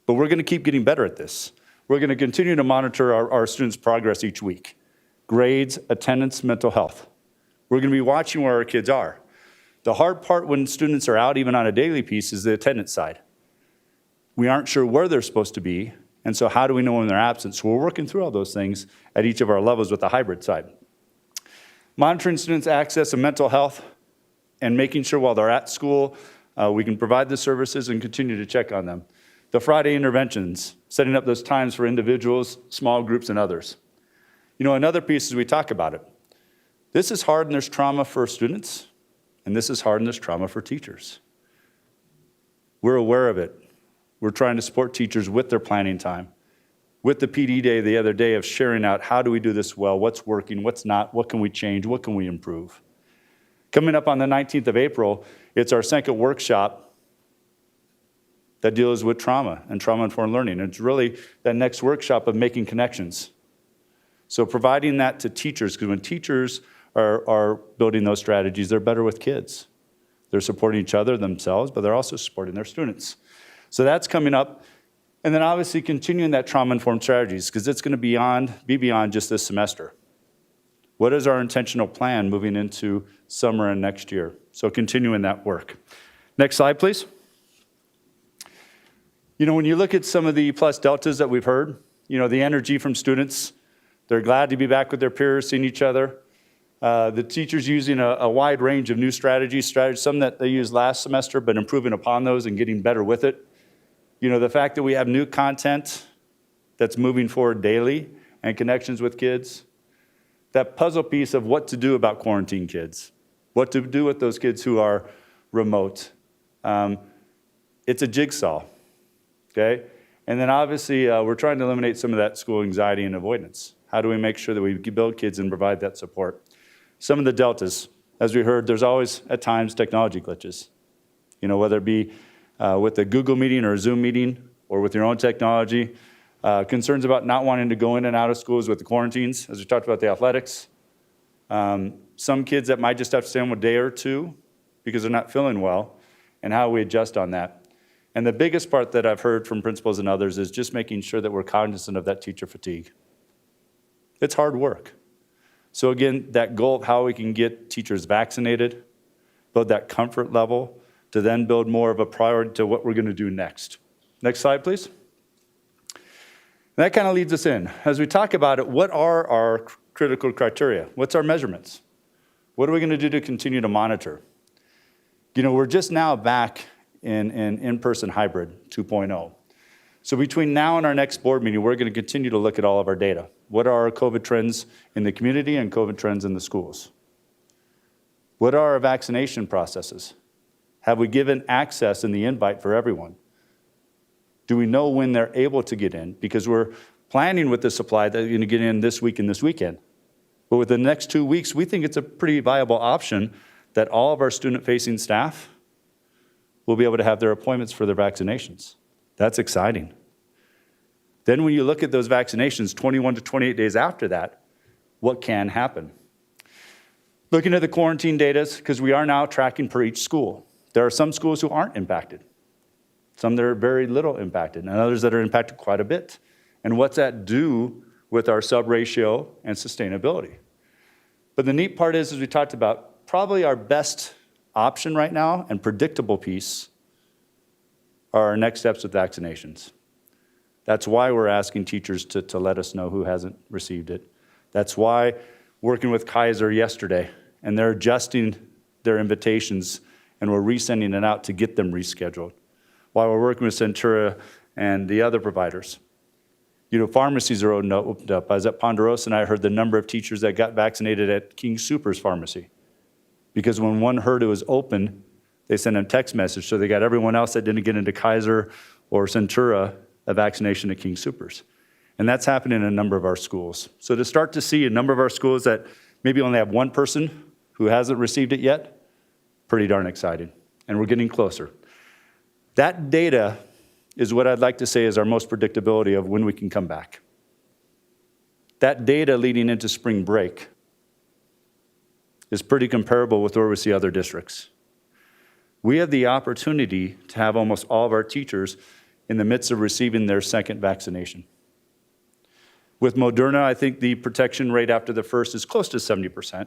but we're going to keep getting better at this. We're going to continue to monitor our students' progress each week. Grades, attendance, mental health. We're going to be watching where our kids are. The hard part when students are out, even on a daily piece, is the attendance side. We aren't sure where they're supposed to be, and so how do we know when they're absent? So we're working through all those things at each of our levels with the hybrid side. Monitoring students' access to mental health and making sure while they're at school, we can provide the services and continue to check on them. The Friday interventions, setting up those times for individuals, small groups, and others. You know, another piece is we talk about it. This is hard and there's trauma for students, and this is hard and there's trauma for teachers. We're aware of it. We're trying to support teachers with their planning time. With the PD day the other day of sharing out how do we do this well, what's working, what's not, what can we change, what can we improve. Coming up on the 19th of April, it's our second workshop that deals with trauma and trauma-informed learning. It's really that next workshop of making connections. So providing that to teachers, because when teachers are building those strategies, they're better with kids. They're supporting each other, themselves, but they're also supporting their students. So that's coming up. And then obviously continuing that trauma-informed strategies, because it's going to be beyond just this semester. What is our intentional plan moving into summer and next year? So continuing that work. Next slide, please. You When you look at some of the plus deltas that we've heard, the energy from students, they're glad to be back with their peers, seeing each other. The teachers using a wide range of new strategies, some that they used last semester, but improving upon those and getting better with it. The fact that we have new content that's moving forward daily and connections with kids. That puzzle piece of what to do about quarantine kids, what to do with those kids who are remote. It's a jigsaw, okay? And then obviously we're trying to eliminate some of that school anxiety and avoidance. How do we make sure that we build kids and provide that support? Some of the deltas, as we heard, there's always at times technology glitches. Whether it be with a Google meeting or a Zoom meeting or with your own technology, concerns about not wanting to go in and out of schools with the quarantines, as we talked about the athletics. Some kids that might just have to stay home a day or two because they're not feeling well, and how we adjust on that. And the biggest part that I've heard from principals and others is just making sure that we're cognizant of that teacher fatigue. It's hard work. So again, that goal of how we can get teachers vaccinated, build that comfort level, to then build more of a priority to what we're going to do next. Next slide, please. That kind of leads us in. As we talk about it, what are our critical criteria? What's our measurements? What are we going to do to continue to monitor? We're just now back in in-person hybrid 2.0. So between now and our next board meeting, we're going to continue to look at all of our data. What are our COVID trends in the community and COVID trends in the schools? What are our vaccination processes? Have we given access in the invite for everyone? Do we know when they're able to get in? Because we're planning with the supply that they're going to get in this week and this weekend. But with the next 2 weeks, we think it's a pretty viable option that all of our student-facing staff will be able to have their appointments for their vaccinations. That's exciting. Then when you look at those vaccinations, 21 to 28 days after that, what can happen? Looking at the quarantine data, because we are now tracking per each school. There are some schools who aren't impacted. Some that are very little impacted, and others that are impacted quite a bit. And what's that do with our sub-ratio and sustainability? But the neat part is, as we talked about, probably our best option right now and predictable piece are our next steps with vaccinations. That's why we're asking teachers to let us know who hasn't received it. That's why working with Kaiser yesterday, and they're adjusting their invitations, and we're resending it out to get them rescheduled. While we're working with Centura and the other providers. Pharmacies are opened up. I was at Ponderosa and I heard the number of teachers that got vaccinated at King Soopers Pharmacy. Because when one heard it was open, they sent a text message, so they got everyone else that didn't get into Kaiser or Centura a vaccination at King Soopers. And that's happening in a number of our schools. So to start to see a number of our schools that maybe only have one person who hasn't received it yet, pretty darn exciting. And we're getting closer. That data is what I'd like to say is our most predictability of when we can come back. That data leading into spring break is pretty comparable with where we see other districts. We have the opportunity to have almost all of our teachers in the midst of receiving their second vaccination. With Moderna, I think the protection rate after the first is close to 70%.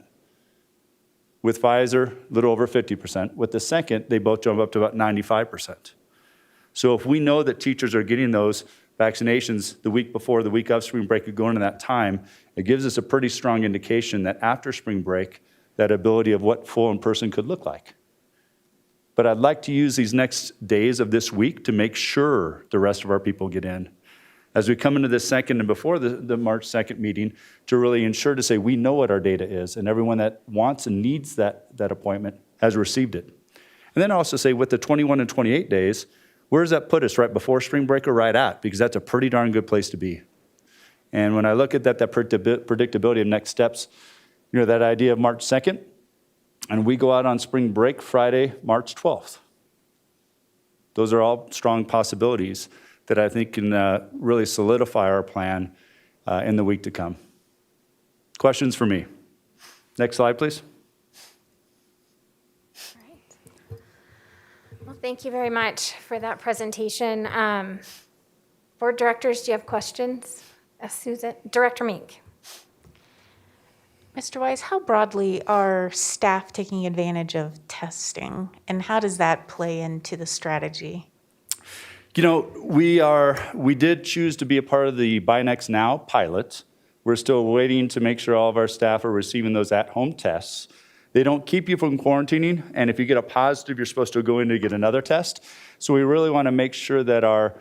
With Pfizer, a little over 50%. With the second, they both jump up to about 95%. So if we know that teachers are getting those vaccinations the week before, the week of spring break, going into that time, it gives us a pretty strong indication that after spring break, that ability of what full in-person could look like. But I'd like to use these next days of this week to make sure the rest of our people get in. As we come into the second and before the March 2nd meeting, to really ensure to say we know what our data is, and everyone that wants and needs that appointment has received it. And then also say with the 21 and 28 days, where does that put us, right before spring break or right at? Because that's a pretty darn good place to be. And when I look at that predictability of next steps, that idea of March 2nd, and we go out on spring break Friday, March 12th. Those are all strong possibilities that I think can really solidify our plan in the week to come. Questions for me? Next slide, please. Well, thank you very much for that presentation. Board directors, do you have questions? Susan, Director Mink. Mr. Wise, how broadly are staff taking advantage of testing, and how does that play into the strategy? We did choose to be a part of the Buy Next Now pilot. We're still waiting to make sure all of our staff are receiving those at-home tests. They don't keep you from quarantining, and if you get a positive, you're supposed to go in to get another test. So we really want to make sure that our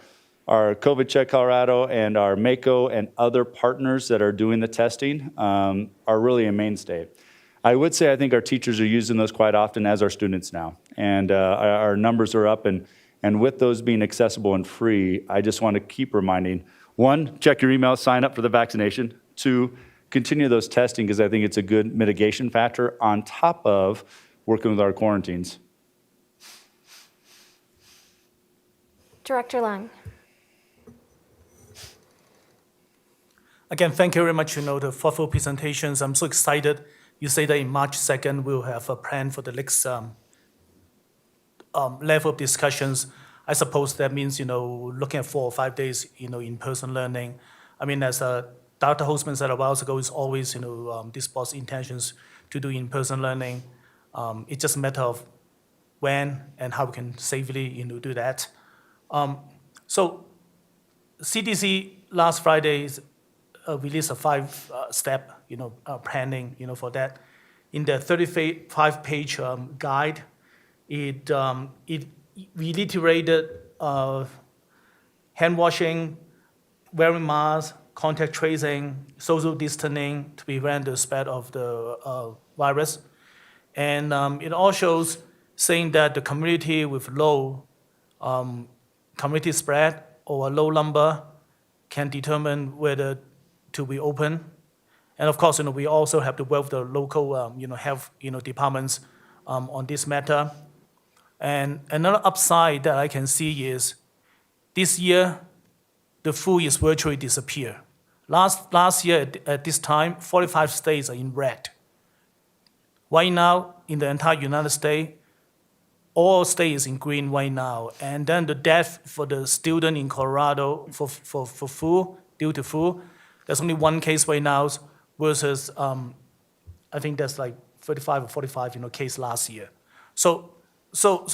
COVID Check Colorado and our Mako and other partners that are doing the testing are really a mainstay. I would say I think our teachers are using those quite often, as our students now. And our numbers are up, and with those being accessible and free, I just want to keep reminding, 1, check your email, sign up for the vaccination. 2, continue those testing, because I think it's a good mitigation factor on top of working with our quarantines. Director Lung. Again, thank you very much, the thoughtful presentations. I'm so excited. You say that in March 2nd, we'll have a plan for the next level of discussions. I suppose that means, looking at 4 or 5 days, in-person learning. I mean, as Dr. Holzman said a while ago, it's always, this board's intentions to do in-person learning. It's just a matter of when and how we can safely, do that. So CDC last Friday released a 5-step, planning, for that. In the 35-page guide, it reiterated hand washing, wearing masks, contact tracing, social distancing to prevent the spread of the virus. And it all shows saying that the community with low community spread or a low number can determine whether to be open. And of course, we also have to work with the local, health, departments on this matter. And another upside that I can see is this year, the flu is virtually disappear. Last year at this time, 45 states are in red. Right now, in the entire United States, all states in green right now. And then the death for the student in Colorado for flu, due to flu, there's only 1 case right now versus, I think there's like 35 or 45, case last year. So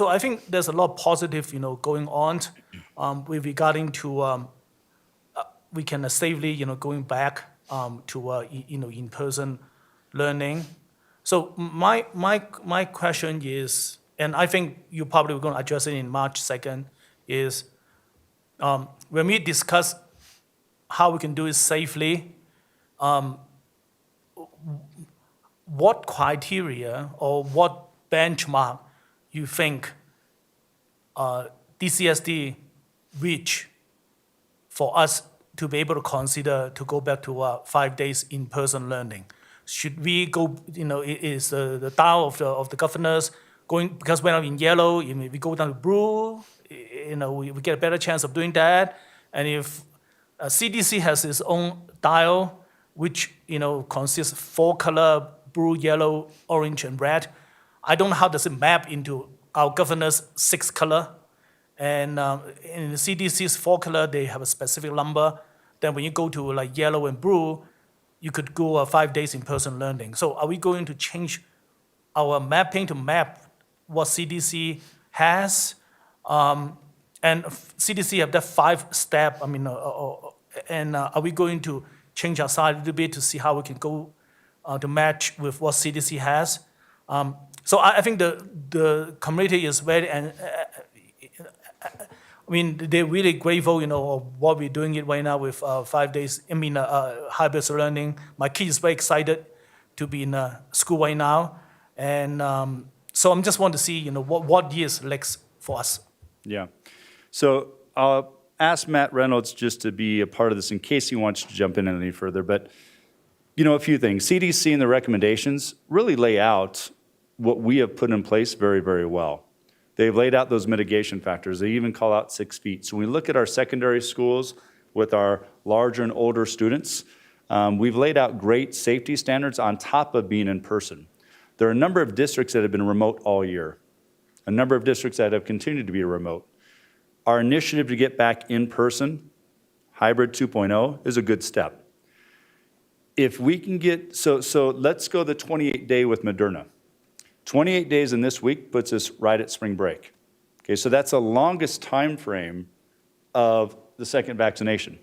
I think there's a lot of positive, going on with regarding to we can safely, going back to in-person learning. So my question is, and I think you probably going to address it in March 2nd, is when we discuss how we can do it safely, what criteria or what benchmark you think DCSD reach for us to be able to consider to go back to 5 days in-person learning? Should we go, is the dial of the governors going, because we're in yellow, we go down to blue, we get a better chance of doing that. And if CDC has its own dial, which, consists 4 color, blue, yellow, orange, and red, I don't know how does it map into our governor's 6 color. And in the CDC's 4 color, they have a specific number. Then when you go to like yellow and blue, you could go 5 days in-person learning. So are we going to change our mapping to map what CDC has? And CDC have that 5-step, and are we going to change our side a little bit to see how we can go to match with what CDC has? So I think the community is very, and they're really grateful, of what we're doing it right now with 5 days, hybrid learning. My kid is very excited to be in school right now. And so I'm just want to see, what years next for us. Yeah. So I'll ask Matt Reynolds just to be a part of this in case he wants to jump in any further. But, a few things. CDC and the recommendations really lay out what we have put in place very, very well. They've laid out those mitigation factors. They even call out 6 feet. So when we look at our secondary schools with our larger and older students, we've laid out great safety standards on top of being in person. There are a number of districts that have been remote all year, a number of districts that have continued to be remote. Our initiative to get back in person, hybrid 2.0, is a good step. If we can get, so let's go the 28-day with Moderna. 28 days in this week puts us right at spring break. Okay, so that's the longest time frame of the second vaccination.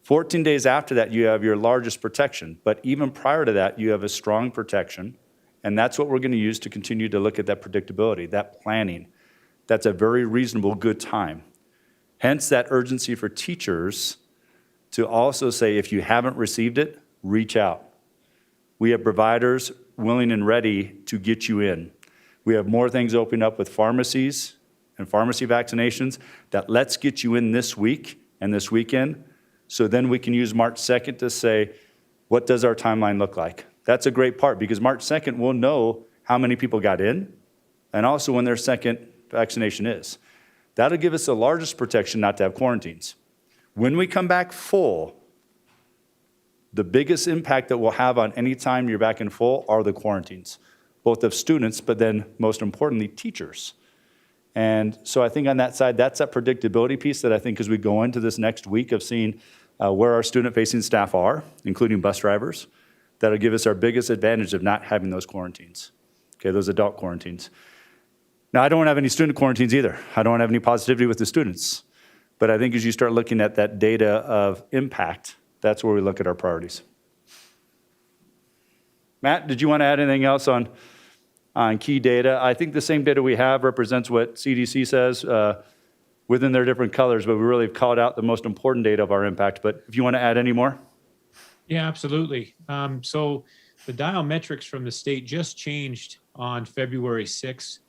14 days after that, you have your largest protection. But even prior to that, you have a strong protection. And that's what we're going to use to continue to look at that predictability, that planning. That's a very reasonable, good time. Hence that urgency for teachers to also say, if you haven't received it, reach out. We have providers willing and ready to get you in. We have more things opening up with pharmacies and pharmacy vaccinations that let's get you in this week and this weekend. So then we can use March 2nd to say, what does our timeline look like? That's a great part because March 2nd we'll know how many people got in and also when their second vaccination is. That'll give us the largest protection not to have quarantines. When we come back full, the biggest impact that we'll have on any time you're back in full are the quarantines, both of students, but then most importantly, teachers. And so I think on that side, that's that predictability piece that I think as we go into this next week of seeing where our student-facing staff are, including bus drivers, that'll give us our biggest advantage of not having those quarantines, okay, those adult quarantines. Now, I don't have any student quarantines either. I don't have any positivity with the students. But I think as you start looking at that data of impact, that's where we look at our priorities. Matt, did you want to add anything else on key data? I think the same data we have represents what CDC says within their different colors, but we really have called out the most important data of our impact. But if you want to add any more? Yeah, absolutely. So the dial metrics from the state just changed on February 6th.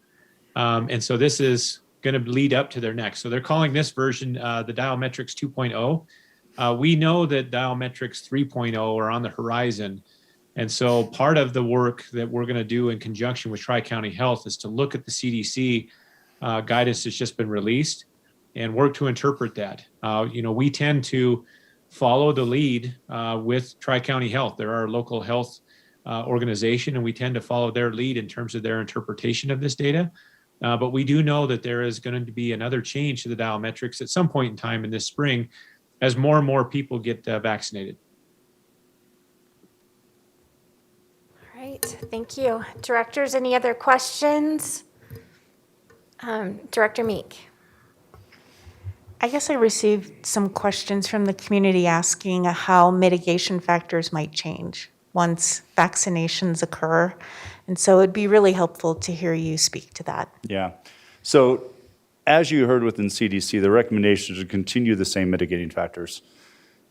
And so this is going to lead up to their next. So they're calling this version the dial metrics 2.0. We know that dial metrics 3.0 are on the horizon. And so part of the work that we're going to do in conjunction with Tri-County Health is to look at the CDC guidance that's just been released and work to interpret that. We tend to follow the lead with Tri-County Health. They're our local health organization, and we tend to follow their lead in terms of their interpretation of this data. But we do know that there is going to be another change to the dial metrics at some point in time in this spring as more and more people get vaccinated. All right, thank you. Directors, any other questions? Director Meek. I guess I received some questions from the community asking how mitigation factors might change once vaccinations occur. And so it'd be really helpful to hear you speak to that. Yeah. So as you heard within CDC, the recommendation is to continue the same mitigating factors.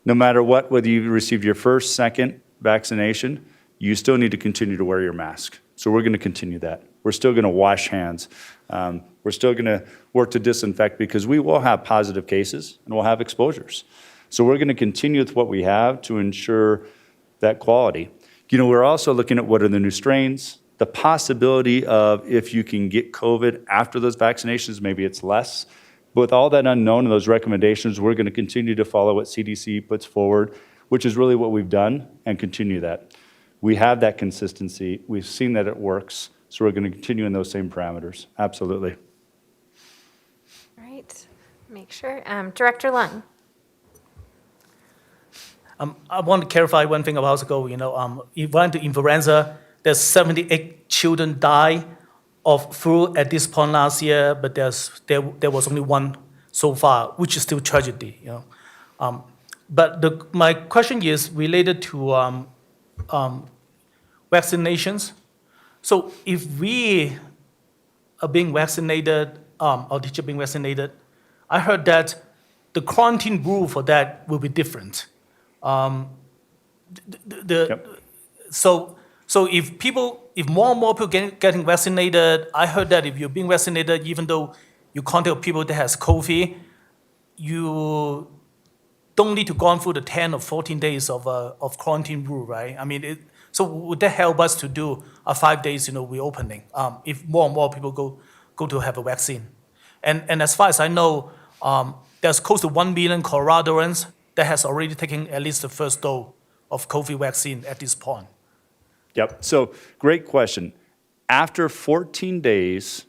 No matter what, whether you received your first, second vaccination, you still need to continue to wear your mask. So we're going to continue that. We're still going to wash hands. We're still going to work to disinfect because we will have positive cases and we'll have exposures. So we're going to continue with what we have to ensure that quality. We're also looking at what are the new strains, the possibility of if you can get COVID after those vaccinations, maybe it's less. But with all that unknown and those recommendations, we're going to continue to follow what CDC puts forward, which is really what we've done, and continue that. We have that consistency. We've seen that it works. So we're going to continue in those same parameters. Absolutely. All right, make sure. Director Lung. I want to clarify one thing a while ago. If went to influenza, there's 78 children die of flu at this point last year, but there was only one so far, which is still tragedy. But my question is related to vaccinations. So if we are being vaccinated, our teacher being vaccinated, I heard that the quarantine rule for that will be different. So if more and more people getting vaccinated, I heard that if you're being vaccinated, even though you contact people that has COVID, you don't need to go through the 10 or 14 days of quarantine rule, right? I mean, so would that help us to do a 5 days, reopening if more and more people go to have a vaccine? And as far as I know, there's close to 1 million Coloradoans that has already taken at least the first dose of COVID vaccine at this point. Yep. So great question. After 14 days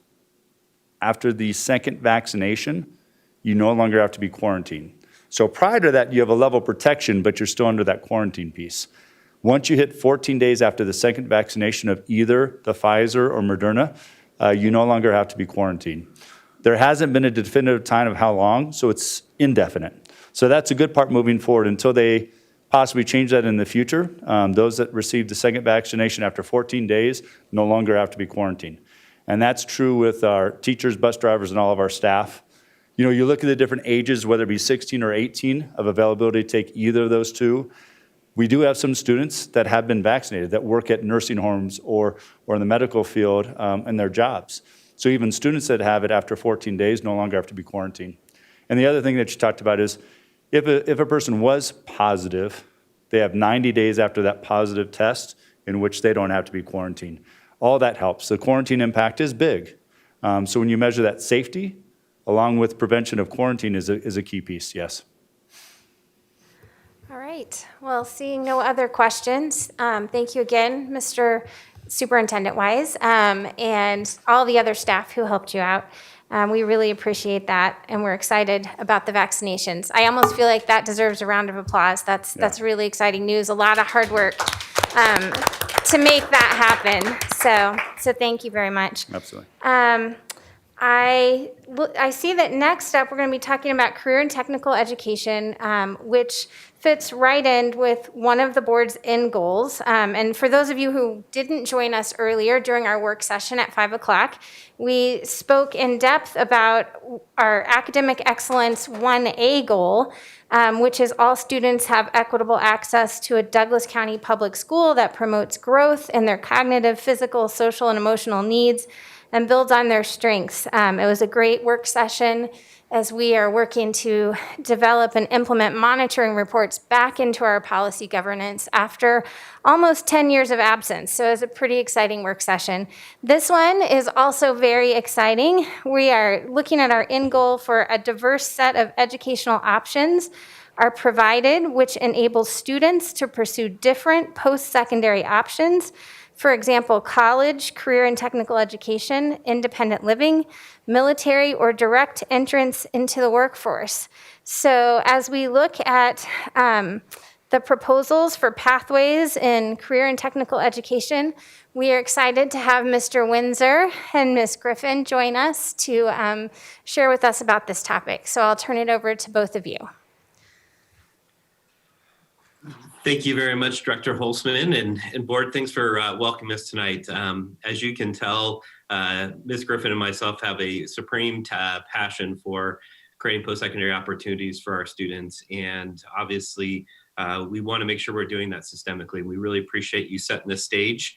after the second vaccination, you no longer have to be quarantined. So prior to that, you have a level of protection, but you're still under that quarantine piece. Once you hit 14 days after the second vaccination of either the Pfizer or Moderna, you no longer have to be quarantined. There hasn't been a definitive time of how long, so it's indefinite. So that's a good part moving forward until they possibly change that in the future. Those that received the second vaccination after 14 days no longer have to be quarantined. And that's true with our teachers, bus drivers, and all of our staff. You know, you look at the different ages, whether it be 16 or 18 of availability to take either of those two. We do have some students that have been vaccinated that work at nursing homes or in the medical field in their jobs. So even students that have it after 14 days no longer have to be quarantined. And the other thing that you talked about is if a person was positive, they have 90 days after that positive test in which they don't have to be quarantined. All that helps. The quarantine impact is big. So when you measure that safety, along with prevention of quarantine is a key piece, yes. All right. Well, seeing no other questions, thank you again, Mr. Superintendent Wise, and all the other staff who helped you out. We really appreciate that, and we're excited about the vaccinations. I almost feel like that deserves a round of applause. That's really exciting news. A lot of hard work to make that happen. So thank you very much. Absolutely. I see that next up, we're going to be talking about career and technical education, which fits right in with one of the board's end goals. And for those of you who didn't join us earlier during our work session at 5 o'clock, we spoke in depth about our academic excellence 1A goal, which is all students have equitable access to a Douglas County public school that promotes growth in their cognitive, physical, social, and emotional needs and builds on their strengths. It was a great work session as we are working to develop and implement monitoring reports back into our policy governance after almost 10 years of absence. So it was a pretty exciting work session. This one is also very exciting. We are looking at our end goal for a diverse set of educational options are provided, which enables students to pursue different post-secondary options. For example, college, career and technical education, independent living, military, or direct entrance into the workforce. So as we look at the proposals for pathways in career and technical education, we are excited to have Mr. Windsor and Ms. Griffin join us to share with us about this topic. So I'll turn it over to both of you. Thank you very much, Director Holzman and board. Thanks for welcoming us tonight. As you can tell, Ms. Griffin and myself have a supreme passion for creating post-secondary opportunities for our students. And obviously, we want to make sure we're doing that systemically. We really appreciate you setting the stage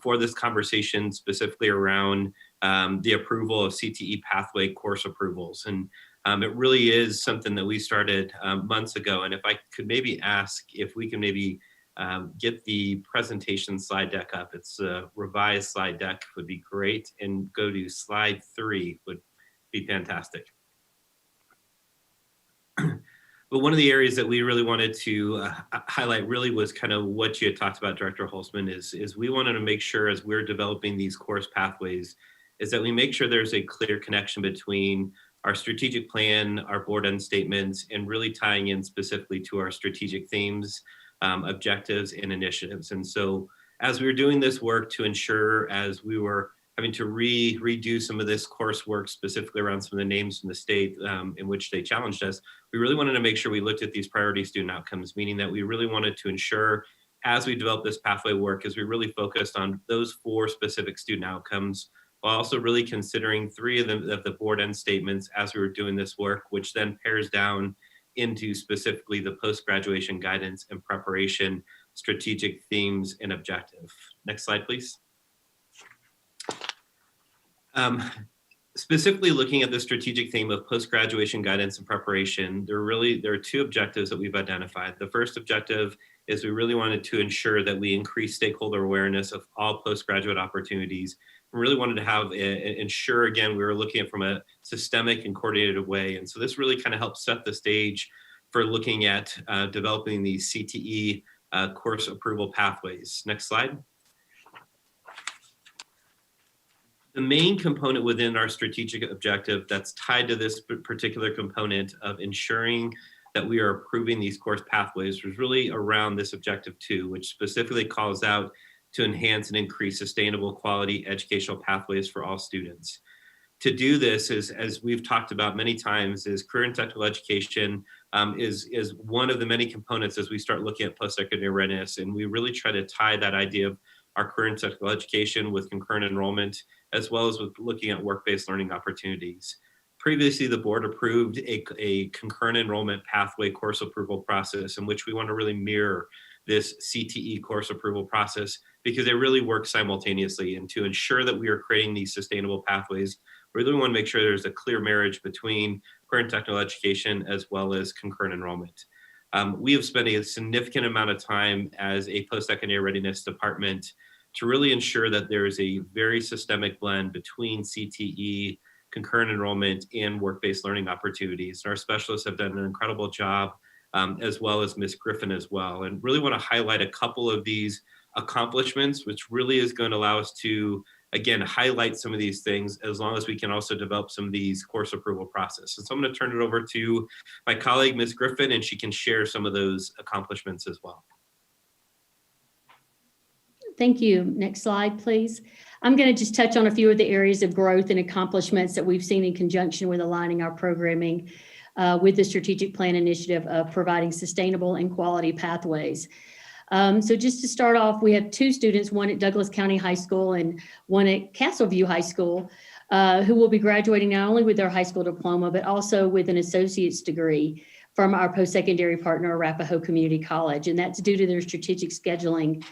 for this conversation, specifically around the approval of CTE pathway course approvals. And it really is something that we started months ago. And if I could maybe ask if we can maybe get the presentation slide deck up. It's a revised slide deck would be great. And go to slide 3 would be fantastic. But one of the areas that we really wanted to highlight really was kind of what you had talked about, Director Holzman, is we wanted to make sure as we're developing these course pathways is that we make sure there's a clear connection between our strategic plan, our board end statements, and really tying in specifically to our strategic themes, objectives, and initiatives. And so as we were doing this work to ensure, as we were having to redo some of this coursework, specifically around some of the names from the state in which they challenged us, we really wanted to make sure we looked at these priority student outcomes, meaning that we really wanted to ensure as we developed this pathway work, as we really focused on those 4 specific student outcomes, while also really considering 3 of the board end statements as we were doing this work, which then pairs down into specifically the post-graduation guidance and preparation, strategic themes, and objective. Next slide, please. Specifically looking at the strategic theme of post-graduation guidance and preparation, there are 2 objectives that we've identified. The first objective is we really wanted to ensure that we increase stakeholder awareness of all postgraduate opportunities. We really wanted to ensure, again, we were looking at it from a systemic and coordinated way. And so this really kind of helps set the stage for looking at developing these CTE course approval pathways. Next slide. The main component within our strategic objective that's tied to this particular component of ensuring that we are approving these course pathways was really around this objective 2, which specifically calls out to enhance and increase sustainable quality educational pathways for all students. to do this is, as we've talked about many times, is career and technical education is one of the many components as we start looking at post-secondary readiness. And we really try to tie that idea of our career and technical education with concurrent enrollment, as well as with looking at work-based learning opportunities. Previously, the board approved a concurrent enrollment pathway course approval process in which we want to really mirror this CTE course approval process because they really work simultaneously. And to ensure that we are creating these sustainable pathways, we really want to make sure there's a clear marriage between career and technical education as well as concurrent enrollment. We have spent a significant amount of time as a post-secondary readiness department to really ensure that there is a very systemic blend between CTE, concurrent enrollment, and work-based learning opportunities. And our specialists have done an incredible job, as well as Ms. Griffin as well. And really want to highlight a couple of these accomplishments, which really is going to allow us to, again, highlight some of these things, as long as we can also develop some of these course approval processes. So I'm going to turn it over to my colleague, Ms. Griffin, and she can share some of those accomplishments as well. Thank you. Next slide, please. I'm going to just touch on a few of the areas of growth and accomplishments that we've seen in conjunction with aligning our programming with the strategic plan initiative of providing sustainable and quality pathways. So just to start off, we have two students, one at Douglas County High School and one at Castleview High School, who will be graduating not only with their high school diploma, but also with an associate's degree from our post-secondary partner, Arapahoe Community College. And that's due to their strategic scheduling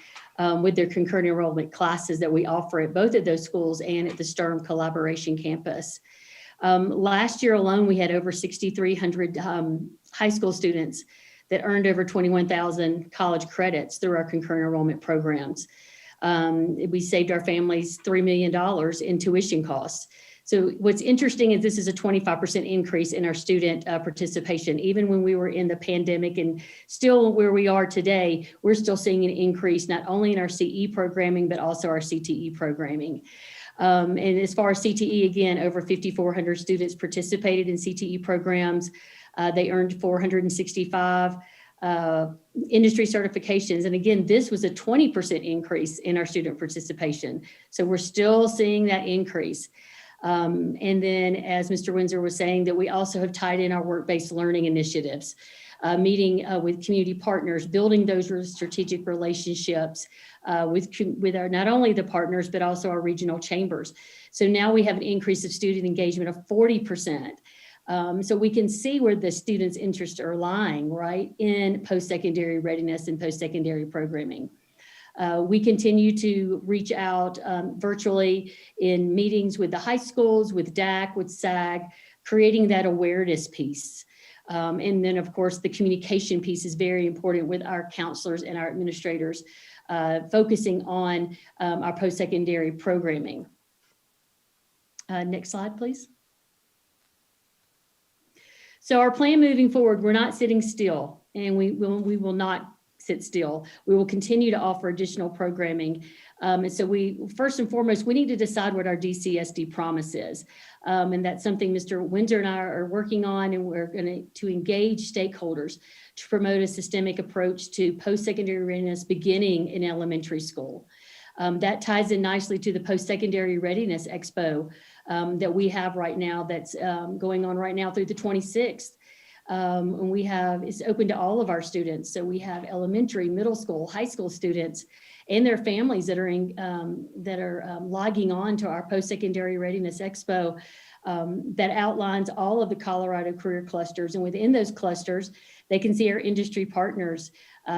with their concurrent enrollment classes that we offer at both of those schools and at the STERM Collaboration Campus. Last year alone, we had over 6,300 high school students that earned over 21,000 college credits through our concurrent enrollment programs. We saved our families $3 million in tuition costs. So what's interesting is this is a 25% increase in our student participation. Even when we were in the pandemic and still where we are today, we're still seeing an increase not only in our CE programming, but also our CTE programming. And as far as CTE, again, over 5,400 students participated in CTE programs. They earned 465 industry certifications. And again, this was a 20% increase in our student participation. So we're still seeing that increase. And then, as Mr. Windsor was saying, that we also have tied in our work-based learning initiatives, meeting with community partners, building those strategic relationships with our, not only the partners, but also our regional chambers. So now we have an increase of student engagement of 40%. So we can see where the students' interests are lying, right, in post-secondary readiness and post-secondary programming. We continue to reach out virtually in meetings with the high schools, with DAC, with SAG, creating that awareness piece. And then, of course, the communication piece is very important with our counselors and our administrators, focusing on our post-secondary programming. Next slide, please. So our plan moving forward, we're not sitting still, and we will not sit still. We will continue to offer additional programming. And so first and foremost, we need to decide what our DCSD promise is. And that's something Mr. Windsor and I are working on, and we're going to engage stakeholders to promote a systemic approach to post-secondary readiness beginning in elementary school. That ties in nicely to the Post-Secondary Readiness Expo that we have right now, that's going on right now through the 26th. And it's open to all of our students. So we have elementary, middle school, high school students and their families that are logging on to our Post-Secondary Readiness Expo that outlines all of the Colorado career clusters. And within those clusters, they can see our industry partners.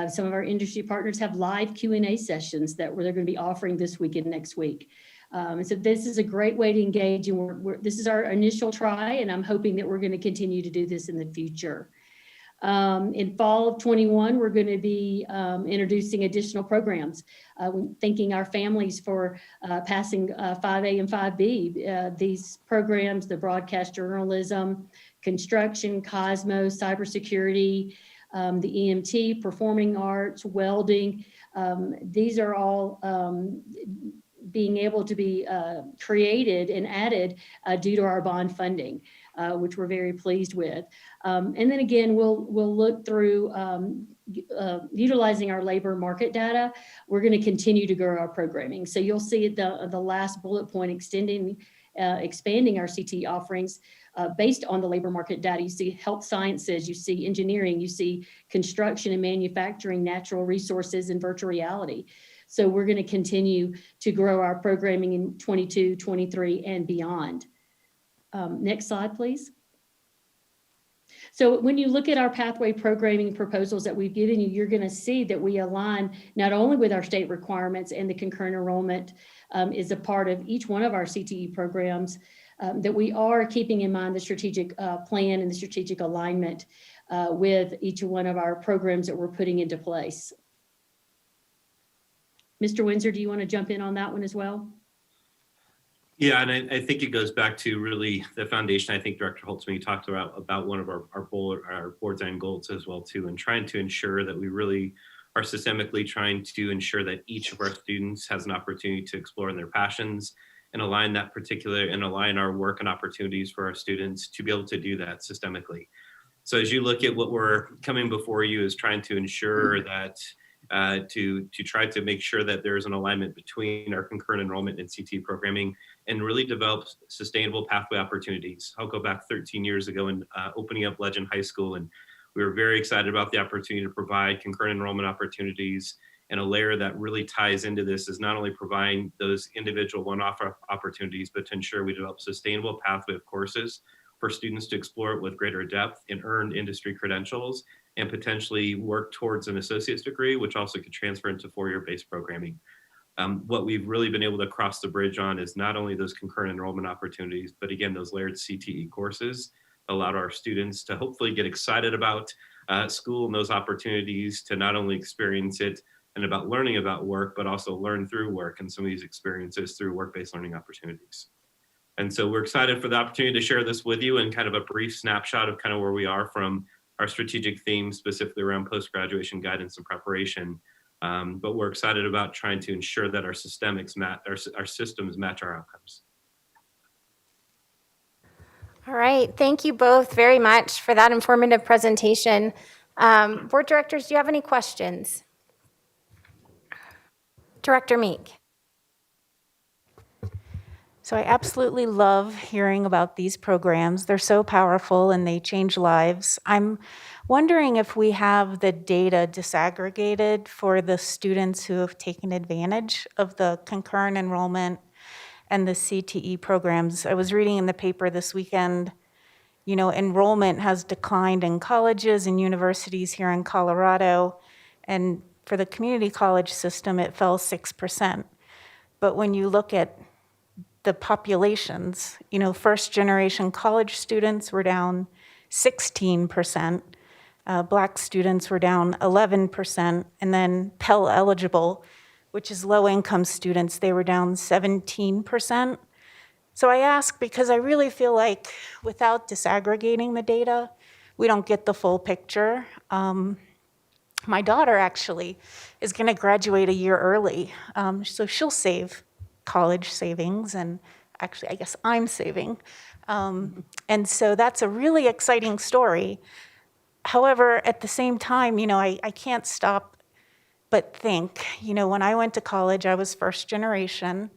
Some of our industry partners have live Q&A sessions that they're going to be offering this week and next week. So this is a great way to engage, and this is our initial try, and I'm hoping that we're going to continue to do this in the future. In fall of 21, we're going to be introducing additional programs, thanking our families for passing 5A and 5B. These programs, the broadcast journalism, construction, Cosmos, cybersecurity, the EMT, performing arts, welding, these are all being able to be created and added due to our bond funding, which we're very pleased with. And then again, we'll look through utilizing our labor market data. We're going to continue to grow our programming. So you'll see the last bullet point, extending expanding our CTE offerings based on the labor market data. You see health sciences, you see engineering, you see construction and manufacturing, natural resources, and virtual reality. So we're going to continue to grow our programming in 22, 23, and beyond. Next slide, please. So when you look at our pathway programming proposals that we've given you, you're going to see that we align not only with our state requirements, and the concurrent enrollment is a part of each one of our CTE programs, that we are keeping in mind the strategic plan and the strategic alignment with each one of our programs that we're putting into place. Mr. Windsor, do you want to jump in on that one as well? Yeah, and I think it goes back to really the foundation. I think Director Holtzman talked about one of our board's end goals as well too, and trying to ensure that we really are systemically trying to ensure that each of our students has an opportunity to explore their passions and align our work and opportunities for our students to be able to do that systemically. So as you look at what we're coming before you is trying to ensure that to try to make sure that there's an alignment between our concurrent enrollment and CTE programming and really develop sustainable pathway opportunities. I'll go back 13 years ago and opening up Legend High School, and we were very excited about the opportunity to provide concurrent enrollment opportunities. And a layer that really ties into this is not only providing those individual one-off opportunities, but to ensure we develop sustainable pathway of courses for students to explore it with greater depth and earn industry credentials and potentially work towards an associate's degree, which also could transfer into four-year-based programming. What we've really been able to cross the bridge on is not only those concurrent enrollment opportunities, but again, those layered CTE courses allowed our students to hopefully get excited about school and those opportunities to not only experience it and about learning about work, but also learn through work and some of these experiences through work-based learning opportunities. And so we're excited for the opportunity to share this with you and kind of a brief snapshot of kind of where we are from our strategic themes, specifically around post-graduation guidance and preparation. But we're excited about trying to ensure that our systems match our outcomes. All right, thank you both very much for that informative presentation. Board directors, do you have any questions? Director Meek. So I absolutely love hearing about these programs. They're so powerful and they change lives. I'm wondering if we have the data disaggregated for the students who have taken advantage of the concurrent enrollment and the CTE programs. I was reading in the paper this weekend, you know, enrollment has declined in colleges and universities here in Colorado, and for the community college system, it fell 6%. But when you look at the populations, you know, first generation college students were down 16%, Black students were down 11%, and then Pell eligible, which is low income students, they were down 17%. So I ask because I really feel like without disaggregating the data, we don't get the full picture. My daughter actually is going to graduate a year early, so she'll save college savings, and actually I guess I'm saving. And so that's a really exciting story. However, at the same time, you know, I can't stop but think, you know, when I went to college, I was first generation.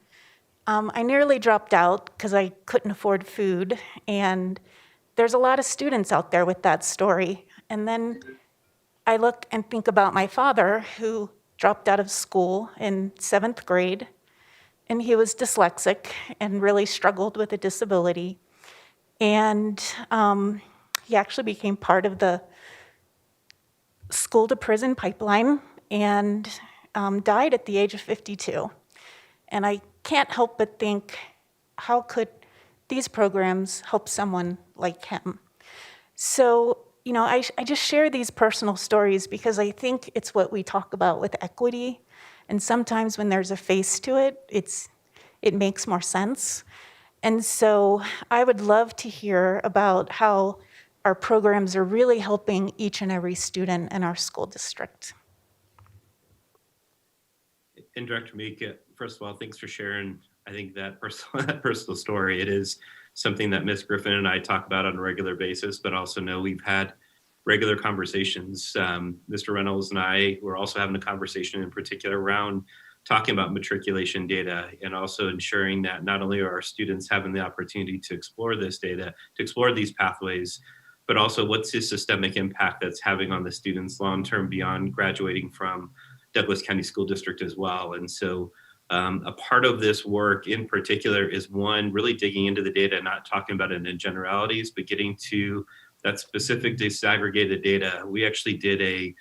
I nearly dropped out because I couldn't afford food, and there's a lot of students out there with that story. And then I look and think about my father, who dropped out of school in 7th grade, and he was dyslexic and really struggled with a disability. And he actually became part of the school to prison pipeline and died at the age of 52. And I can't help but think, how could these programs help someone like him? So, you know, I just share these personal stories because I think it's what we talk about with equity. And sometimes when there's a face to it, it makes more sense. And so I would love to hear about how our programs are really helping each and every student in our school district. And Director Meek, first of all, thanks for sharing. I think that personal story, it is something that Ms. Griffin and I talk about on a regular basis, but also know we've had regular conversations. Mr. Reynolds and I were also having a conversation in particular around talking about matriculation data and also ensuring that not only are our students having the opportunity to explore this data, to explore these pathways, but also what's the systemic impact that's having on the students long-term beyond graduating from Douglas County School District as well. And so a part of this work in particular is one, really digging into the data, not talking about it in generalities, but getting to that specific disaggregated data. We actually did a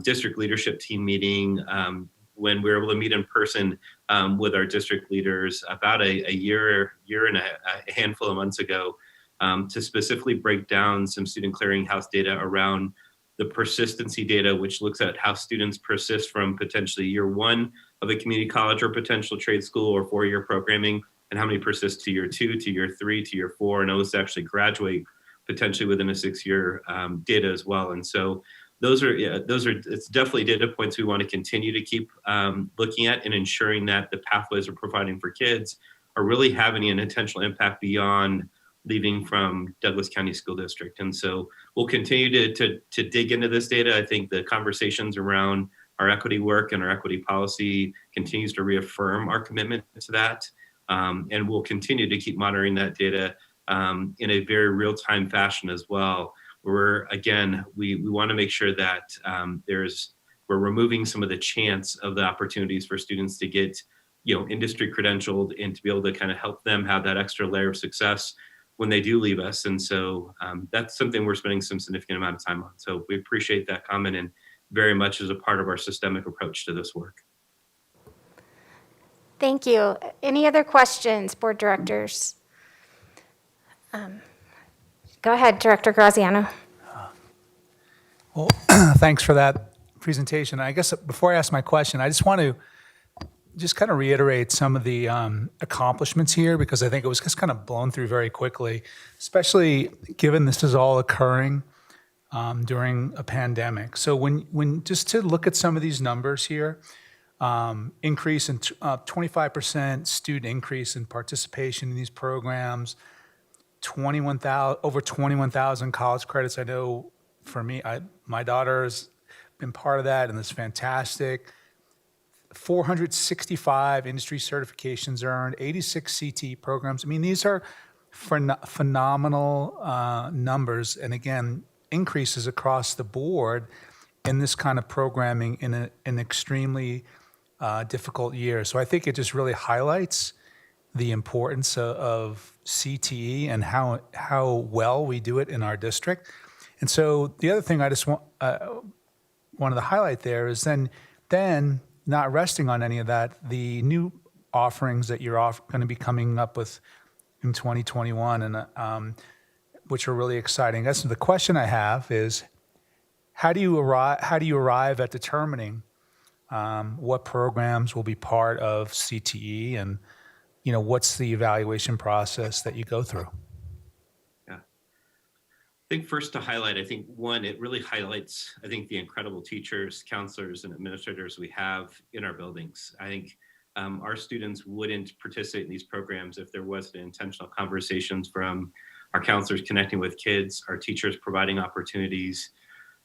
district leadership team meeting when we were able to meet in person with our district leaders about a year and a handful of months ago to specifically break down some student clearinghouse data around the persistency data, which looks at how students persist from potentially year one of a community college or potential trade school or four-year programming, and how many persist to year two, to year three, to year four, and those actually graduate potentially within a 6-year data as well. And so those are it's definitely data points we want to continue to keep looking at and ensuring that the pathways we're providing for kids are really having an intentional impact beyond leaving from Douglas County School District. And so we'll continue to dig into this data. I think the conversations around our equity work and our equity policy continues to reaffirm our commitment to that. And we'll continue to keep monitoring that data in a very real-time fashion as well. Where again, we want to make sure that we're removing some of the chance of the opportunities for students to get, industry credentialed and to be able to kind of help them have that extra layer of success when they do leave us. And so that's something we're spending some significant amount of time on. So we appreciate that comment and very much as a part of our systemic approach to this work. Thank you. Any other questions, board directors? Go ahead, Director Graziano. Well, thanks for that presentation. I guess before I ask my question, I just want to kind of reiterate some of the accomplishments here, because I think it was just kind of blown through very quickly, especially given this is all occurring during a pandemic. So when just to look at some of these numbers here, increase in 25% student increase in participation in these programs, over 21,000 college credits. I know for me, my daughter's been part of that, and it's fantastic. 465 industry certifications earned, 86 CTE programs. I mean, these are phenomenal numbers, and again, increases across the board in this kind of programming in an extremely difficult year. So I think it just really highlights the importance of CTE and how well we do it in our district. And so the other thing I just wanted to highlight there is then not resting on any of that, the new offerings that you're going to be coming up with in 2021, and which are really exciting. That's the question I have is, how do you arrive at determining what programs will be part of CTE, and what's the evaluation process that you go through? Yeah. I think first to highlight, I think one, it really highlights, I think, the incredible teachers, counselors, and administrators we have in our buildings. I think our students wouldn't participate in these programs if there wasn't intentional conversations from our counselors connecting with kids, our teachers providing opportunities,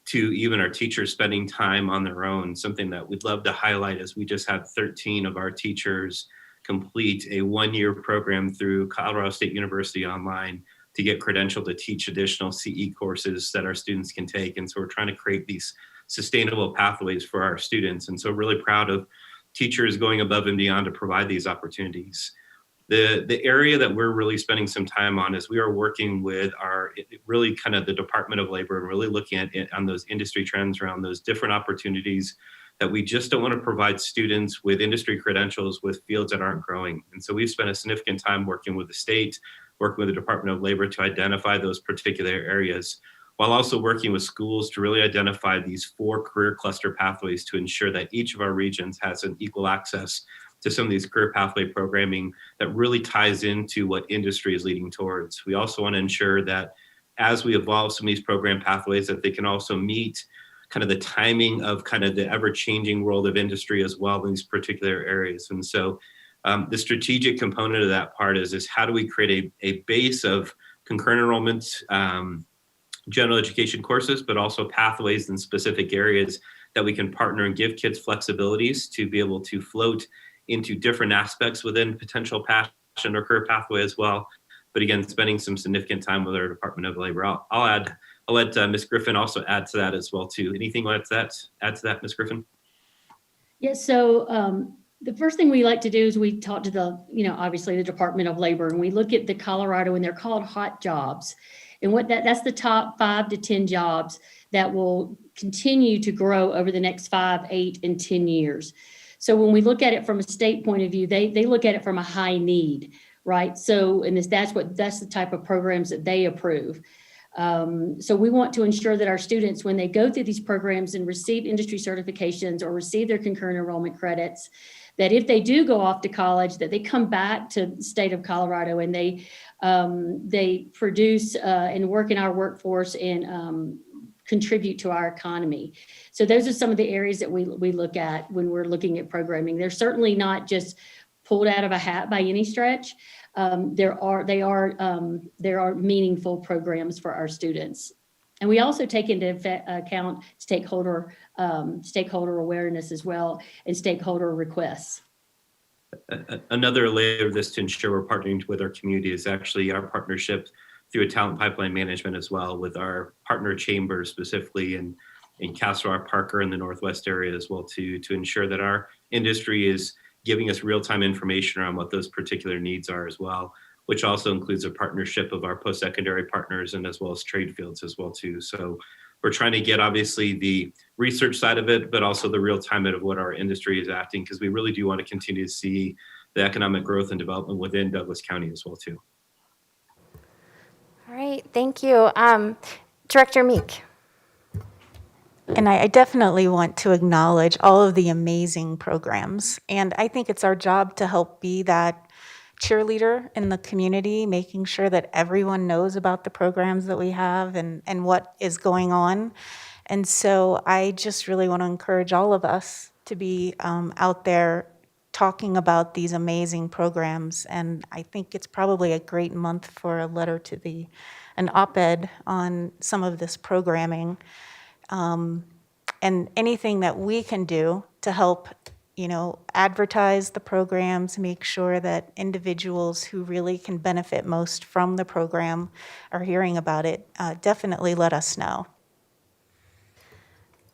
to even our teachers spending time on their own. Something that we'd love to highlight is we just had 13 of our teachers complete a one-year program through Colorado State University online to get credentialed to teach additional CE courses that our students can take. And so we're trying to create these sustainable pathways for our students. And so really proud of teachers going above and beyond to provide these opportunities. The area that we're really spending some time on is we are working with our really kind of the Department of Labor and really looking at it on those industry trends around those different opportunities that we just don't want to provide students with industry credentials with fields that aren't growing. And so we've spent a significant time working with the state, working with the Department of Labor to identify those particular areas, while also working with schools to really identify these 4 career cluster pathways to ensure that each of our regions has an equal access to some of these career pathway programming that really ties into what industry is leading towards. We also want to ensure that as we evolve some of these program pathways, that they can also meet kind of the timing of kind of the ever-changing world of industry as well in these particular areas. And so the strategic component of that part is how do we create a base of concurrent enrollment, general education courses, but also pathways in specific areas that we can partner and give kids flexibilities to be able to float into different aspects within potential passion or career pathway as well. But again, spending some significant time with our Department of Labor. I'll let Ms. Griffin also add to that as well too. Anything you want to add to that, Ms. Griffin? Yeah, so the first thing we like to do is we talk to the, obviously the Department of Labor, and we look at the Colorado, and they're called hot jobs. And that's the top 5 to 10 jobs that will continue to grow over the next 5, 8, and 10 years. So when we look at it from a state point of view, they look at it from a high need, right? So, and that's the type of programs that they approve. So we want to ensure that our students, when they go through these programs and receive industry certifications or receive their concurrent enrollment credits, that if they do go off to college, that they come back to the state of Colorado and they produce and work in our workforce and contribute to our economy. So those are some of the areas that we look at when we're looking at programming. They're certainly not just pulled out of a hat by any stretch. There are meaningful programs for our students. And we also take into account stakeholder awareness as well and stakeholder requests. Another layer of this to ensure we're partnering with our community is actually our partnership through a talent pipeline management as well with our partner chambers, specifically in Castle Rock, Parker, and the Northwest area as well, to ensure that our industry is giving us real-time information around what those particular needs are as well, which also includes a partnership of our post-secondary partners and as well as trade fields as well too. So we're trying to get obviously the research side of it, but also the real time of what our industry is acting, because we really do want to continue to see the economic growth and development within Douglas County as well too. All right, thank you. Director Meek. And I definitely want to acknowledge all of the amazing programs. And I think it's our job to help be that cheerleader in the community, making sure that everyone knows about the programs that we have and what is going on. And so I just really want to encourage all of us to be out there talking about these amazing programs. And I think it's probably a great month for a letter to an op-ed on some of this programming. And anything that we can do to help, advertise the programs, make sure that individuals who really can benefit most from the program are hearing about it, definitely let us know.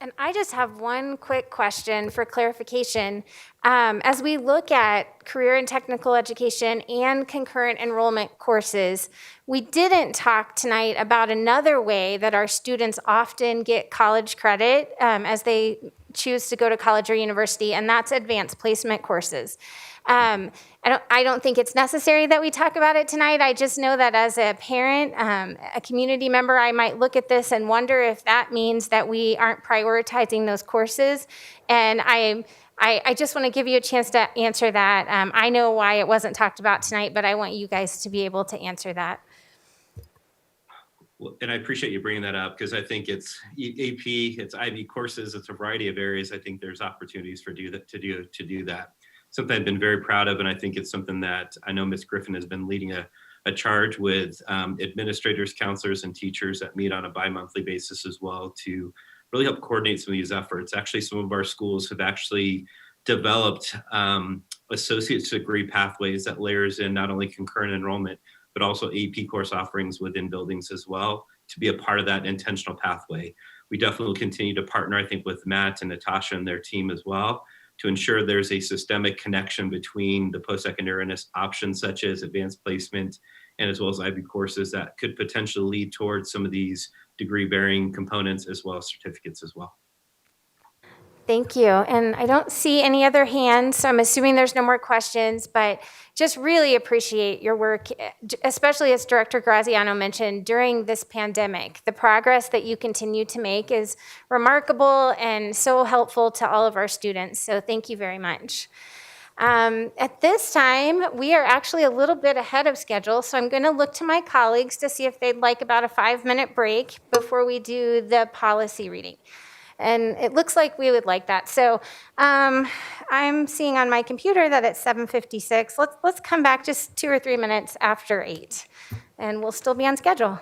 And I just have one quick question for clarification. As we look at career and technical education and concurrent enrollment courses, we didn't talk tonight about another way that our students often get college credit as they choose to go to college or university, and that's advanced placement courses. I don't think it's necessary that we talk about it tonight. I just know that as a parent, a community member, I might look at this and wonder if that means that we aren't prioritizing those courses. And I just want to give you a chance to answer that. I know why it wasn't talked about tonight, but I want you guys to be able to answer that. Well, and I appreciate you bringing that up, because I think it's AP, it's IB courses, it's a variety of areas. I think there's opportunities to do that. Something I've been very proud of, and I think it's something that I know Ms. Griffin has been leading a charge with administrators, counselors, and teachers that meet on a bi-monthly basis as well to really help coordinate some of these efforts. Actually, some of our schools have actually developed associate's degree pathways that layers in not only concurrent enrollment, but also AP course offerings within buildings as well to be a part of that intentional pathway. We definitely will continue to partner, I think, with Matt and Natasha and their team as well to ensure there's a systemic connection between the post-secondary options such as advanced placement and as well as IB courses that could potentially lead towards some of these degree-bearing components as well as certificates as well. Thank you. And I don't see any other hands, so I'm assuming there's no more questions, but just really appreciate your work, especially as Director Graziano mentioned, during this pandemic. The progress that you continue to make is remarkable and so helpful to all of our students, so thank you very much. At this time, we are actually a little bit ahead of schedule, so I'm going to look to my colleagues to see if they'd like about a 5-minute break before we do the policy reading. And it looks like we would like that. So I'm seeing on my computer that it's 7:56. Let's come back just 2 or 3 minutes after 8, and we'll still be on schedule.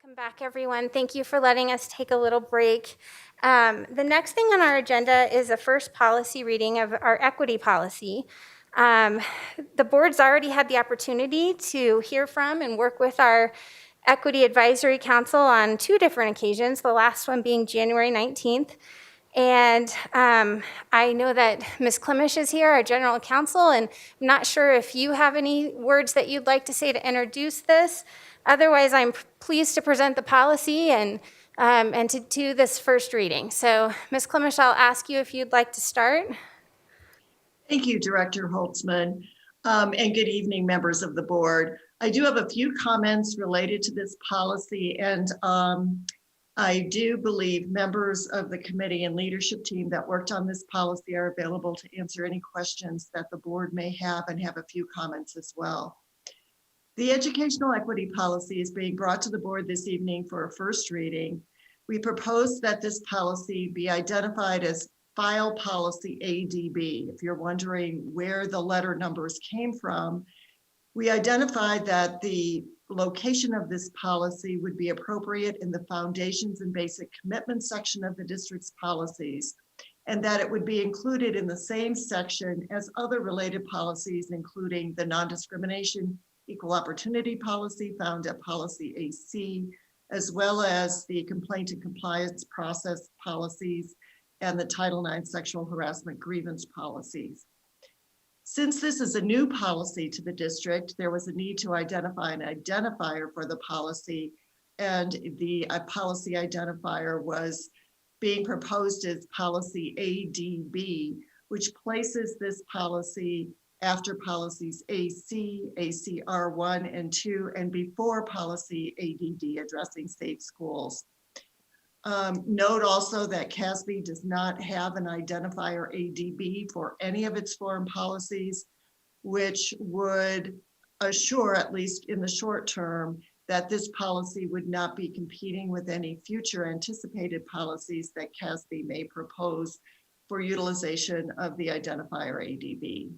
Welcome back, everyone. Thank you for letting us take a little break. The next thing on our agenda is a first policy reading of our equity policy. The board's already had the opportunity to hear from and work with our Equity Advisory Council on 2 different occasions, the last one being January 19th. And I know that Ms. Klimisch is here, our general counsel, and I'm not sure if you have any words that you'd like to say to introduce this. Otherwise, I'm pleased to present the policy and to do this first reading. So, Ms. Klimisch, I'll ask you if you'd like to start. Thank you, Director Holtzman, and good evening, members of the board. I do have a few comments related to this policy, and I do believe members of the committee and leadership team that worked on this policy are available to answer any questions that the board may have and have a few comments as well. The educational equity policy is being brought to the board this evening for a first reading. We propose that this policy be identified as File Policy ADB. If you're wondering where the letter numbers came from, we identified that the location of this policy would be appropriate in the Foundations and Basic Commitments section of the district's policies, and that it would be included in the same section as other related policies, including the non-discrimination equal opportunity policy found at policy AC, as well as the complaint and compliance process policies and the Title IX sexual harassment grievance policies. Since this is a new policy to the district, there was a need to identify an identifier for the policy, and the policy identifier was being proposed as policy ADB, which places this policy after policies AC, ACR1 and 2, and before policy ADD, addressing safe schools. Note also that CASB does not have an identifier ADB for any of its foreign policies, which would assure, at least in the short term, that this policy would not be competing with any future anticipated policies that CASB may propose for utilization of the identifier ADB.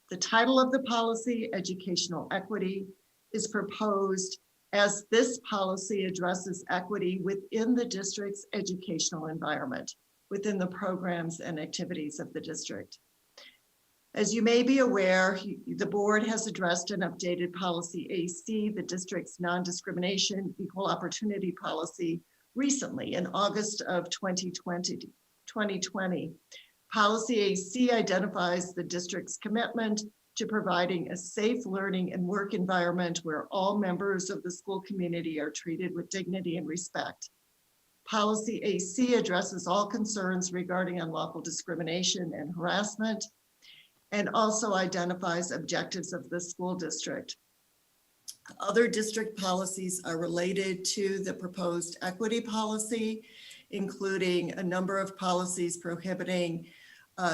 The title of the policy, Educational Equity, is proposed as this policy addresses equity within the district's educational environment, within the programs and activities of the district. As you may be aware, the board has addressed an updated policy AC, the district's non-discrimination equal opportunity policy, recently in August of 2020. Policy AC identifies the district's commitment to providing a safe learning and work environment where all members of the school community are treated with dignity and respect. Policy AC addresses all concerns regarding unlawful discrimination and harassment, and also identifies objectives of the school district. Other district policies are related to the proposed equity policy, including a number of policies prohibiting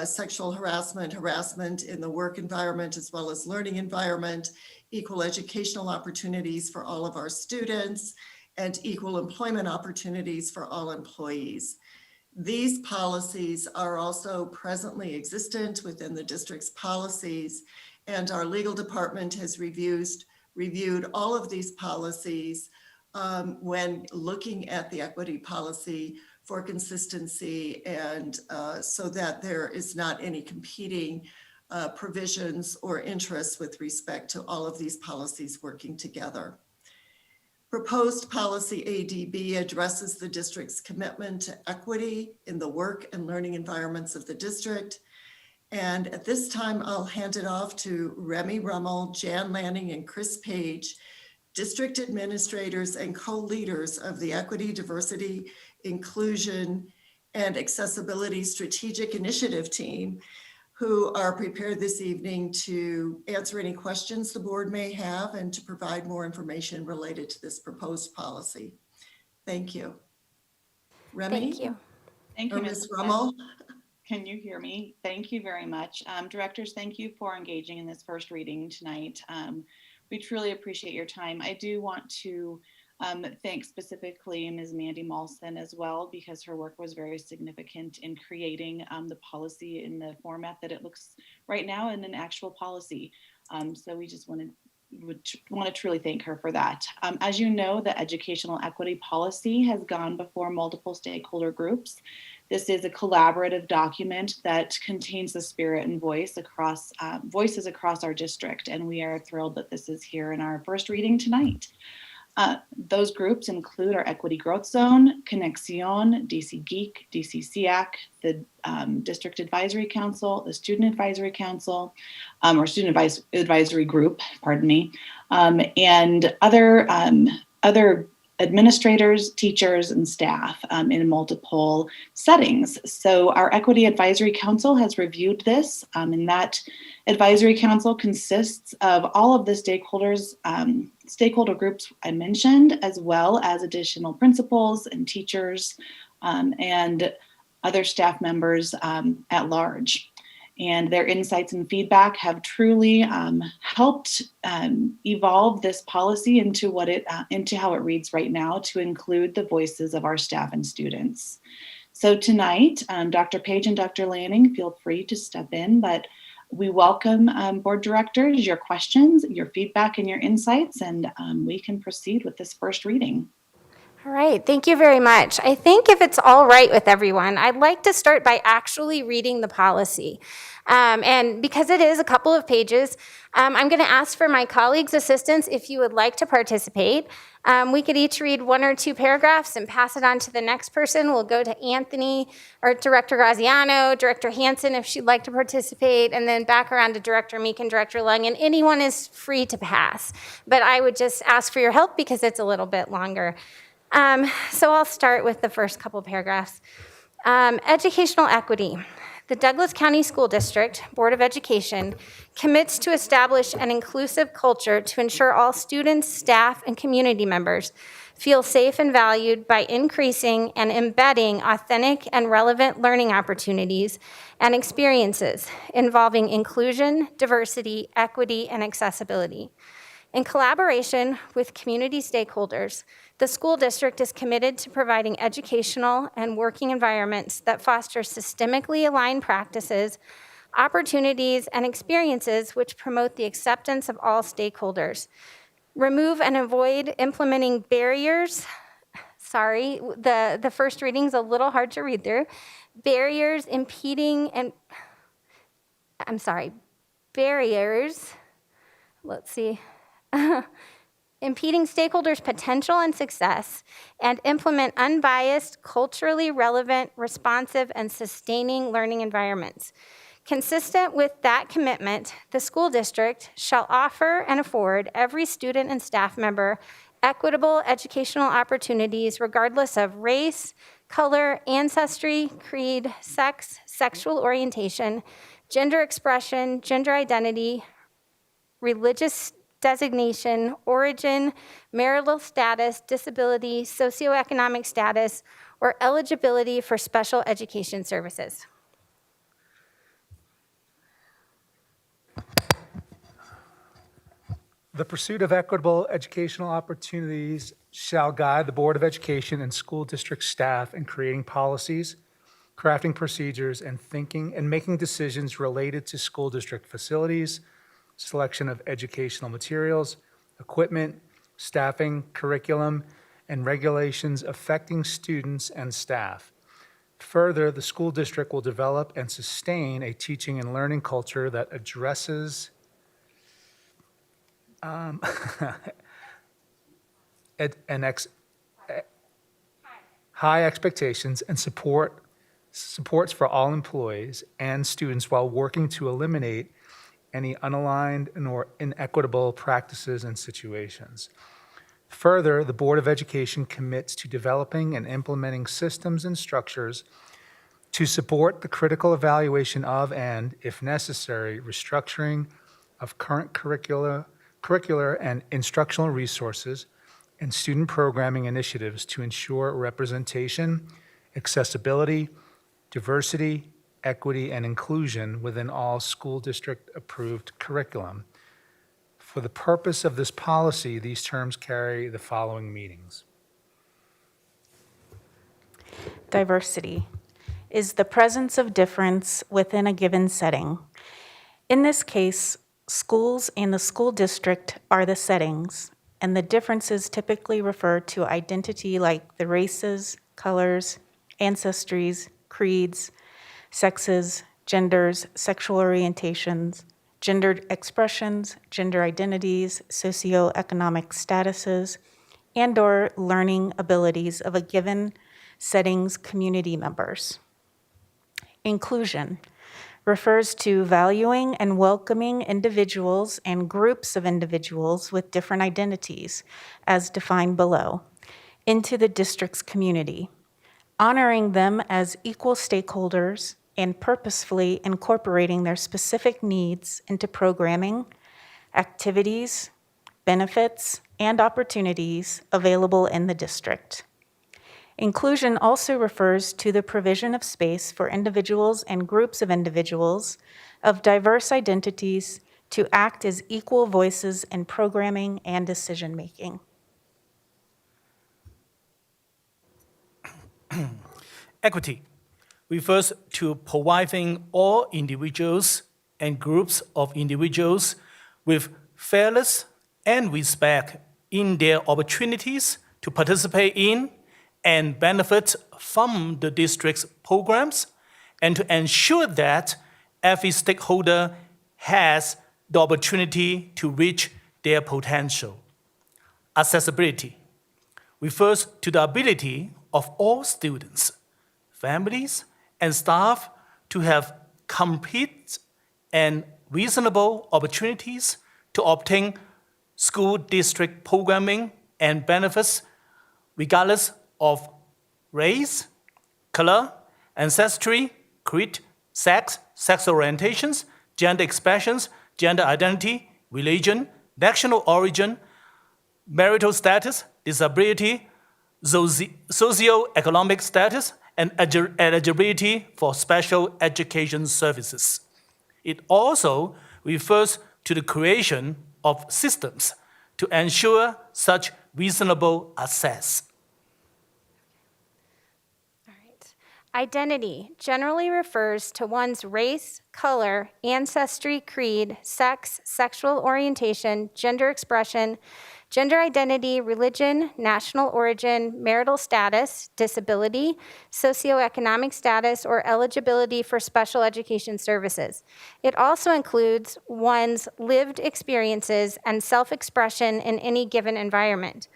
sexual harassment in the work environment, as well as learning environment, equal educational opportunities for all of our students, and equal employment opportunities for all employees. These policies are also presently existent within the district's policies, and our legal department has reviewed all of these policies when looking at the equity policy for consistency and so that there is not any competing provisions or interests with respect to all of these policies working together. Proposed policy ADB addresses the district's commitment to equity in the work and learning environments of the district. And at this time, I'll hand it off to Remy Rummel, Jan Lanning, and Chris Page, district administrators and co-leaders of the Equity, Diversity, Inclusion, and Accessibility Strategic Initiative team, who are prepared this evening to answer any questions the board may have and to provide more information related to this proposed policy. Thank you. Remy? Thank you. Thank you, Ms. Rummel. Can you hear me? Thank you very much. Directors, thank you for engaging in this first reading tonight. We truly appreciate your time. I do want to thank specifically Ms. Mandy Malson as well, because her work was very significant in creating the policy in the format that it looks right now in an actual policy. So we just want to would want to truly thank her for that. As you know, the educational equity policy has gone before multiple stakeholder groups. This is a collaborative document that contains the spirit and voices across our district, and we are thrilled that this is here in our first reading tonight. Those groups include our Equity Growth Zone, Conexión, DC Geek, DC SEAC, the District Advisory Council, the Student Advisory Council, or Student Advisory Group, pardon me, and other administrators, teachers, and staff in multiple settings. So our Equity Advisory Council has reviewed this, and that advisory council consists of all of the stakeholder groups I mentioned, as well as additional principals and teachers and other staff members at large. And their insights and feedback have truly helped evolve this policy into into how it reads right now, to include the voices of our staff and students. So tonight, Dr. Page and Dr. Lanning, feel free to step in, but we welcome board directors, your questions, your feedback, and your insights, and we can proceed with this first reading. All right, thank you very much. I think if it's all right with everyone, I'd like to start by actually reading the policy. And because it is a couple of pages, I'm going to ask for my colleagues' assistance if you would like to participate. We could each read 1 or 2 paragraphs and pass it on to the next person. We'll go to Anthony or Director Graziano, Director Hansen if she'd like to participate, and then back around to Director Meek and Director Lung, and anyone is free to pass. But I would just ask for your help because it's a little bit longer. So I'll start with the first couple paragraphs. Educational equity. The Douglas County School District Board of Education commits to establish an inclusive culture to ensure all students, staff, and community members feel safe and valued by increasing and embedding authentic and relevant learning opportunities and experiences involving inclusion, diversity, equity, and accessibility. In collaboration with community stakeholders, the school district is committed to providing educational and working environments that foster systemically aligned practices, opportunities, and experiences which promote the acceptance of all stakeholders. Remove and avoid implementing barriers. Sorry, the first reading's a little hard to read through. Barriers, let's see. Impeding stakeholders' potential and success, and implement unbiased, culturally relevant, responsive, and sustaining learning environments. Consistent with that commitment, the school district shall offer and afford every student and staff member equitable educational opportunities regardless of race, color, ancestry, creed, sex, sexual orientation, gender expression, gender identity, religious designation, origin, marital status, disability, socioeconomic status, or eligibility for special education services. The pursuit of equitable educational opportunities shall guide the Board of Education and school district staff in creating policies, crafting procedures, and thinking and making decisions related to school district facilities, selection of educational materials, equipment, staffing, curriculum, and regulations affecting students and staff. Further, the school district will develop and sustain a teaching and learning culture that addresses high expectations and supports for all employees and students while working to eliminate any unaligned nor inequitable practices and situations. Further, the Board of Education commits to developing and implementing systems and structures to support the critical evaluation of and, if necessary, restructuring of current curricular and instructional resources and student programming initiatives to ensure representation, accessibility, diversity, equity, and inclusion within all school district-approved curriculum. For the purpose of this policy, these terms carry the following meanings. Diversity is the presence of difference within a given setting. In this case, schools and the school district are the settings, and the differences typically refer to identity like the races, colors, ancestries, creeds, sexes, genders, sexual orientations, gendered expressions, gender identities, socioeconomic statuses, and/or learning abilities of a given setting's community members. Inclusion refers to valuing and welcoming individuals and groups of individuals with different identities, as defined below, into the district's community, honoring them as equal stakeholders and purposefully incorporating their specific needs into programming, activities, benefits, and opportunities available in the district. Inclusion also refers to the provision of space for individuals and groups of individuals of diverse identities to act as equal voices in programming and decision-making. Equity refers to providing all individuals and groups of individuals with fairness and respect in their opportunities to participate in and benefit from the district's programs, and to ensure that every stakeholder has the opportunity to reach their potential. Accessibility refers to the ability of all students, families, and staff to have complete and reasonable opportunities to obtain school district programming and benefits regardless of race, color, ancestry, creed, sex, sexual orientations, gender expressions, gender identity, religion, national origin, marital status, disability, socioeconomic status, and eligibility for special education services. It also refers to the creation of systems to ensure such reasonable access. Identity generally refers to one's race, color, ancestry, creed, sex, sexual orientation, gender expression, gender identity, religion, national origin, marital status, disability, socioeconomic status, or eligibility for special education services. It also includes one's lived experiences and self-expression in any given environment.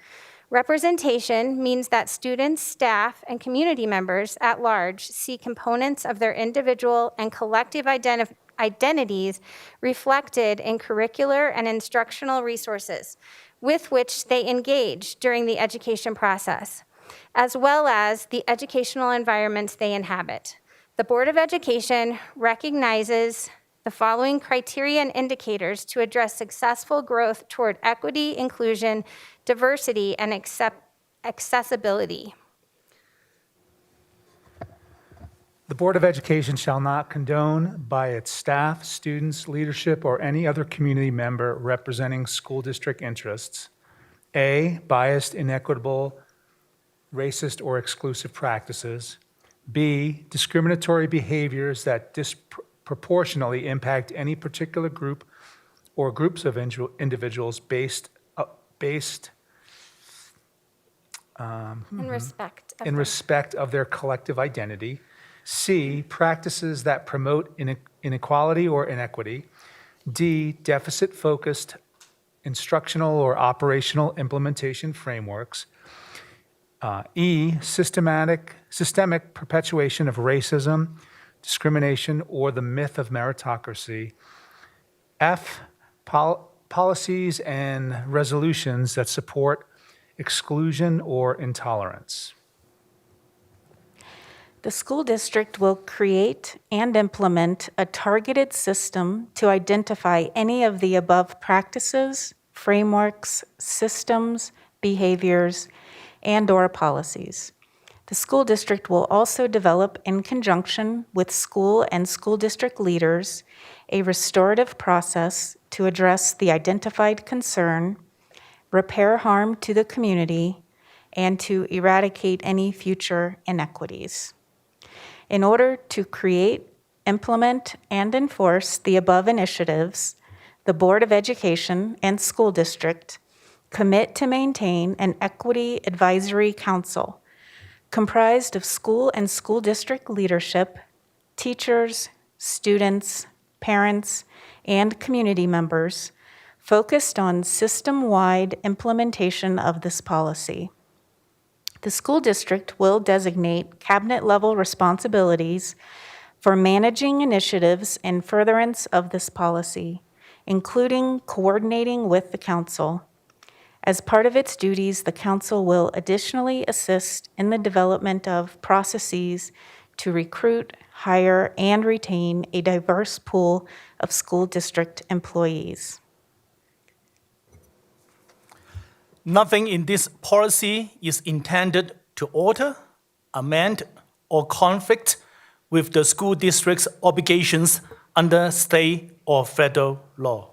Representation means that students, staff, and community members at large see components of their individual and collective identities reflected in curricular and instructional resources with which they engage during the education process, as well as the educational environments they inhabit. The Board of Education recognizes the following criteria and indicators to address successful growth toward equity, inclusion, diversity, and accessibility. The Board of Education shall not condone by its staff, students, leadership, or any other community member representing school district interests, A, biased, inequitable, racist, or exclusive practices, B, discriminatory behaviors that disproportionately impact any particular group or groups of individuals based In respect of their collective identity. C, practices that promote inequality or inequity. D, deficit-focused instructional or operational implementation frameworks. E, systemic perpetuation of racism, discrimination, or the myth of meritocracy. F, policies and resolutions that support exclusion or intolerance. The school district will create and implement a targeted system to identify any of the above practices, frameworks, systems, behaviors, and/or policies. The school district will also develop, in conjunction with school and school district leaders, a restorative process to address the identified concern, repair harm to the community, and to eradicate any future inequities. In order to create, implement, and enforce the above initiatives, the Board of Education and school district commit to maintain an equity advisory council comprised of school and school district leadership, teachers, students, parents, and community members focused on system-wide implementation of this policy. The school district will designate cabinet-level responsibilities for managing initiatives in furtherance of this policy, including coordinating with the council. As part of its duties, the council will additionally assist in the development of processes to recruit, hire, and retain a diverse pool of school district employees. Nothing in this policy is intended to alter, amend, or conflict with the school district's obligations under state or federal law.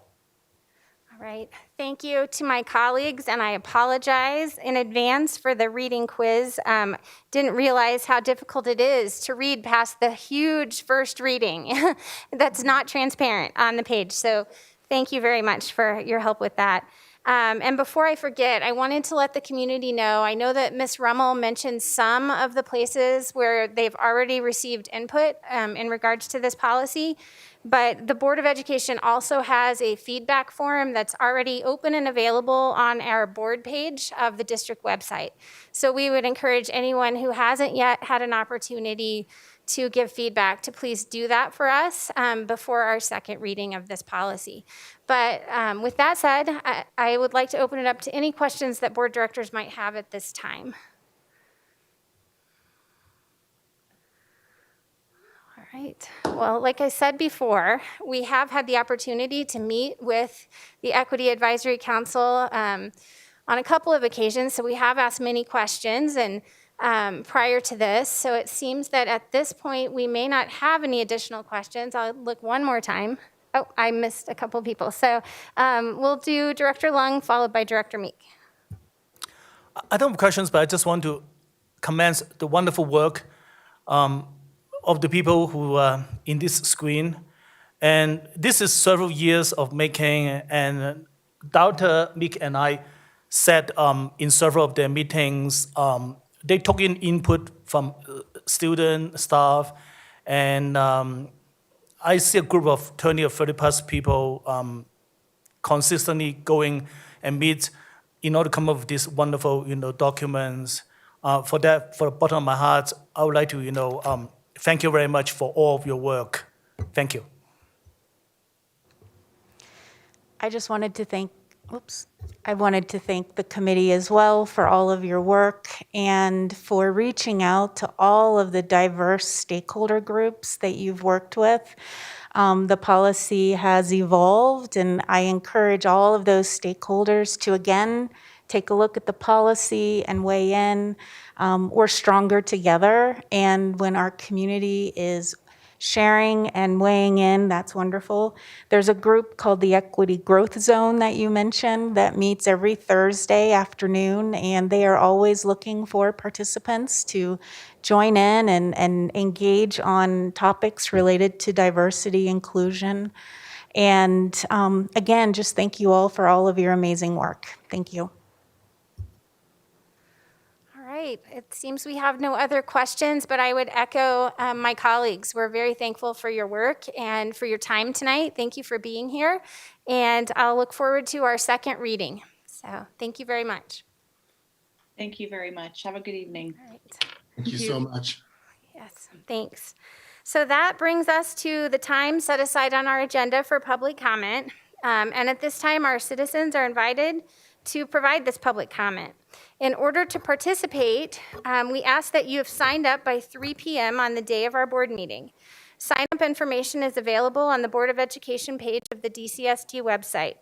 All right. Thank you to my colleagues, and I apologize in advance for the reading quiz. Didn't realize how difficult it is to read past the huge first reading that's not transparent on the page. So thank you very much for your help with that. And before I forget, I wanted to let the community know, I know that Ms. Rummel mentioned some of the places where they've already received input in regards to this policy, but the Board of Education also has a feedback form that's already open and available on our board page of the district website. So we would encourage anyone who hasn't yet had an opportunity to give feedback to please do that for us before our second reading of this policy. But with that said, I would like to open it up to any questions that board directors might have at this time. All right. Well, like I said before, we have had the opportunity to meet with the Equity Advisory Council on a couple of occasions, so we have asked many questions and prior to this. So it seems that at this point, we may not have any additional questions. I'll look one more time. Oh, I missed a couple people. So we'll do Director Lung, followed by Director Meek. I don't have questions, but I just want to commend the wonderful work of the people who are in this screen. And this is several years of making, and Dr. Meek and I said in several of their meetings, they took in input from student, staff, and I see a group of 20 or 30 plus people consistently going and meet in order to come up with these wonderful, documents. For that, for the bottom of my heart, I would like to, thank you very much for all of your work. Thank you. I just wanted to thank, I wanted to thank the committee as well for all of your work and for reaching out to all of the diverse stakeholder groups that you've worked with. The policy has evolved, and I encourage all of those stakeholders to, again, take a look at the policy and weigh in. We're stronger together, and when our community is sharing and weighing in, that's wonderful. There's a group called the Equity Growth Zone that you mentioned that meets every Thursday afternoon, and they are always looking for participants to join in and engage on topics related to diversity, inclusion. And again, just thank you all for all of your amazing work. Thank you. All right, it seems we have no other questions, but I would echo my colleagues. We're very thankful for your work and for your time tonight. Thank you for being here, and I'll look forward to our second reading. So thank you very much. Thank you very much. Have a good evening. All right. Thank you so much. Yes, thanks. So that brings us to the time set aside on our agenda for public comment. And at this time, our citizens are invited to provide this public comment. In order to participate, we ask that you have signed up by 3 p.m. on the day of our board meeting. Sign-up information is available on the Board of Education page of the DCST website.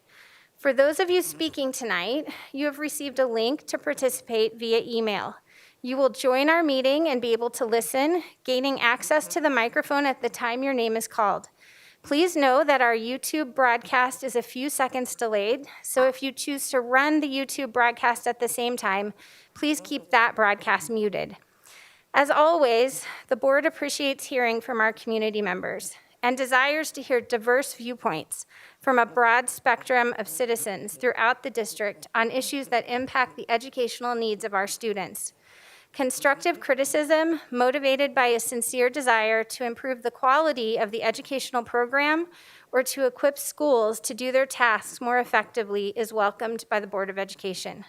For those of you speaking tonight, you have received a link to participate via email. You will join our meeting and be able to listen, gaining access to the microphone at the time your name is called. Please know that our YouTube broadcast is a few seconds delayed, so if you choose to run the YouTube broadcast at the same time, please keep that broadcast muted. As always, the board appreciates hearing from our community members. and desires to hear diverse viewpoints from a broad spectrum of citizens throughout the district on issues that impact the educational needs of our students. Constructive criticism, motivated by a sincere desire to improve the quality of the educational program or to equip schools to do their tasks more effectively, is welcomed by the Board of Education.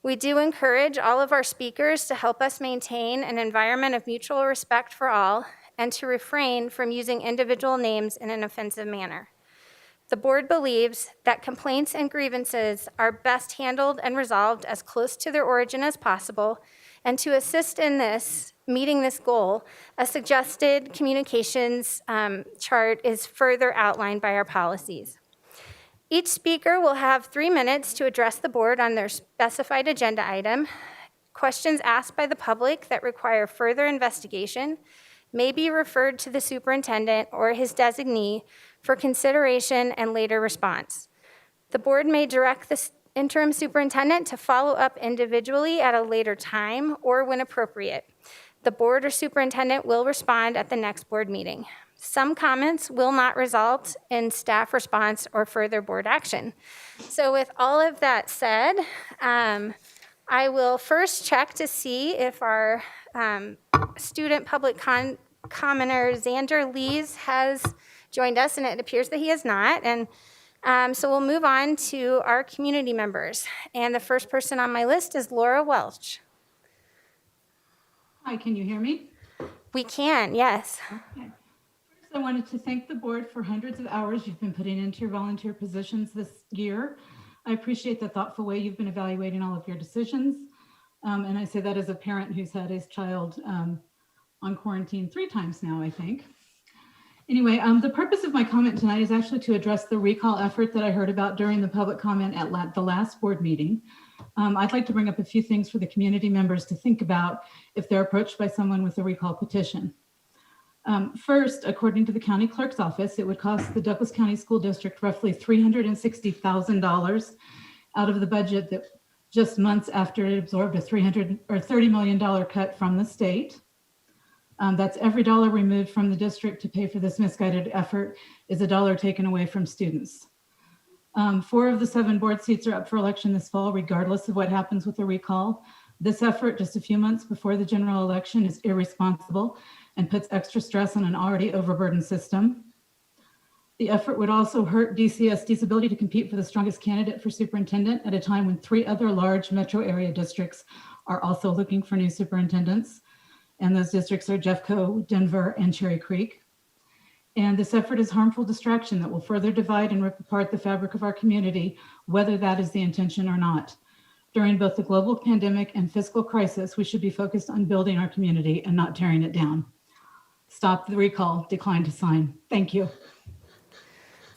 We do encourage all of our speakers to help us maintain an environment of mutual respect for all and to refrain from using individual names in an offensive manner. The board believes that complaints and grievances are best handled and resolved as close to their origin as possible, and to assist in meeting this goal, a suggested communications chart is further outlined by our policies. Each speaker will have 3 minutes to address the board on their specified agenda item. Questions asked by the public that require further investigation may be referred to the superintendent or his designee for consideration and later response. The board may direct the interim superintendent to follow up individually at a later time or when appropriate. The board or superintendent will respond at the next board meeting. Some comments will not result in staff response or further board action. So with all of that said, I will first check to see if our student public commenter, Xander Lees, has joined us, and it appears that he has not. And so we'll move on to our community members. And the first person on my list is Laura Welch. Hi, can you hear me? We can, yes. Okay. First, I wanted to thank the board for hundreds of hours you've been putting into your volunteer positions this year. I appreciate the thoughtful way you've been evaluating all of your decisions. And I say that as a parent who's had his child on quarantine 3 times now, I think. Anyway, the purpose of my comment tonight is actually to address the recall effort that I heard about during the public comment at the last board meeting. I'd like to bring up a few things for the community members to think about if they're approached by someone with a recall petition. First, according to the county clerk's office, it would cost the Douglas County School District roughly $360,000 out of the budget that just months after it absorbed a $30 million cut from the state. That's every dollar removed from the district to pay for this misguided effort is a dollar taken away from students. 4 of the 7 board seats are up for election this fall, regardless of what happens with the recall. This effort, just a few months before the general election, is irresponsible and puts extra stress on an already overburdened system. The effort would also hurt DCSD's ability to compete for the strongest candidate for superintendent at a time when 3 other large metro area districts are also looking for new superintendents. And those districts are Jeffco, Denver, and Cherry Creek. And this effort is harmful distraction that will further divide and rip apart the fabric of our community, whether that is the intention or not. During both the global pandemic and fiscal crisis, we should be focused on building our community and not tearing it down. Stop the recall, decline to sign. Thank you.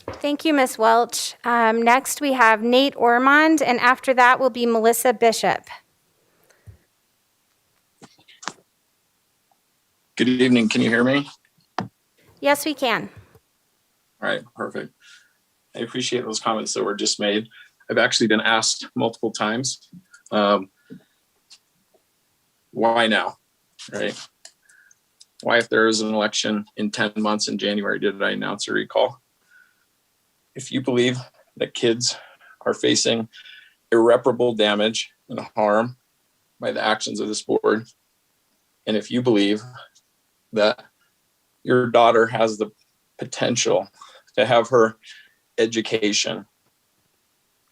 Thank you, Ms. Welch. Next, we have Nate Ormond, and after that will be Melissa Bishop. Good evening. Can you hear me? Yes, we can. All right, perfect. I appreciate those comments that were just made. I've actually been asked multiple times, why now, right? Why, if there is an election in 10 months in January, did I announce a recall? If you believe that kids are facing irreparable damage and harm by the actions of this board, and if you believe that your daughter has the potential to have her education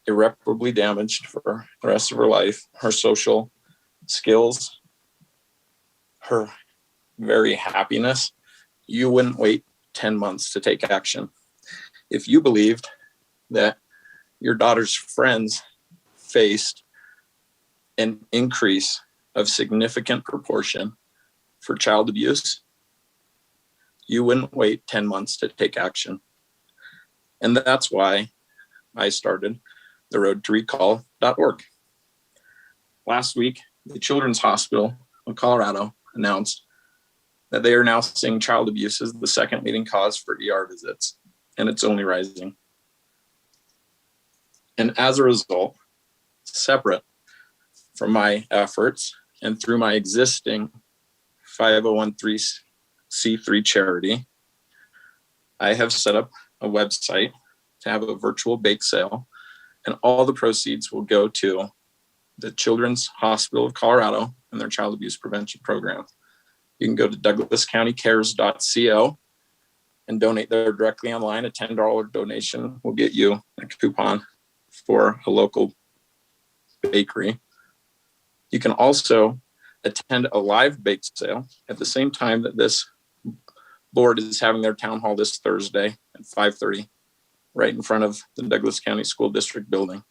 irreparably damaged for the rest of her life, her social skills, her very happiness, you wouldn't wait 10 months to take action. If you believed that your daughter's friends faced an increase of significant proportion for child abuse, you wouldn't wait 10 months to take action. And that's why I started the roadtorecall.org. Last week, the Children's Hospital of Colorado announced that they are now seeing child abuse as the second leading cause for ER visits, and it's only rising. And as a result, separate from my efforts and through my existing 501c3 charity, I have set up a website to have a virtual bake sale, and all the proceeds will go to the Children's Hospital of Colorado and their child abuse prevention program. You can go to douglascountycares.co and donate there directly online. A $10 donation will get you a coupon for a local bakery. You can also attend a live bake sale at the same time that this board is having their town hall this Thursday at 5:30, right in front of the Douglas County School District building.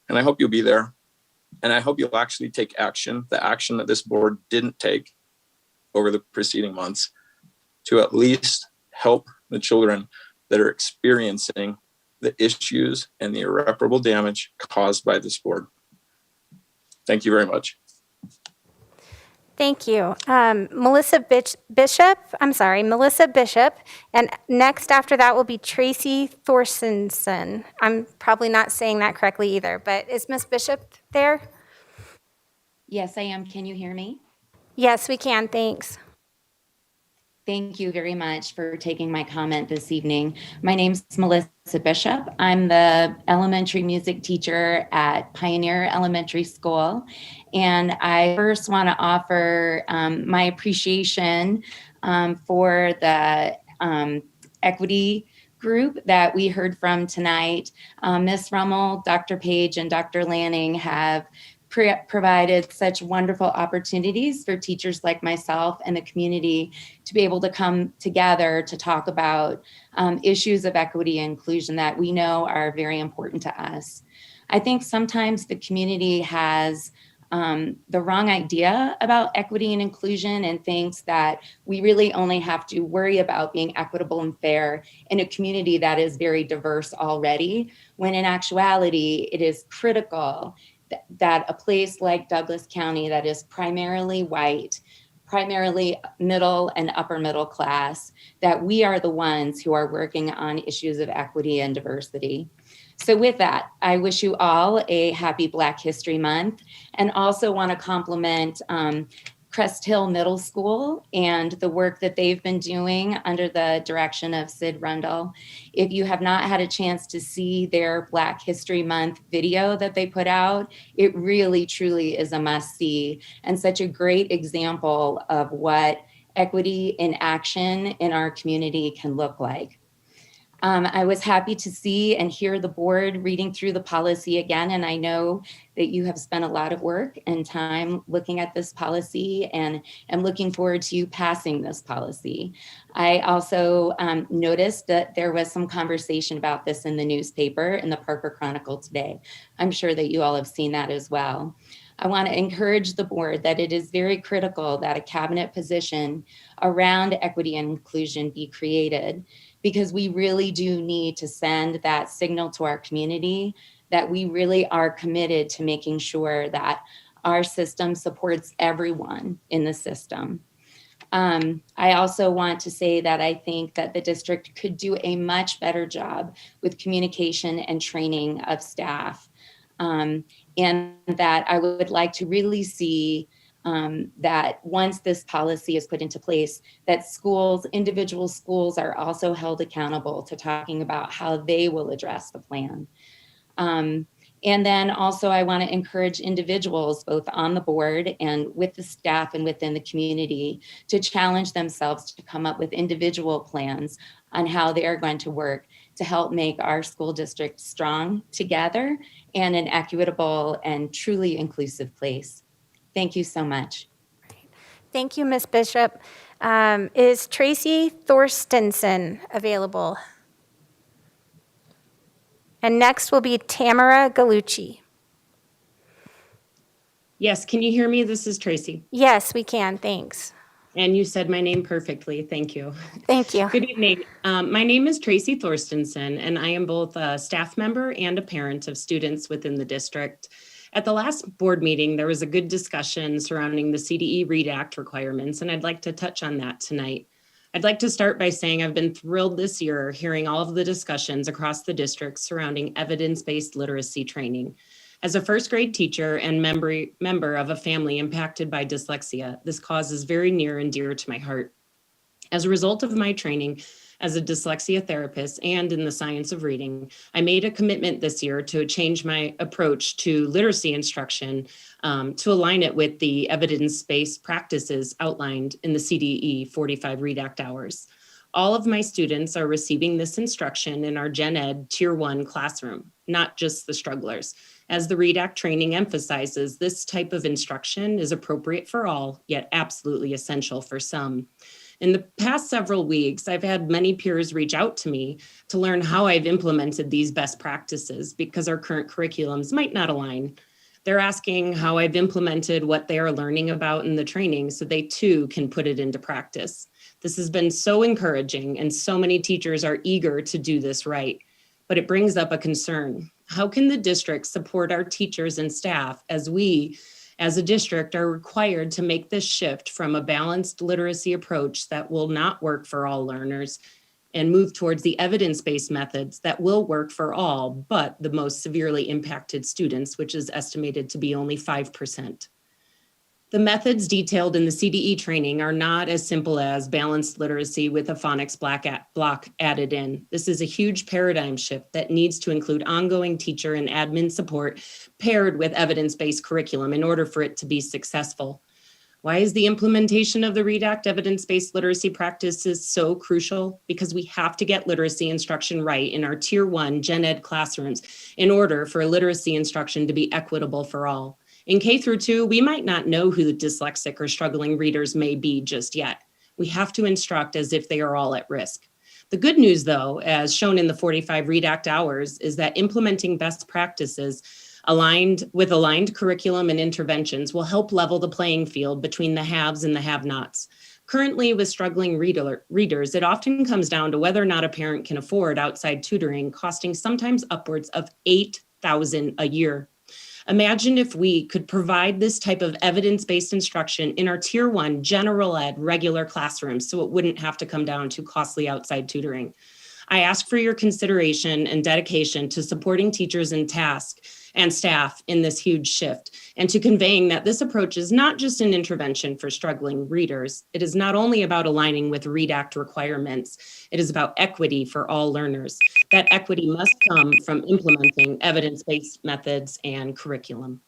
And I hope you'll be there. And I hope you'll actually take action, the action that this board didn't take over the preceding months, to at least help the children that are experiencing the issues and the irreparable damage caused by this board. Thank you very much. Thank you. Melissa Bishop, and next after that will be Tracy Thorstensen. I'm probably not saying that correctly either, but is Miss Bishop there? Yes, I am. Can you hear me? Yes, we can. Thanks. Thank you very much for taking my comment this evening. My name's Melissa Bishop. I'm the elementary music teacher at Pioneer Elementary School. And I first want to offer my appreciation for the equity group that we heard from tonight. Ms. Rummel, Dr. Page, and Dr. Lanning have provided such wonderful opportunities for teachers like myself and the community to be able to come together to talk about issues of equity and inclusion that we know are very important to us. I think sometimes the community has the wrong idea about equity and inclusion and thinks that we really only have to worry about being equitable and fair in a community that is very diverse already, when in actuality, it is critical that a place like Douglas County that is primarily white, primarily middle and upper middle class, that we are the ones who are working on issues of equity and diversity. So with that, I wish you all a happy Black History Month, and also want to compliment Crest Hill Middle School and the work that they've been doing under the direction of Sid Rundle. If you have not had a chance to see their Black History Month video that they put out, it really, truly is a must-see and such a great example of what equity in action in our community can look like. I was happy to see and hear the board reading through the policy again, and I know that you have spent a lot of work and time looking at this policy, and I'm looking forward to you passing this policy. I also noticed that there was some conversation about this in the newspaper, in the Parker Chronicle today. I'm sure that you all have seen that as well. I want to encourage the board that it is very critical that a cabinet position around equity and inclusion be created, because we really do need to send that signal to our community that we really are committed to making sure that our system supports everyone in the system. I also want to say that I think that the district could do a much better job with communication and training of staff. And that I would like to really see that once this policy is put into place, that schools, individual schools, are also held accountable to talking about how they will address the plan. And then also I want to encourage individuals both on the board and with the staff and within the community to challenge themselves to come up with individual plans on how they are going to work to help make our school district strong together and an equitable and truly inclusive place. Thank you so much. Thank you, Ms. Bishop. Is Tracy Thorstensen available? And next will be Tamara Galucci. Yes, can you hear me? This is Tracy. Yes, we can, thanks. And you said my name perfectly, thank you. Thank you. Good evening. My name is Tracy Thorstensen, and I am both a staff member and a parent of students within the district. At the last board meeting, there was a good discussion surrounding the CDE READ Act requirements, and I'd like to touch on that tonight. I'd like to start by saying I've been thrilled this year hearing all of the discussions across the district surrounding evidence-based literacy training. As a first grade teacher and member of a family impacted by dyslexia, this cause is very near and dear to my heart. As a result of my training, as a dyslexia therapist and in the science of reading, I made a commitment this year to change my approach to literacy instruction to align it with the evidence-based practices outlined in the CDE 45 Read Act hours. All of my students are receiving this instruction in our Gen Ed Tier 1 classroom, not just the strugglers. As the Read Act training emphasizes, this type of instruction is appropriate for all, yet absolutely essential for some. In the past several weeks, I've had many peers reach out to me to learn how I've implemented these best practices because our current curriculums might not align. They're asking how I've implemented what they are learning about in the training so they too can put it into practice. This has been so encouraging, and so many teachers are eager to do this right. But it brings up a concern. How can the district support our teachers and staff as we, as a district, are required to make this shift from a balanced literacy approach that will not work for all learners and move towards the evidence-based methods that will work for all, but the most severely impacted students, which is estimated to be only 5%. The methods detailed in the CDE training are not as simple as balanced literacy with a phonics block added in. This is a huge paradigm shift that needs to include ongoing teacher and admin support paired with evidence-based curriculum in order for it to be successful. Why is the implementation of the Read Act evidence-based literacy practices so crucial? Because we have to get literacy instruction right in our Tier 1 Gen Ed classrooms in order for literacy instruction to be equitable for all. In K through 2, we might not know who the dyslexic or struggling readers may be just yet. We have to instruct as if they are all at risk. The good news, though, as shown in the 45 Read Act hours, is that implementing best practices aligned curriculum and interventions will help level the playing field between the haves and the have-nots. Currently, with struggling readers, it often comes down to whether or not a parent can afford outside tutoring, costing sometimes upwards of $8,000 a year. Imagine if we could provide this type of evidence-based instruction in our Tier 1 general ed regular classrooms so it wouldn't have to come down to costly outside tutoring. I ask for your consideration and dedication to supporting teachers and staff in this huge shift, and to conveying that this approach is not just an intervention for struggling readers. It is not only about aligning with Read Act requirements, it is about equity for all learners. That equity must come from implementing evidence-based methods and curriculum.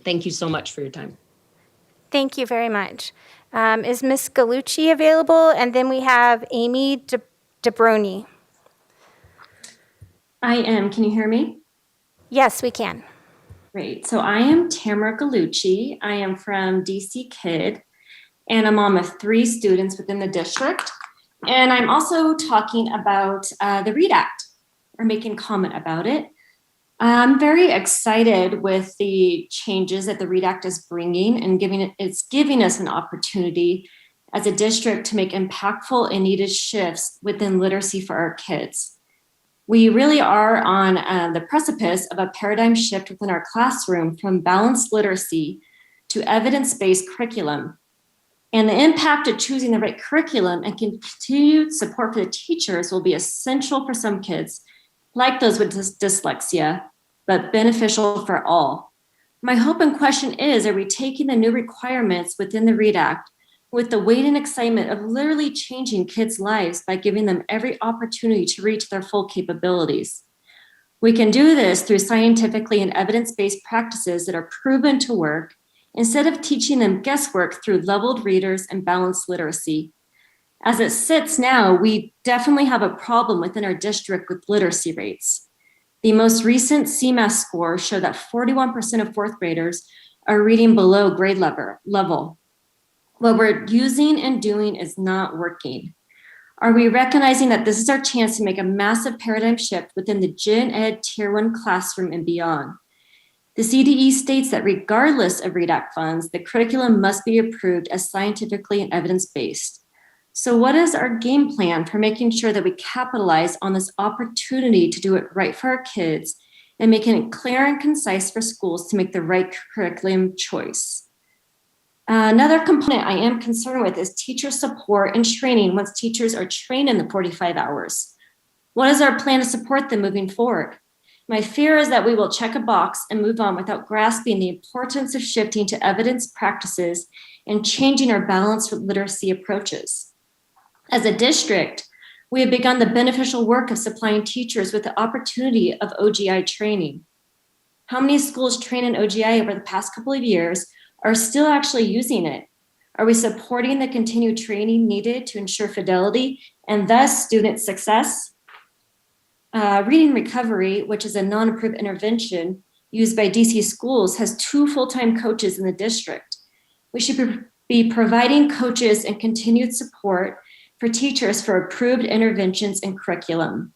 Thank you so much for your time. Thank you very much. Is Ms. Galucci available? And then we have Amy DeBroni. I am. Can you hear me? Yes, we can. Great. So I am Tamara Galucci. I am from DC KID, and I'm mom of 3 students within the district. And I'm also talking about the Read Act, or making comment about it. I'm very excited with the changes that the Read Act is bringing, and it's giving us an opportunity as a district to make impactful and needed shifts within literacy for our kids. We really are on the precipice of a paradigm shift within our classroom from balanced literacy to evidence-based curriculum. And the impact of choosing the right curriculum and continued support for the teachers will be essential for some kids, like those with dyslexia, but beneficial for all. My hope and question is, are we taking the new requirements within the Read Act with the weight and excitement of literally changing kids' lives by giving them every opportunity to reach their full capabilities? We can do this through scientifically and evidence-based practices that are proven to work, instead of teaching them guesswork through leveled readers and balanced literacy. As it sits now, we definitely have a problem within our district with literacy rates. The most recent CMAS scores show that 41% of 4th graders are reading below grade level. What we're using and doing is not working. Are we recognizing that this is our chance to make a massive paradigm shift within the Gen Ed Tier 1 classroom and beyond? The CDE states that regardless of Read Act funds, the curriculum must be approved as scientifically and evidence-based. So what is our game plan for making sure that we capitalize on this opportunity to do it right for our kids and making it clear and concise for schools to make the right curriculum choice? Another component I am concerned with is teacher support and training once teachers are trained in the 45 hours. What is our plan to support them moving forward? My fear is that we will check a box and move on without grasping the importance of shifting to evidence practices and changing our balanced literacy approaches. As a district, We have begun the beneficial work of supplying teachers with the opportunity of OGI training. How many schools trained in OGI over the past couple of years are still actually using it? Are we supporting the continued training needed to ensure fidelity and thus student success? Reading Recovery, which is a non-approved intervention used by DC schools, has 2 full-time coaches in the district. We should be providing coaches and continued support for teachers for approved interventions and curriculum.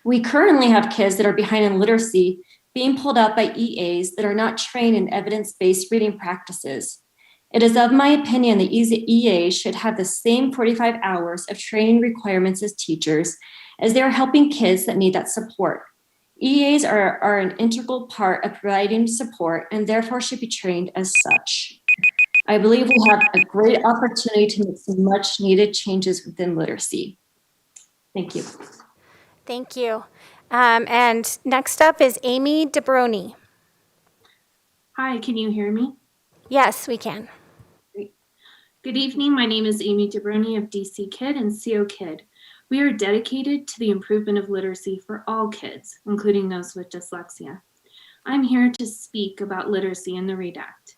We currently have kids that are behind in literacy being pulled out by EAs that are not trained in evidence-based reading practices. It is of my opinion that EAs should have the same 45 hours of training requirements as teachers, as they are helping kids that need that support. EAs are an integral part of providing support and therefore should be trained as such. I believe we have a great opportunity to make some much needed changes within literacy. Thank you. Thank you. And next up is Amy DeBroni. Hi, can you hear me? Yes, we can. Great. Good evening. My name is Amy DeBroni of DC Kid and CO Kid. We are dedicated to the improvement of literacy for all kids, including those with dyslexia. I'm here to speak about literacy in the READ Act.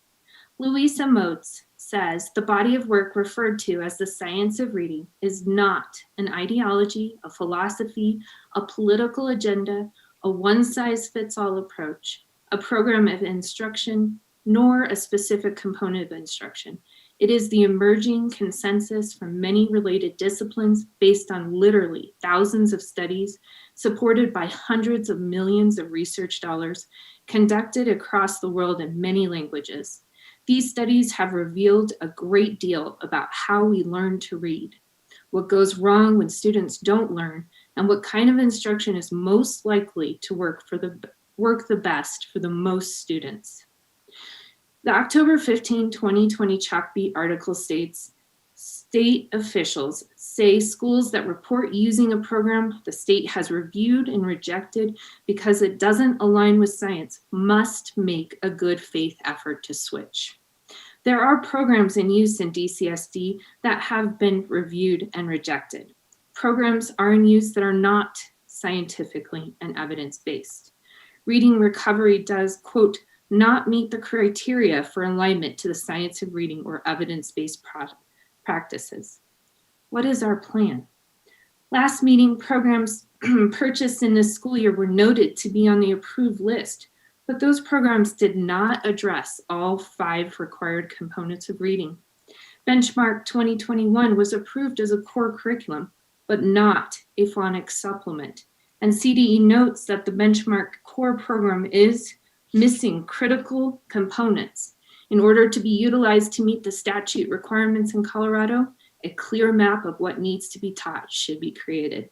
Louisa Moats says the body of work referred to as the science of reading is not an ideology, a philosophy, a political agenda, a one-size-fits-all approach, a program of instruction, nor a specific component of instruction. It is the emerging consensus from many related disciplines based on literally thousands of studies, supported by hundreds of millions of research dollars, conducted across the world in many languages. These studies have revealed a great deal about how we learn to read, what goes wrong when students don't learn, and what kind of instruction is most likely to work the best for the most students. The October 15, 2020 Chalkbeat article states, state officials say schools that report using a program the state has reviewed and rejected because it doesn't align with science must make a good faith effort to switch. There are programs in use in DCSD that have been reviewed and rejected. Programs are in use that are not scientifically and evidence-based. Reading Recovery does, quote, not meet the criteria for alignment to the science of reading or evidence-based practices. What is our plan? Last meeting, programs purchased in this school year were noted to be on the approved list, but those programs did not address all 5 required components of reading. Benchmark 2021 was approved as a core curriculum, but not a phonics supplement. And CDE notes that the Benchmark core program is missing critical components. In order to be utilized to meet the statute requirements in Colorado, a clear map of what needs to be taught should be created.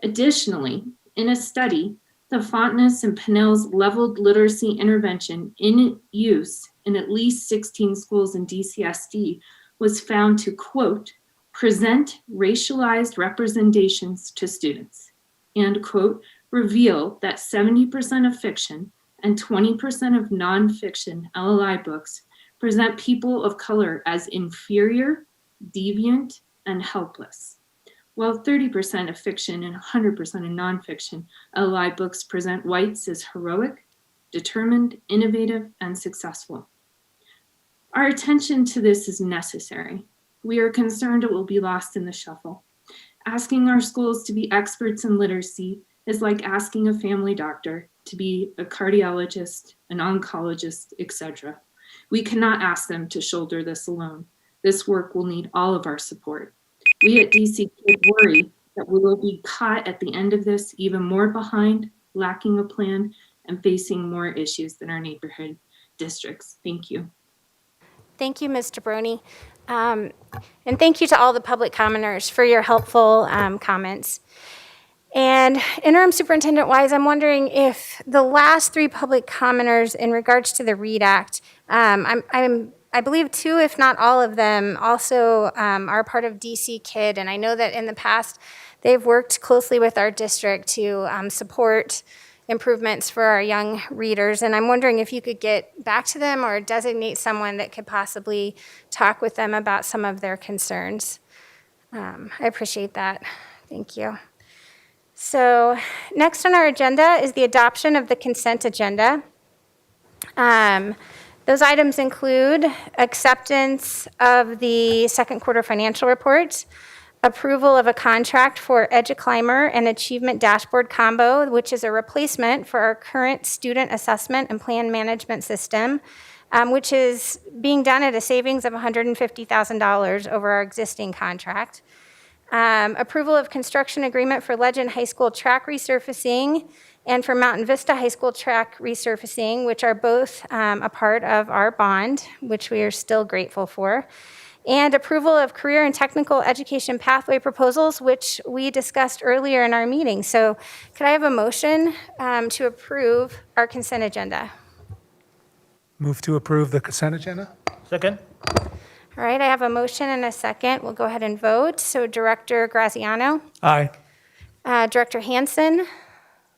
Additionally, in a study, the Fontness and Pinnell's leveled literacy intervention in use in at least 16 schools in DCSD was found to, quote, present racialized representations to students, and, quote, reveal that 70% of fiction and 20% of nonfiction LLI books present people of color as inferior, deviant, and helpless, while 30% of fiction and 100% of nonfiction LLI books present whites as heroic, determined, innovative, and successful. Our attention to this is necessary. We are concerned it will be lost in the shuffle. Asking our schools to be experts in literacy is like asking a family doctor to be a cardiologist, an oncologist, etc. We cannot ask them to shoulder this alone. This work will need all of our support. We at DC Kid worry that we will be caught at the end of this even more behind, lacking a plan, and facing more issues than our neighborhood districts. Thank you. Thank you, Ms. DeBroni. And thank you to all the public commenters for your helpful comments. And Interim Superintendent Wise, I'm wondering if the last 3 public commenters in regards to the READ Act, I believe 2, if not all of them, also are part of DC Kid. And I know that in the past, they've worked closely with our district to support improvements for our young readers. And I'm wondering if you could get back to them or designate someone that could possibly talk with them about some of their concerns. I appreciate that. Thank you. So next on our agenda is the adoption of the consent agenda. Those items include acceptance of the second quarter financial reports, approval of a contract for EduClimber and Achievement Dashboard Combo, which is a replacement for our current student assessment and plan management system, which is being done at a savings of $150,000 over our existing contract. Approval of construction agreement for Legend High School track resurfacing and for Mountain Vista High School track resurfacing, which are both a part of our bond, which we are still grateful for. And approval of career and technical education pathway proposals, which we discussed earlier in our meeting. So could I have a motion to approve our consent agenda? Move to approve the consent agenda? Second? All right, I have a motion and a second. We'll go ahead and vote. So Director Graziano? Aye. Director Hansen?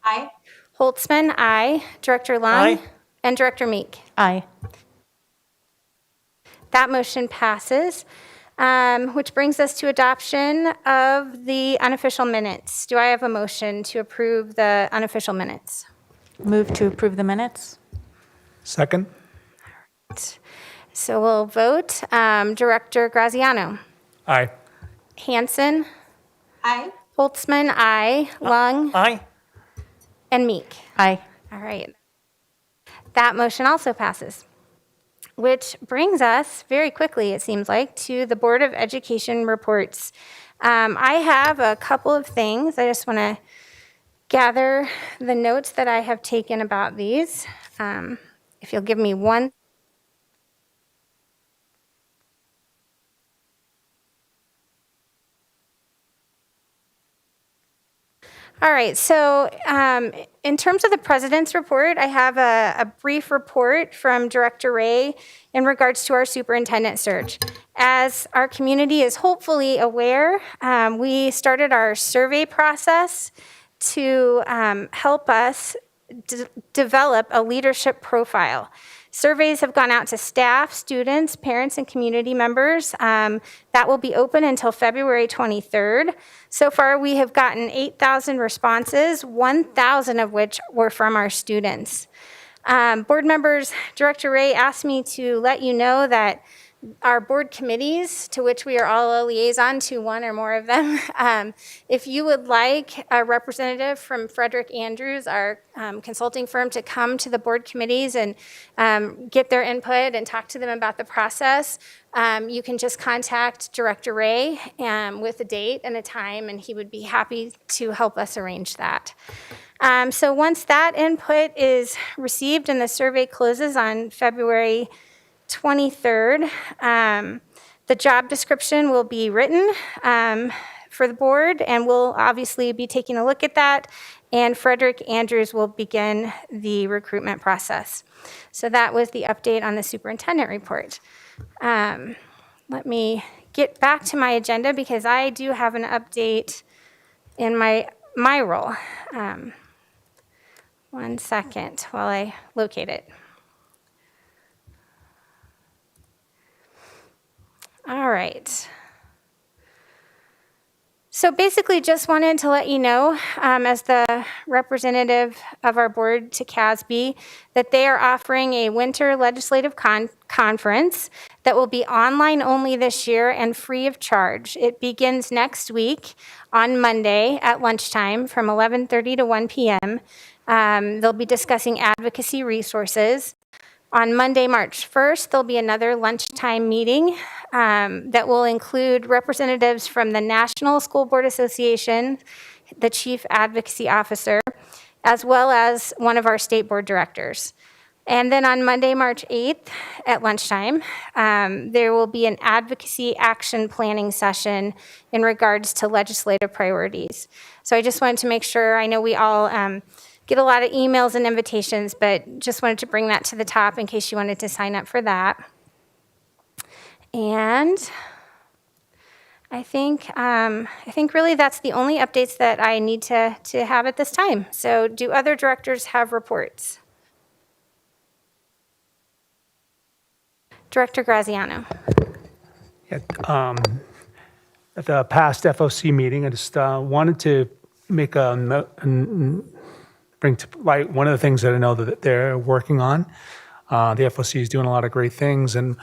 Aye. Holtzman? Aye. Director Lung? Aye. And Director Meek? Aye. That motion passes, which brings us to adoption of the unofficial minutes. Do I have a motion to approve the unofficial minutes? Move to approve the minutes? Second? So we'll vote. Director Graziano? Aye. Hansen? Aye. Holtzman? Aye. Lung? Aye. And Meek? Aye. All right. That motion also passes, which brings us very quickly, it seems like, to the Board of Education reports. I have a couple of things. I just want to gather the notes that I have taken about these. If you'll give me one. All right, so in terms of the president's report, I have a brief report from Director Ray in regards to our superintendent search. As our community is hopefully aware, we started our survey process to help us develop a leadership profile. Surveys have gone out to staff, students, parents, and community members. That will be open until February 23rd. So far, we have gotten 8,000 responses, 1,000 of which were from our students. Board members, Director Ray asked me to let you know that our board committees, to which we are all a liaison to one or more of them, if you would like a representative from Frederick Andrews, our consulting firm, to come to the board committees and get their input and talk to them about the process, you can just contact Director Ray with a date and a time, and he would be happy to help us arrange that. So once that input is received and the survey closes on February 23rd, the job description will be written for the board, and we'll obviously be taking a look at that, and Frederick Andrews will begin the recruitment process. So that was the update on the superintendent report. Let me get back to my agenda because I do have an update in my role. One second while I locate it. All right. So basically just wanted to let you know, as the representative of our board to CASB, that they are offering a winter legislative conference that will be online only this year and free of charge. It begins next week on Monday at lunchtime from 11:30 to 1 p.m. They'll be discussing advocacy resources. On Monday, March 1st, there'll be another lunchtime meeting that will include representatives from the National School Board Association, the Chief Advocacy Officer, as well as one of our state board directors. And then on Monday, March 8th at lunchtime, there will be an advocacy action planning session in regards to legislative priorities. So I just wanted to make sure, I know we all get a lot of emails and invitations, but just wanted to bring that to the top in case you wanted to sign up for that. And I think really that's the only updates that I need to have at this time. So do other directors have reports? Director Graziano. Yeah, at the past FOC meeting. I just wanted to make a bring to light one of the things that I know that they're working on. The FOC is doing a lot of great things, and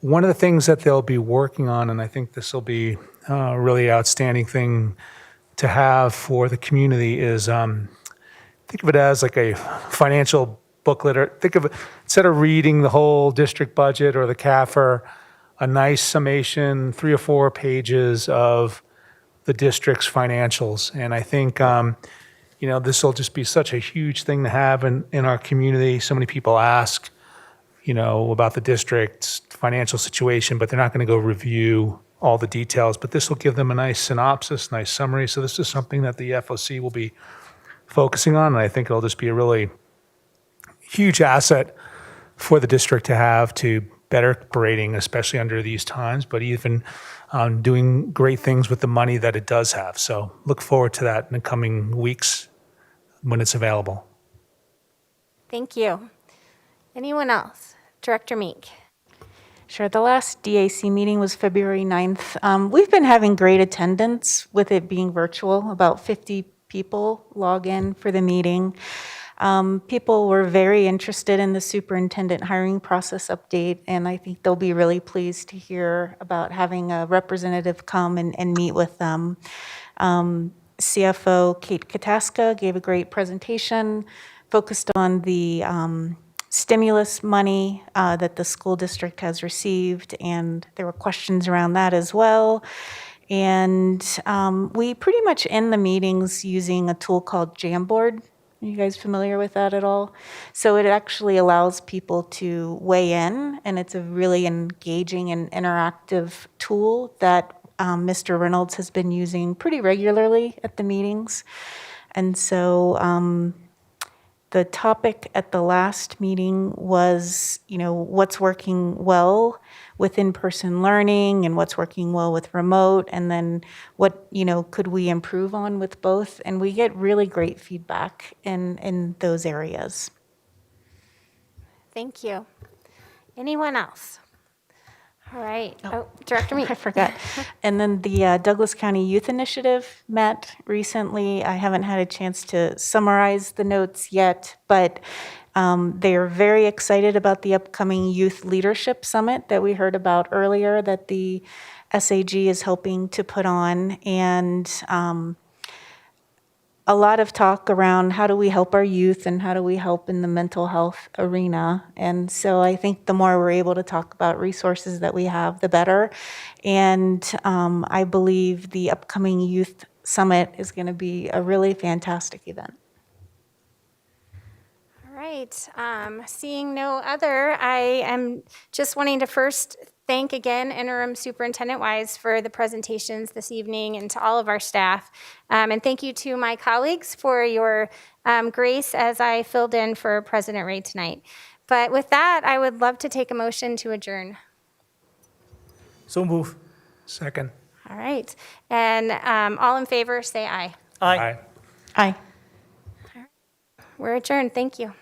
one of the things that they'll be working on, and I think this will be a really outstanding thing to have for the community, is think of it as like a financial booklet, or think of it, instead of reading the whole district budget or the CAFR, a nice summation, 3 or 4 pages of the district's financials. And I think, this will just be such a huge thing to have in our community. So many people ask, about the district's financial situation, but they're not going to go review all the details. But this will give them a nice synopsis, nice summary. So this is something that the FOC will be focusing on, and I think it'll just be a really huge asset for the district to have to better operating, especially under these times, but even doing great things with the money that it does have. So look forward to that in the coming weeks when it's available. Thank you. Anyone else? Director Meek. Sure. The last DAC meeting was February 9th. We've been having great attendance with it being virtual. About 50 people log in for the meeting. People were very interested in the superintendent hiring process update, and I think they'll be really pleased to hear about having a representative come and meet with them. CFO Kate Kataska gave a great presentation focused on the stimulus money that the school district has received, and there were questions around that as well. And we pretty much end the meetings using a tool called Jamboard. Are you guys familiar with that at all? So it actually allows people to weigh in, and it's a really engaging and interactive tool that Mr. Reynolds has been using pretty regularly at the meetings. And so the topic at the last meeting was, what's working well with in-person learning and what's working well with remote, and then what, could we improve on with both? And we get really great feedback in those areas. Thank you. Anyone else? All right. Oh, Director Meek. I forgot. And then the Douglas County Youth Initiative met recently. I haven't had a chance to summarize the notes yet, but they are very excited about the upcoming Youth Leadership Summit that we heard about earlier that the SAG is helping to put on. And a lot of talk around how do we help our youth and how do we help in the mental health arena. And so I think the more we're able to talk about resources that we have, the better. And I believe the upcoming Youth Summit is going to be a really fantastic event. All right. Seeing no other, I am just wanting to first thank again Interim Superintendent Wise for the presentations this evening, and to all of our staff. And thank you to my colleagues for your grace as I filled in for President Ray tonight. But with that, I would love to take a motion to adjourn. So move. Second. All right. And all in favor, say aye. Aye. Aye. We're adjourned. Thank you.